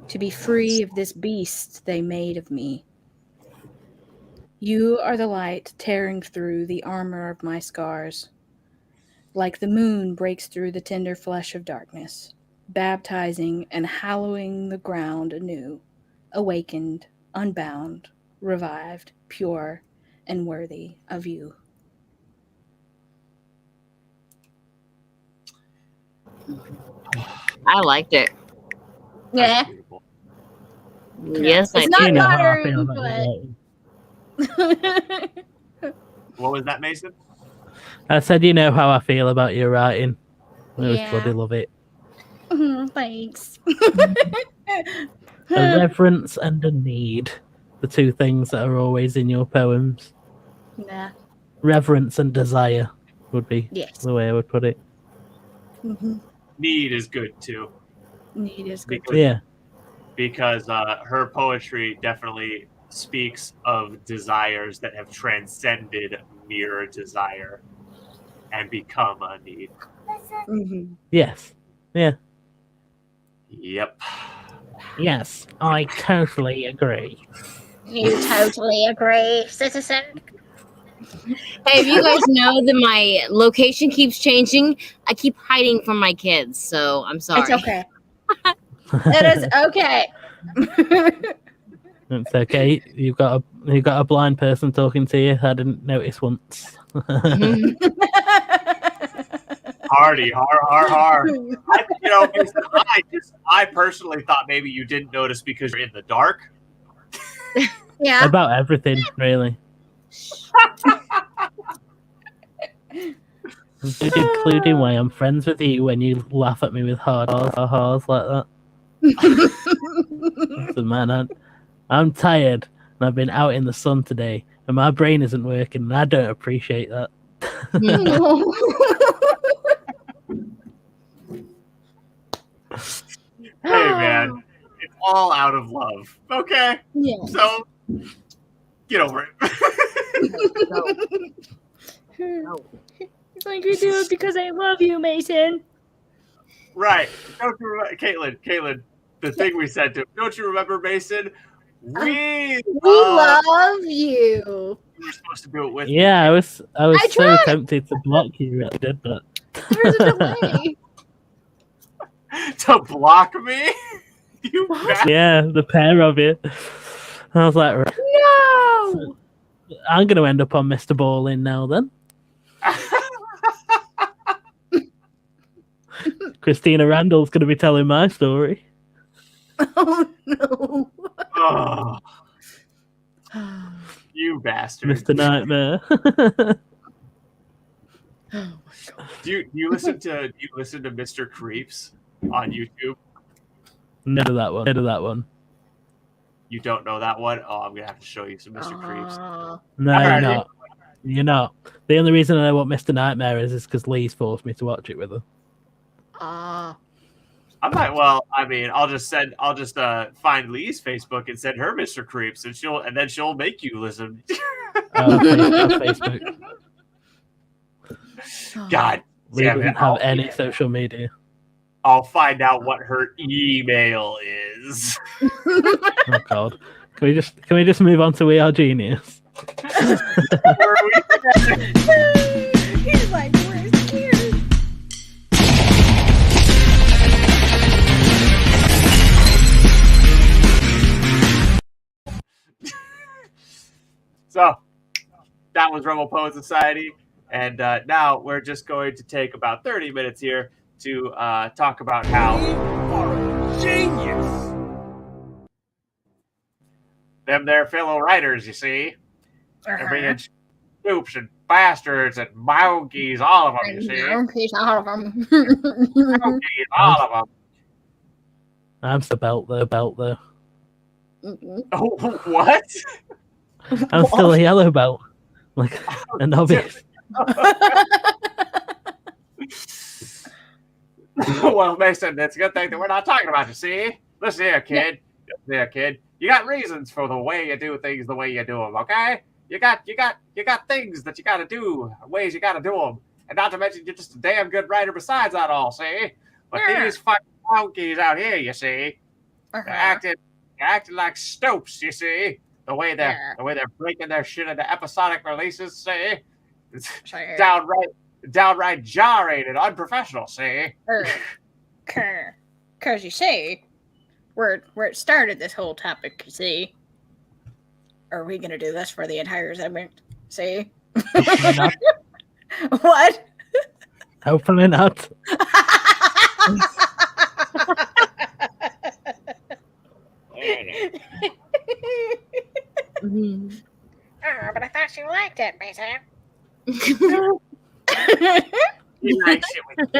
to be free of this beast they made of me. You are the light tearing through the armor of my scars, like the moon breaks through the tender flesh of darkness, baptizing and hallowing the ground anew, awakened, unbound, revived, pure, and worthy of you. I liked it. Yeah. That's beautiful. Yes, I It's did. You know how I modern, feel about but- it. What was that, Mason? I said, you know how I feel about your writing. I just Yeah. bloody love it. Thanks. A reverence and a need. The two things that are always in your poems. Nah. Reverence and desire would be Yes. the way I would put it. Need is good too. Need is good. Because her poetry definitely speaks of desires that have transcended mere desire and become a need. Yes. Yeah. Yep. Yes, I totally agree. You totally agree, citizen. Hey, if you guys know that my location keeps changing, I keep hiding from my kids, so I'm sorry. It's okay. It is okay. It's okay. You've got a blind person talking to you. I didn't notice once. Hardy, har. I personally thought maybe you didn't notice because you're in the dark. Yeah. About everything, really. Including why I'm friends with you when you laugh at me with hard ahs like that. Listen, man, I'm tired and I've been out in the sun today and my brain isn't working and I don't appreciate that. Hey, man, it's all out of love. Okay, Yeah. so get over it. It's like you do it because I love you, Mason. Right? Don't you remember, Caitlin? The thing we said to him. Don't you remember, Mason? We love you. We were supposed to do it with. Yeah, I was I so tried. tempted to block you when I did that. There's a delay. To block me. You bastard. Yeah, the pair of you. I was like, right, No. I'm going to end up on Mr. Ballin now then. Christina Randall's going to be telling my story. Oh no. Oh, you bastard. Mr. Nightmare. Do you listen to Mr. Creeps on YouTube? None of that one. You don't know that one? Oh, I'm gonna have to show you some Mr. Creeps. No, Alright. you're not. You're not. The only reason I know what Mr. Nightmare is because Lee's forced me to watch it with her. I might. Well, I mean, I'll just find Lee's Facebook and send her Mr. Creeps, and then she'll make you listen. Facebook. God Lee damn it! doesn't have any social media. I'll find out what her email is. Oh God! Can we just move on to We Are Genius? He's like, where's Kieran? So that was Rebel Poet Society, and now we're just going to take about 30 minutes here to talk about how genius. Them there fellow writers, you see, they're being snoops and bastards and monkeys, all of them, you see. Monkeys, all of them. Monkeys, all of them. I'm still belt though. Oh, what? I'm still a yellow belt, like a novice. Well, Mason, it's a good thing that we're not talking about you, see? Listen here, kid. Listen here, kid. You got reasons for the way you do things the way you do them, okay? You got things that you got to do, ways you got to do them. And not to mention, you're just a damn good writer besides that all, see? But these fucking monkeys out here, you see, they're acting like stopes, you see? The way they're breaking their shit into episodic releases, see? It's downright jarring and unprofessional, see? Because you see, where it started, this whole topic, you see. Are we going to do this for the entire segment? See? What? Hopefully not. But I thought you liked it, Mason. He likes it with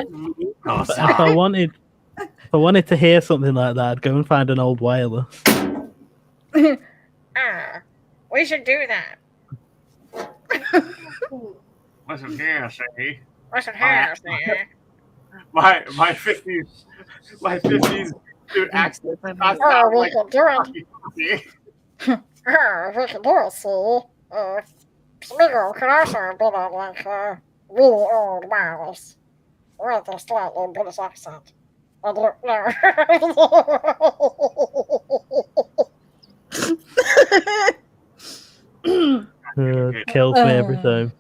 But if I wanted to hear something like that, I'd go and find an old wireless. We should do that. Listen here, see? Listen here, see? My 50s dude accent. We can do it. See? We can do it, see? Smeagol can also be like really old wireless with a slightly British accent. I don't know. Kills me every time.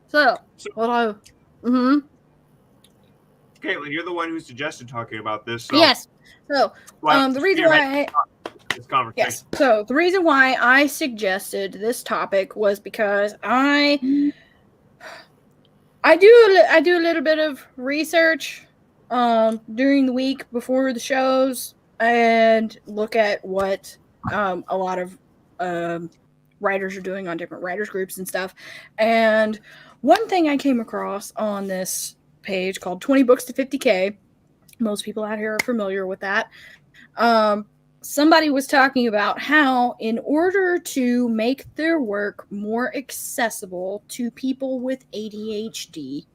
So, what I... Caitlin, you're the one who suggested talking about this. So Yes. So, the reason why this conversation. Yes. So the reason why I suggested this topic was because I do a little bit of research during the week before the shows and look at what a lot of writers are doing on different writers groups and stuff. And one thing I came across on this page called 20 Books to 50K, most people out here are familiar with that. Somebody was talking about how in order to make their work more accessible to people with ADHD,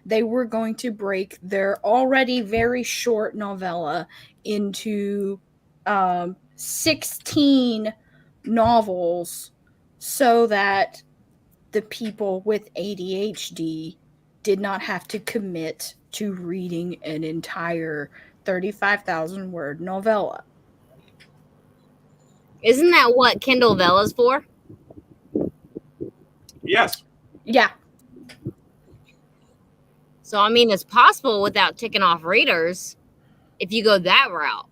they were going to break their already very short novella into 16 novels so that the people with ADHD did not have to commit to reading an entire 35,000 word novella. Isn't that what Kindle Vella's for? Yes. Yeah. So, I mean, it's possible without ticking off readers if you go that route.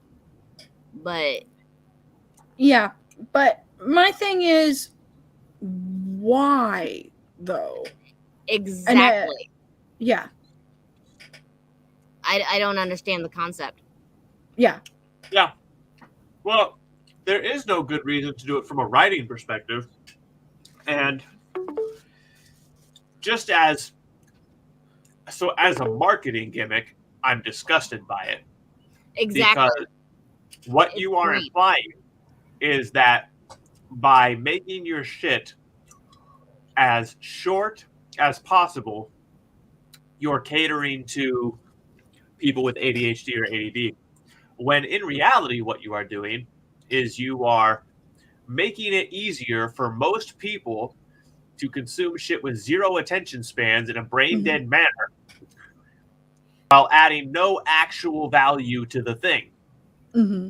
But Yeah. But my thing is, why, though? exactly. Yeah. I don't understand the concept. Yeah. Yeah. Well, there is no good reason to do it from a writing perspective. And just as a marketing gimmick, I'm disgusted by it. Exactly. Because what you are Agreed. implying is that by making your shit as short as possible, you're catering to people with ADHD or ADD. When in reality, what you are doing is you are making it easier for most people to consume shit with zero attention spans in a brain dead manner while adding no actual value to the thing. Mm-hmm.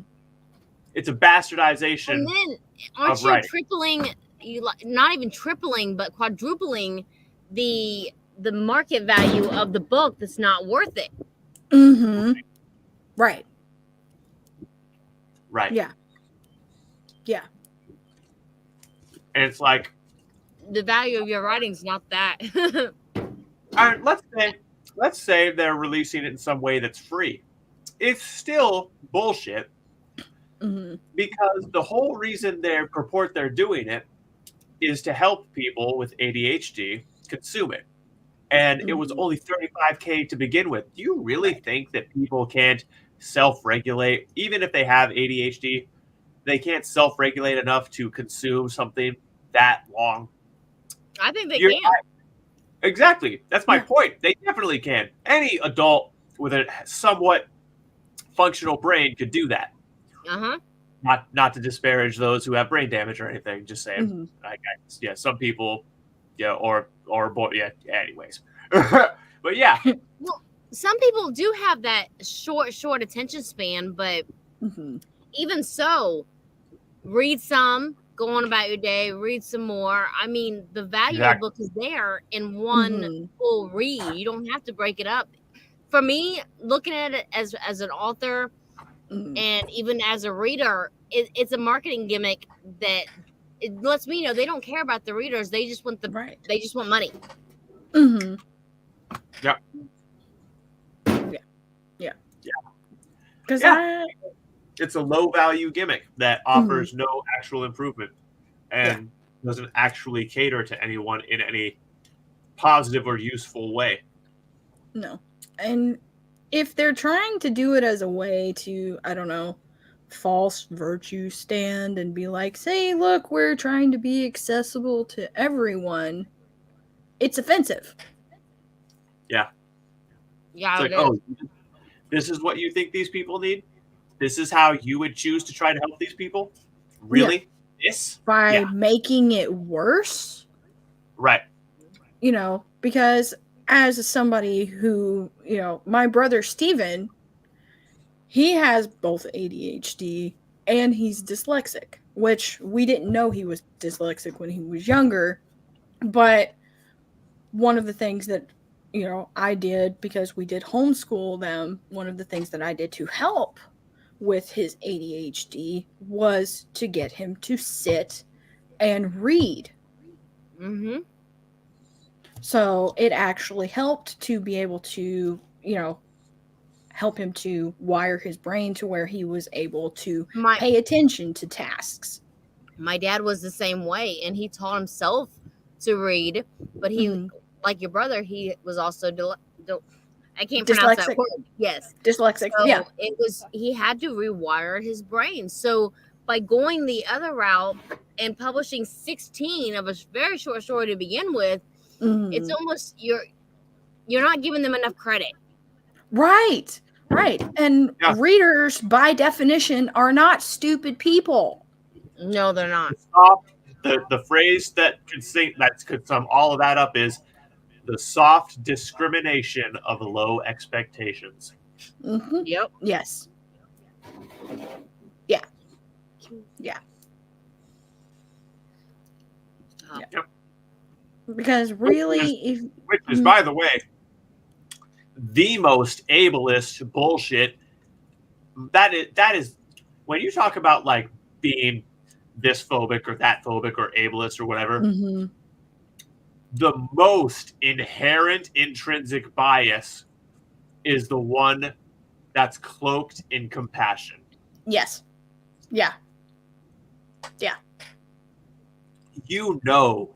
It's a bastardization And then, aren't of you writing. tripling? Not even tripling, but quadrupling the market value of the book that's not worth it. Mm-hmm. Right. Right. Yeah. Yeah. And it's like, The value of your writing's not that. all right, let's say they're releasing it in some way that's free. It's still bullshit Mm-hmm. because the whole reason they purport they're doing it is to help people with ADHD consume it. And it was only $35K to begin with. Do you really think that people can't self-regulate, even if they have ADHD? They can't self-regulate enough to consume something that long. I think they You're can. right. Exactly. That's my Yeah. point. They definitely can. Any adult with a somewhat functional brain could do that. Uh-huh. Not to disparage those who have brain damage or anything. Just saying. Mhm. Yeah, some people, yeah, or boy, yeah. Anyways, but yeah, Well, some people do have that short attention span, but Mhm. even so, read some, go on about your day, read some more. I mean, the value of the book is there in one Mhm. full read. You don't have to break it up. For me, looking at it as an author Mhm. and even as a reader, it's a marketing gimmick that it lets me know they don't care about the readers. They just want Right. they just want money. Mm-hmm. yeah, Yeah. Yeah. Because Yeah. It's a low value gimmick that offers Mm-hmm. no actual improvement and doesn't actually cater to anyone in any positive or useful way. No. And if they're trying to do it as a way to, I don't know, false virtue stand and be like, say, look, we're trying to be accessible to everyone, it's offensive. Yeah. Yeah, It's like, oh, this is what you think these people need? This is how you would choose to try to help these people? Really? This? By Yeah. making it worse, Right. because as somebody who, my brother Steven, he has both ADHD and he's dyslexic, which we didn't know he was dyslexic when he was younger. But one of the things that, I did, because we did homeschool them, one of the things that I did to help with his ADHD was to get him to sit and read. Mm-hmm. So it actually helped to be able to, help him to wire his brain to where he was able to pay attention to tasks. My dad was the same way, and he taught himself to read, but he, like your brother, he was also I can't pronounce that Dyslexic. word. Yes, Dyslexic. so Yeah. he had to rewire his brain. So by going the other route and publishing 16 of a very short story to begin with, it's almost you're not giving them enough credit. Right. And readers, by definition, are not stupid people. No, they're not. The phrase that could sum all of that up is the soft discrimination of low expectations. Yep. Yes. Yeah. Yep. Because really, which is, by the way, the most ableist bullshit. That is when you talk about like being this phobic or that phobic or ableist or whatever. The most inherent intrinsic bias is the one that's cloaked in compassion. Yes. Yeah. You know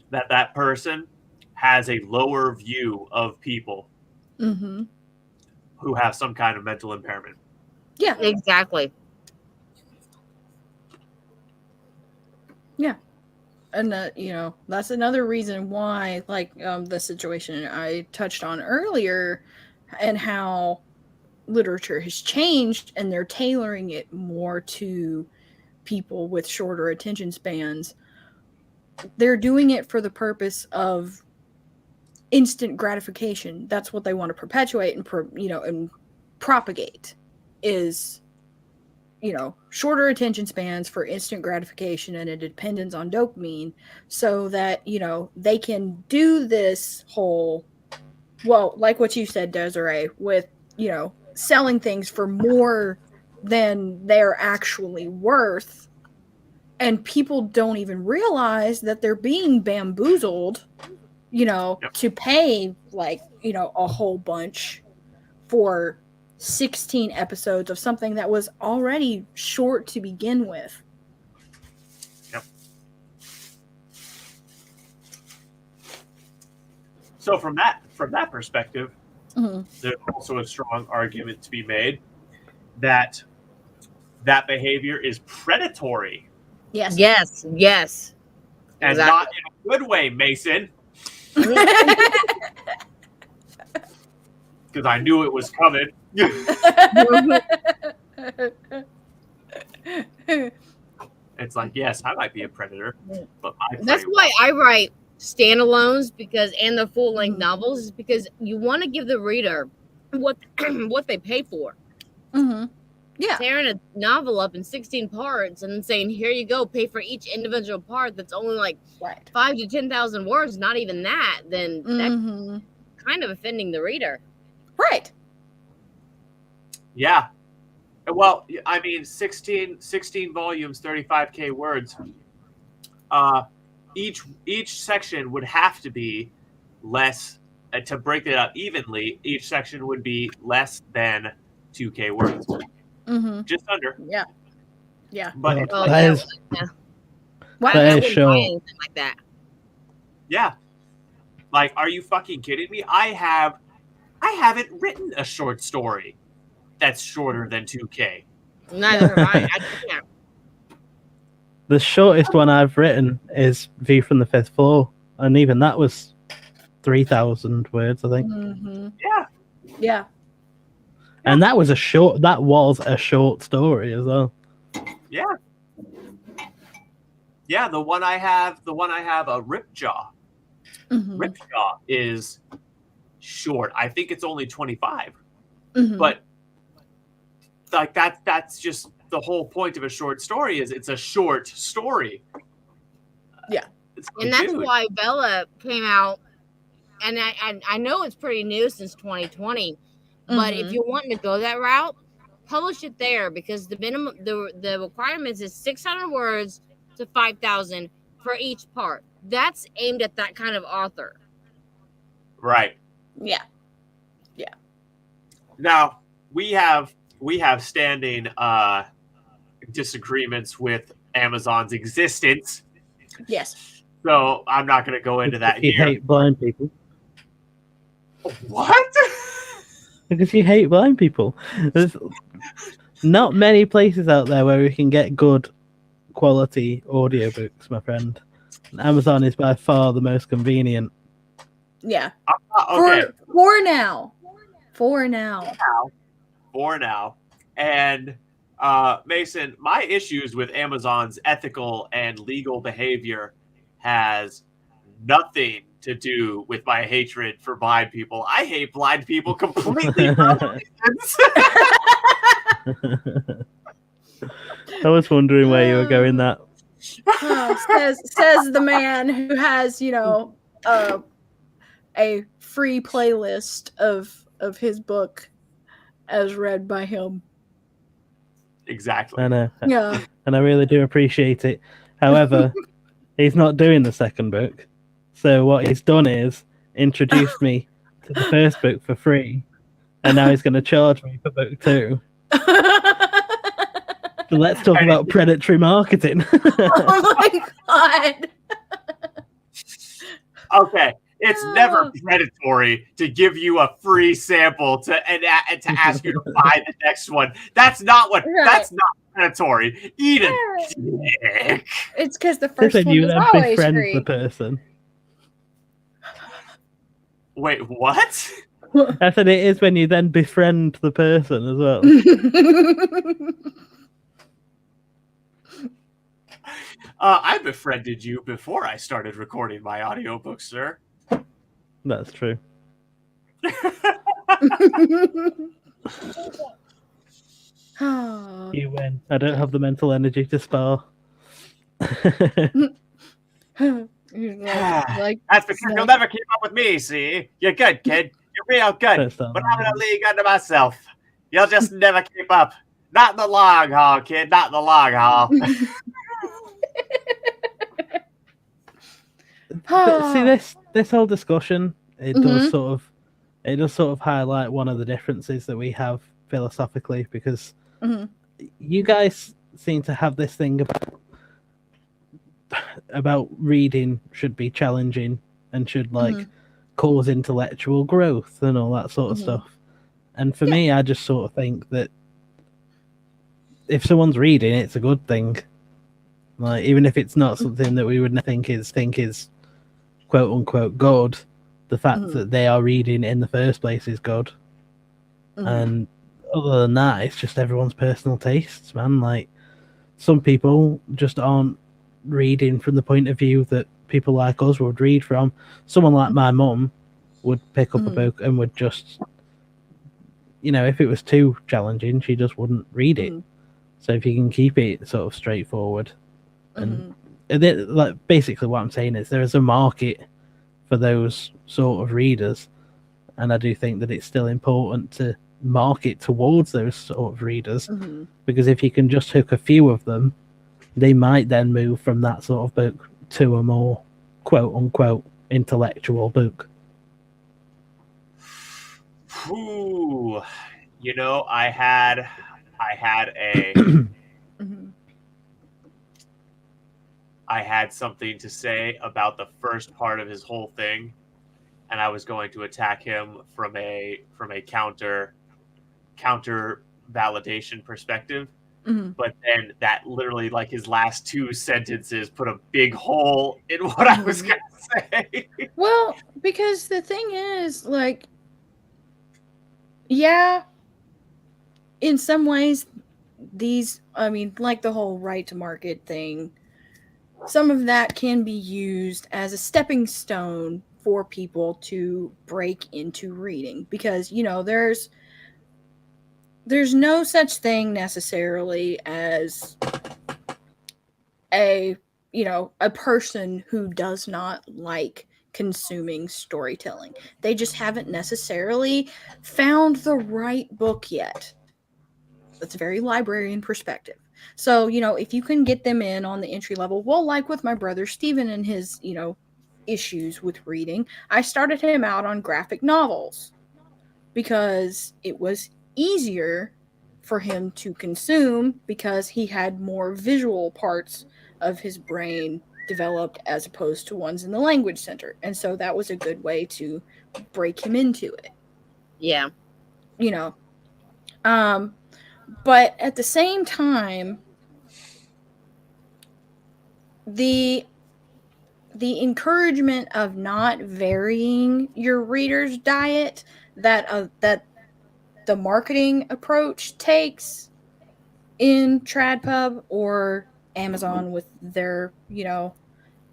that person has a lower view of people who have some kind of mental impairment. Yeah. Exactly. Yeah. And that's another reason why, like, the situation I touched on earlier, and how literature has changed, and they're tailoring it more to people with shorter attention spans. They're doing it for the purpose of instant gratification. That's what they want to perpetuate and propagate is, shorter attention spans for instant gratification and a dependence on dopamine, so that, they can do this whole, well, like what you said, Desiree, with, selling things for more than they're actually worth. And people don't even realize that they're being bamboozled, to pay like, a whole bunch for 16 episodes of something that was already short to begin with. Yep. So from that perspective, there's also a strong argument to be made that behavior is predatory. Yes. And exactly. not in a good way, Mason. Because I knew it was coming. It's like, yes, I might be a predator, but that's why I write standalones and the full length novels, is because you want to give the reader what they pay for. Yeah. Tearing a novel up in 16 parts and saying, here you go, pay for each individual part that's only like 5,000 to 10,000 words, not even that, then that's kind of offending the reader. Right. Yeah. Well, I mean, 16 volumes, 35K words. Each section would have to be less, to break it up evenly, each section would be less than 2K words. Just under. Yeah. But that is short. Anything like that. Yeah. Like, are you fucking kidding me? I haven't written a short story that's shorter than 2K. Neither have I. I can't. The shortest one I've written is View from the Fifth Floor, and even that was 3,000 words, I think. Yeah. And that was a short story as well. Yeah. Yeah, the one I have, a Ripjaw. Ripjaw is short. I think it's only 25. But like that's just the whole point of a short story, is it's a short story. Yeah. And that's why Bella came out, and I know it's pretty new since 2020, but if you're wanting to go that route, publish it there, because the minimum, the requirements is 600 words to 5,000 for each part. That's aimed at that kind of author. Right. Yeah. Now we have standing disagreements with Amazon's existence. Yes. So I'm not going to go into that You here. hate blind people. What? Because you hate blind people. There's not many places out there where we can get good quality audiobooks, my friend. Amazon is by far the most convenient. Yeah. Okay. For now. For now. For now. And Mason, my issues with Amazon's ethical and legal behavior has nothing to do with my hatred for blind people. I hate blind people completely for other reasons. I was wondering where you were going that. Says the man who has, a free playlist of his book as read by him. Exactly. I know. Yeah. And I really do appreciate it. However, he's not doing the second book. So what he's done is introduced me to the first book for free. And now he's going to charge me for book 2. So let's talk about predatory marketing. Oh my god. Okay. It's never predatory to give you a free sample to ask you to buy the next one. That's not predatory. Eat a dick. It's because the first Then one you is then always befriend free. the person. Wait, what? I said it is when you then befriend the person as well. I befriended you before I started recording my audiobook, sir. That's true. You win. I don't have the mental energy to spar. like That's because you'll never keep up with me, see? You're good, kid. You're real good. But I'm in a league unto myself. You'll just never keep up. Not in the long haul, kid. Not in the long haul. But see, this whole discussion, it does sort of highlight one of the differences that we have philosophically, because you guys seem to have this thing about reading should be challenging and should cause intellectual growth and all that sort of stuff. And for me, I just sort of think that if someone's reading, it's a good thing. Like, even if it's not something that we would think is quote unquote good, the fact that they are reading in the first place is good. And other than that, it's just everyone's personal tastes, man. Like, some people just aren't reading from the point of view that people like us would read from. Someone like my mum would pick up a book and would just, if it was too challenging, she just wouldn't read it. So if you can keep it sort of straightforward, and basically what I'm saying is there is a market for those sort of readers, and I do think that it's still important to market towards those sort of readers, because if you can just hook a few of them, they might then move from that sort of book to a more quote unquote intellectual book. Ooh, I had I had something to say about the first part of his whole thing, and I was going to attack him from a counter validation perspective. But then that literally, like, his last 2 sentences put a big hole in what I was going to say. Well, because the thing is, like, yeah, in some ways, like the whole right to market thing, some of that can be used as a stepping stone for people to break into reading, because, there's no such thing necessarily as a person who does not like consuming storytelling. They just haven't necessarily found the right book yet. That's a very librarian perspective. So, if you can get them in on the entry level, well, like with my brother Steven and his, issues with reading, I started him out on graphic novels because it was easier for him to consume because he had more visual parts of his brain developed as opposed to ones in the language center. And so that was a good way to break him into it. Yeah. You know. But at the same time, the encouragement of not varying your reader's diet that the marketing approach takes in TradPub or Amazon with their,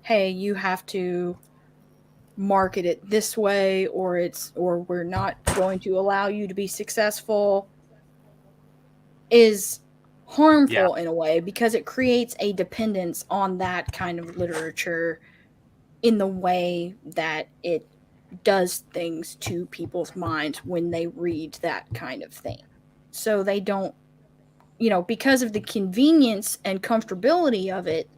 hey, you have to market it this way, or we're not going to allow you to be successful, is harmful in a way because it creates a dependence on that kind of literature in the way that it does things to people's minds when they read that kind of thing. So they don't, because of the convenience and comfortability of it,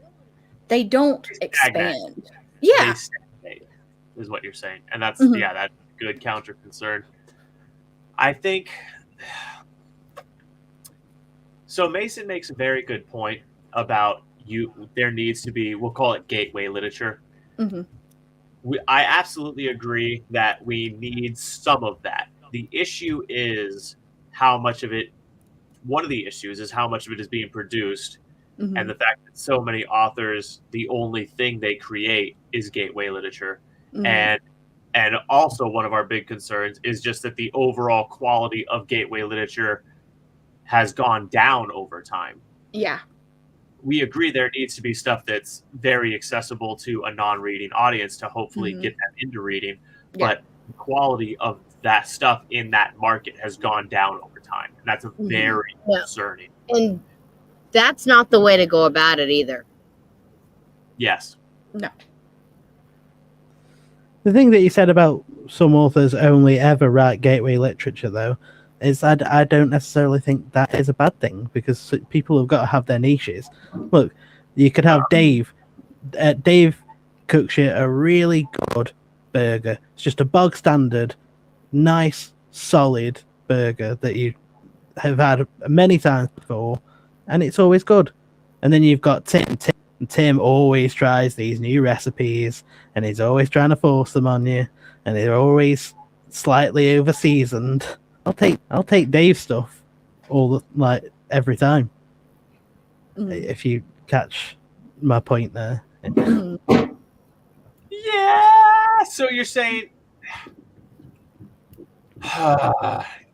they don't expand. Yeah. They stagnate, is what you're saying. And that's, that's a good counter concern. I think... So Mason makes a very good point about there needs to be, we'll call it gateway literature. Mm-hmm. I absolutely agree that we need some of that. The issue is how much of it, one of the issues is how much of it is being produced, and the fact that so many authors, the only thing they create is gateway literature. And also one of our big concerns is just that the overall quality of gateway literature has gone down over time. Yeah. We agree there needs to be stuff that's very accessible to a non-reading audience to hopefully get them into reading. Yeah. But the quality of that stuff in that market has gone down over time. And that's very concerning. And that's not the way to go about it either. Yes. No. The thing that you said about some authors only ever write gateway literature, though, is I don't necessarily think that is a bad thing, because people have got to have their niches. Look, you could have Dave. Dave cooks you a really good burger. It's just a bog standard, nice, solid burger that you have had many times before, and it's always good. And then you've got Tim. Tim always tries these new recipes, and he's always trying to force them on you, and they're always slightly over seasoned. I'll take Dave's stuff every time. If you catch my point there. Yeah. So you're saying.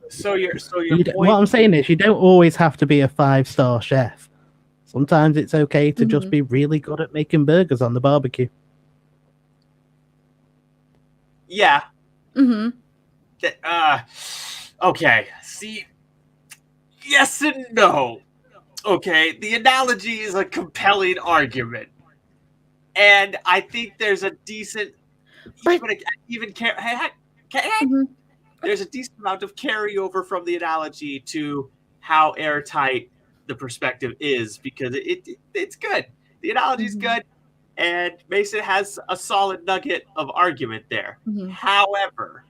So your point... What I'm saying is, you don't always have to be a 5-star chef. Sometimes it's okay to just be really good at making burgers on the barbecue. Yeah. Okay. See, yes and no. Okay, the analogy is a compelling argument, and I think there's a decent, there's a decent amount of carryover from the analogy to how airtight the perspective is, because it's good. The analogy is good, and Mason has a solid nugget of argument there. However,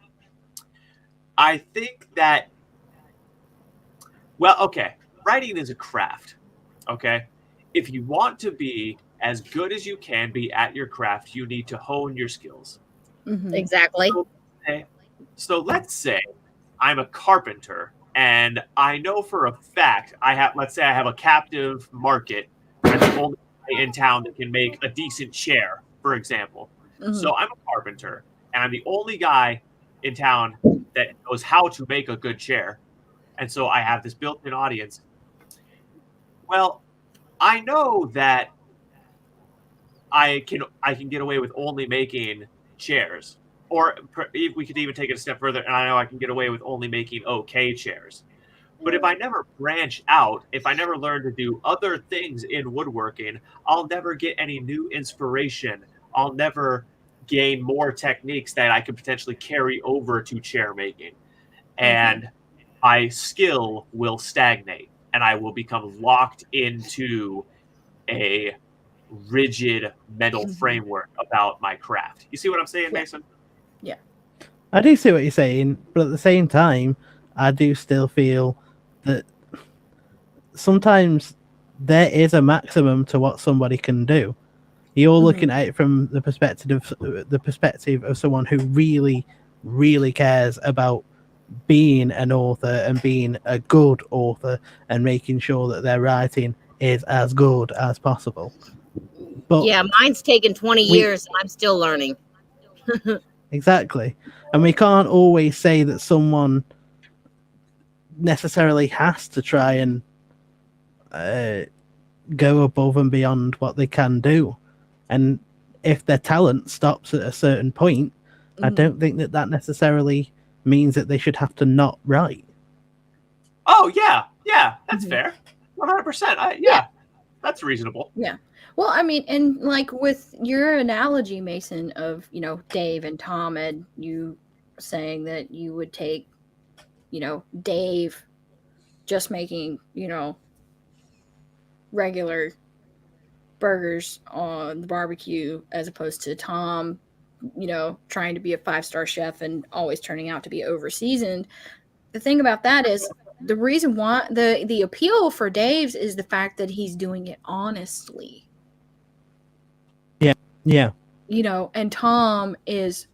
I think that, writing is a craft, okay? If you want to be as good as you can be at your craft, you need to hone your skills. Exactly. So let's say I'm a carpenter, and I know for a fact let's say I have a captive market. I'm the only guy in town that can make a decent chair, for example. So I'm a carpenter, and I'm the only guy in town that knows how to make a good chair. And so I have this built-in audience. Well, I know that I can get away with only making chairs. Or we could even take it a step further, and I know I can get away with only making okay chairs. But if I never branch out, if I never learn to do other things in woodworking, I'll never get any new inspiration. I'll never gain more techniques that I could potentially carry over to chair making. And my skill will stagnate, and I will become locked into a rigid mental framework about my craft. You see what I'm saying, Mason? Yeah. I do see what you're saying, but at the same time, I do still feel that sometimes there is a maximum to what somebody can do. You're looking at it from the perspective of someone who really, really cares about being an author and being a good author and making sure that their writing is as good as possible. But Yeah, mine's taken 20 years and I'm still learning. Exactly. And we can't always say that someone necessarily has to try and go above and beyond what they can do. And if their talent stops at a certain point, I don't think that necessarily means that they should have to not write. Oh, yeah. Yeah, that's fair. 100%. That's reasonable. Yeah. Well, I mean, and like with your analogy, Mason, of, Dave and Tom, and you saying that you would take, Dave just making, regular burgers on the barbecue as opposed to Tom, trying to be a 5-star chef and always turning out to be over-seasoned. The thing about that is the reason why the appeal for Dave's is the fact that he's doing it honestly. Yeah. And Tom is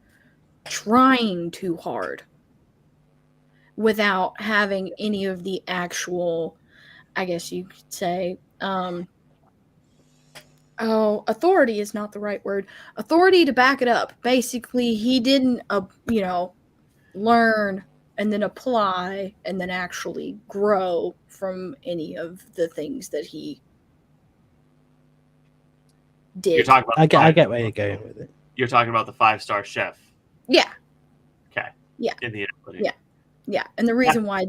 trying too hard without having any of the actual, I guess you could say, authority is not the right word. Authority to back it up. Basically, he didn't, learn and then apply and then actually grow from any of the things that he did. You're talking about I get where you're going with it. You're talking about the 5-star chef. Yeah. Okay. Yeah. In the analogy. Yeah. Yeah. And the reason why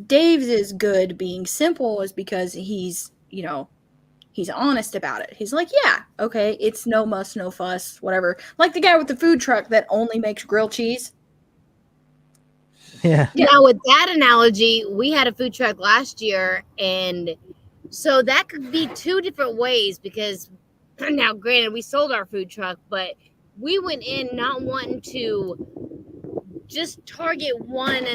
Dave's is good being simple is because he's, he's honest about it. He's like, yeah, okay, it's no muss, no fuss, whatever. Like the guy with the food truck that only makes grilled cheese. Yeah. Now, with that analogy, we had a food truck last year, and so that could be two different ways because now, granted, we sold our food truck, but we went in not wanting to just target one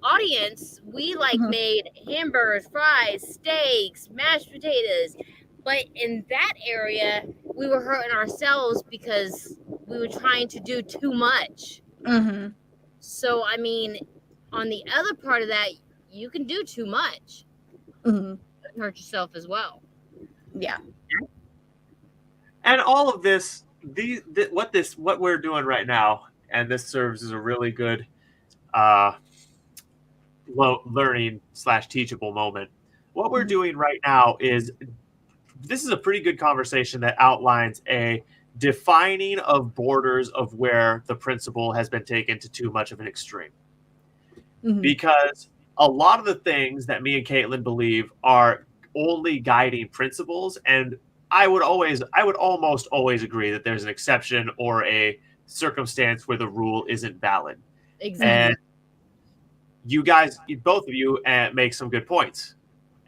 audience. We made hamburgers, fries, steaks, mashed potatoes, but in that area, we were hurting ourselves because we were trying to do too much. Mm-hmm. So, I mean, on the other part of that, you can do too much. Mm-hmm. Hurt yourself as well. Yeah. And all of this, what we're doing right now, and this serves as a really good learning / teachable moment. What we're doing right now is, this is a pretty good conversation that outlines a defining of borders of where the principle has been taken to too much of an extreme. Because a lot of the things that me and Caitlin believe are only guiding principles, and I would almost always agree that there's an exception or a circumstance where the rule isn't valid. Exactly. And you guys, both of you, make some good points.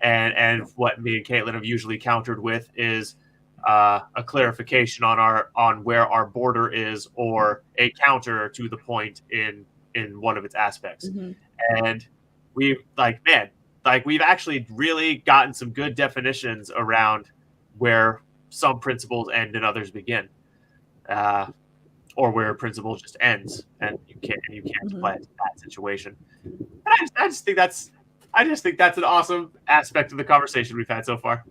And what me and Caitlin have usually countered with is a clarification on where our border is, or a counter to the point in one of its aspects. And we've we've actually really gotten some good definitions around where some principles end and others begin, or where a principle just ends and you can't apply it to that situation. And I just think that's an awesome aspect of the conversation we've had so far.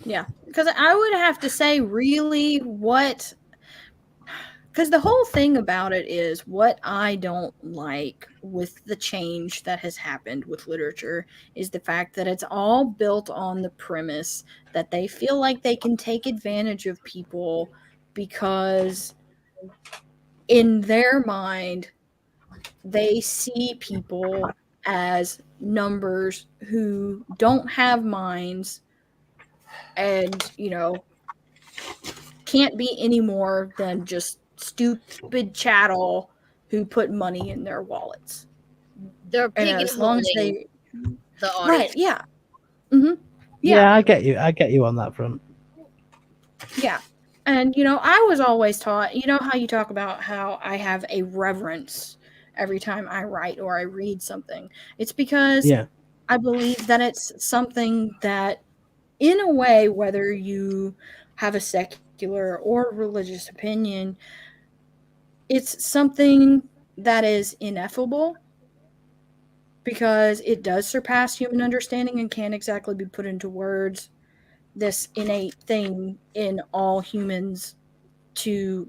Yeah. Because I would have to say, really, because the whole thing about it is what I don't like with the change that has happened with literature is the fact that it's all built on the premise that they feel like they can take advantage of people because in their mind, they see people as numbers who don't have minds and, can't be any more than just stupid chattel who put money in their wallets. They're And as long as they, the audience. right, yeah. Mm-hmm. Yeah, I get you on that front. Yeah. And, I was always taught, how you talk about how I have a reverence every time I write or I read something. It's because I believe that it's something that, in a way, whether you have a secular or religious opinion, it's something that is ineffable because it does surpass human understanding and can't exactly be put into words. This innate thing in all humans to,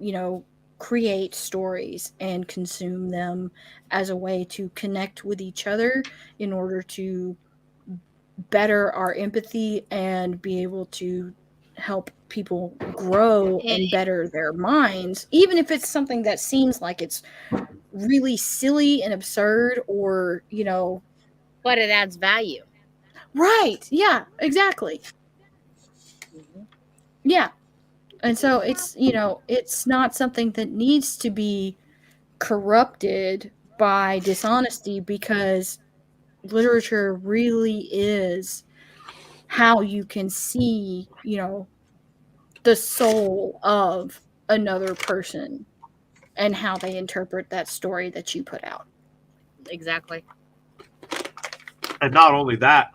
create stories and consume them as a way to connect with each other in order to better our empathy and be able to help people grow and better their minds, even if it's something that seems like it's really silly and absurd or, But it adds value. Right. Yeah, exactly. Yeah. And so it's not something that needs to be corrupted by dishonesty because literature really is how you can see, the soul of another person and how they interpret that story that you put out. Exactly. And not only that,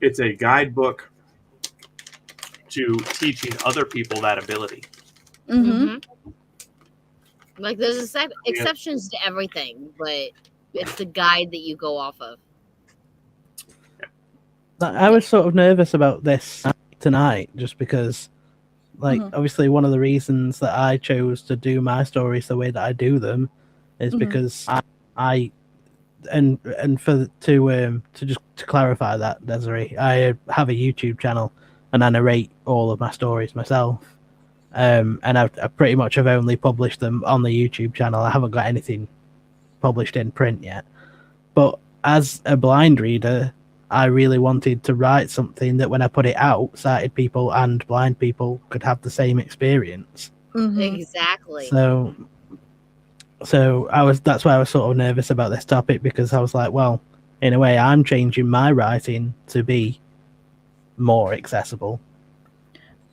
it's a guidebook to teaching other people that ability. Mm-hmm. Like there's exceptions to everything, but it's the guide that you go off of. I was sort of nervous about this tonight just because, obviously one of the reasons that I chose to do my stories the way that I do them is because I to clarify that, Desiree, I have a YouTube channel and I narrate all of my stories myself. And I pretty much have only published them on the YouTube channel. I haven't got anything published in print yet. But as a blind reader, I really wanted to write something that when I put it out, sighted people and blind people could have the same experience. Exactly. So that's why I was sort of nervous about this topic, because I was like, well, in a way, I'm changing my writing to be more accessible.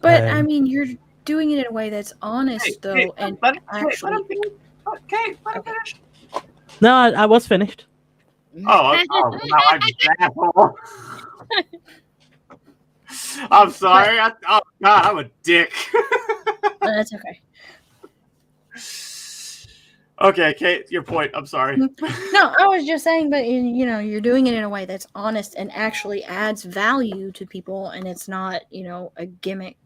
But I mean, you're doing it in a way that's honest, though, and actually. Okay, let him finish. No, I was finished. Oh, now I'm just an asshole. I'm sorry. Oh God, I'm a dick. That's okay. Okay, Kate, your point. I'm sorry. No, I was just saying, but you're doing it in a way that's honest and actually adds value to people, and it's not, a gimmick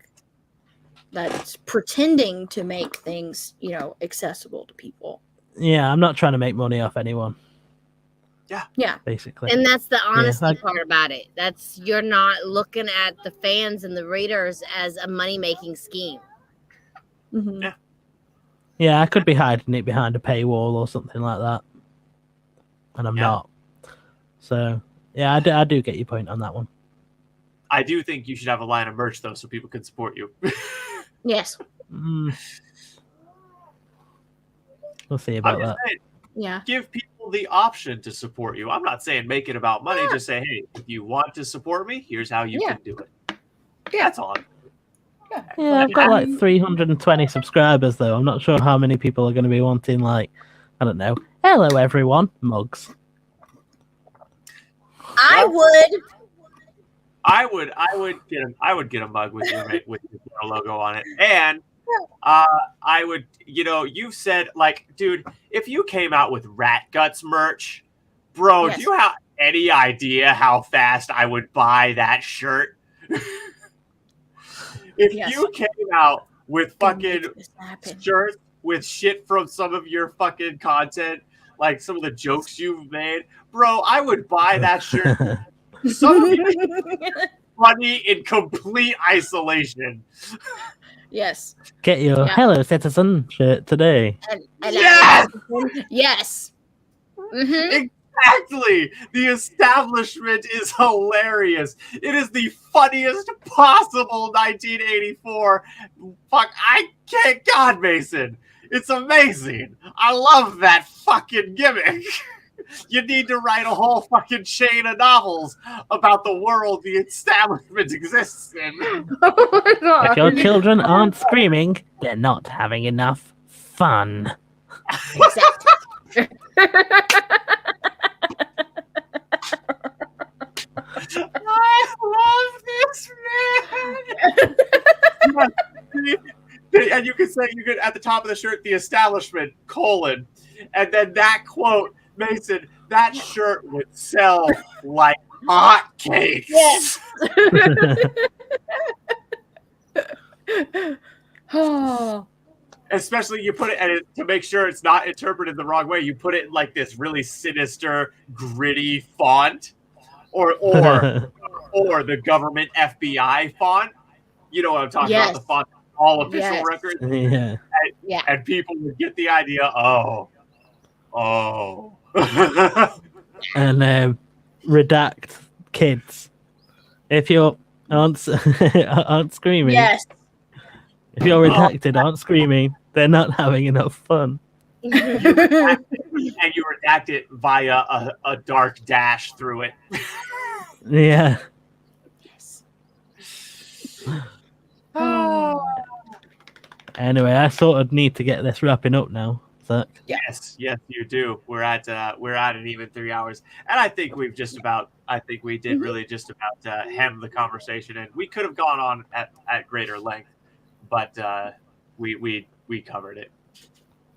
that's pretending to make things, accessible to people. Yeah, I'm not trying to make money off anyone. Yeah. Basically. And that's the honesty part about it. That's, you're not looking at the fans and the readers as a money-making scheme. Mm-hmm. Yeah, I could be hiding it behind a paywall or something like that. And I'm not. So, yeah, I do get your point on that one. I do think you should have a line of merch, though, so people can support you. Yes. We'll see about that. Saying, yeah. Give people the option to support you. I'm not saying make it about money. Just say, hey, if you want to support me, here's how you can do it. Yeah, that's all. Yeah, I've got like 320 subscribers, though. I'm not sure how many people are going to be wanting, like, I don't know, hello everyone, mugs. I would get a mug with your logo on it, and I would, you've said, like, dude, if you came out with Rat Guts merch, bro, do you have any idea how fast I would buy that shirt? If you came out with fucking shirts with shit from some of your fucking content, like some of the jokes you've made, bro, I would buy that shirt. Some of you funny in complete isolation. Yes. Get your Hello Citizen shirt today. Yes! Yes. Mm-hmm. Exactly. The establishment is hilarious. It is the funniest possible 1984. Fuck, I can't. God, Mason. It's amazing. I love that fucking gimmick. You need to write a whole fucking chain of novels about the world the establishment exists in. Oh my God. If your children aren't screaming, they're not having enough fun. Exactly. say you could at the top of the shirt, the establishment, and then that quote, Mason, that shirt would sell like hotcakes. Yes. Oh. Especially you put it, and to make sure it's not interpreted the wrong way, you put it in like this really sinister, gritty font, or the government FBI font. You know what I'm talking about? The font, all official records. Yeah. And people would get the idea. Oh. And redact kids. If your aren't screaming, Yes. if you're redacted, aren't screaming, they're not having enough fun. And you redact it via a dark dash through it. Yeah. Oh. Anyway, I sort of need to get this wrapping up now. Zach. Yes, you do. We're at an even 3 hours, and I think we did really just about hem the conversation, and we could have gone on at greater length, but we covered it.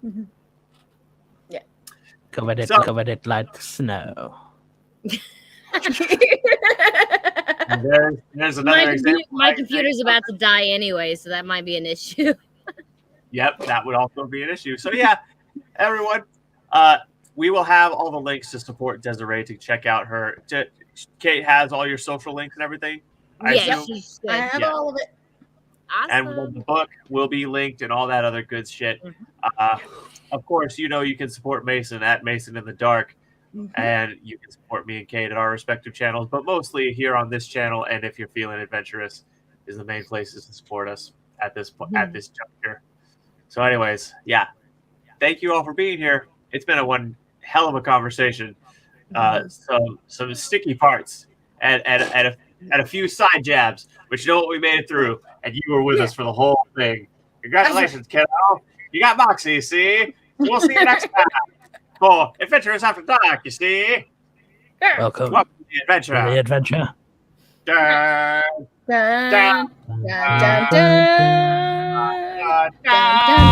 Mm-hmm. Yeah, Covered it like snow. There's another example. My computer's about to die anyway, so that might be an issue. Yep, that would also be an issue. So yeah, everyone, we will have all the links to support Desiree, to check out her. Kate has all your social links and everything. I have all of it. Awesome. And the book will be linked and all that other good shit. Of course, you can support Mason at Mason in the Dark, and you can support me and Kate at our respective channels, but mostly here on this channel. And if you're feeling adventurous, is the main places to support us at this juncture. So, anyways, yeah, thank you all for being here. It's been one hell of a conversation. Some sticky parts and a few side jabs, but you know what, we made it through, and you were with us for the whole thing. Congratulations, kiddo. You got Moxie, see? We'll see you next time for Adventurous After Dark, you see? Welcome to the adventure. The adventure. Dun, Dun, dun, dun, dun, dun, dun, dun.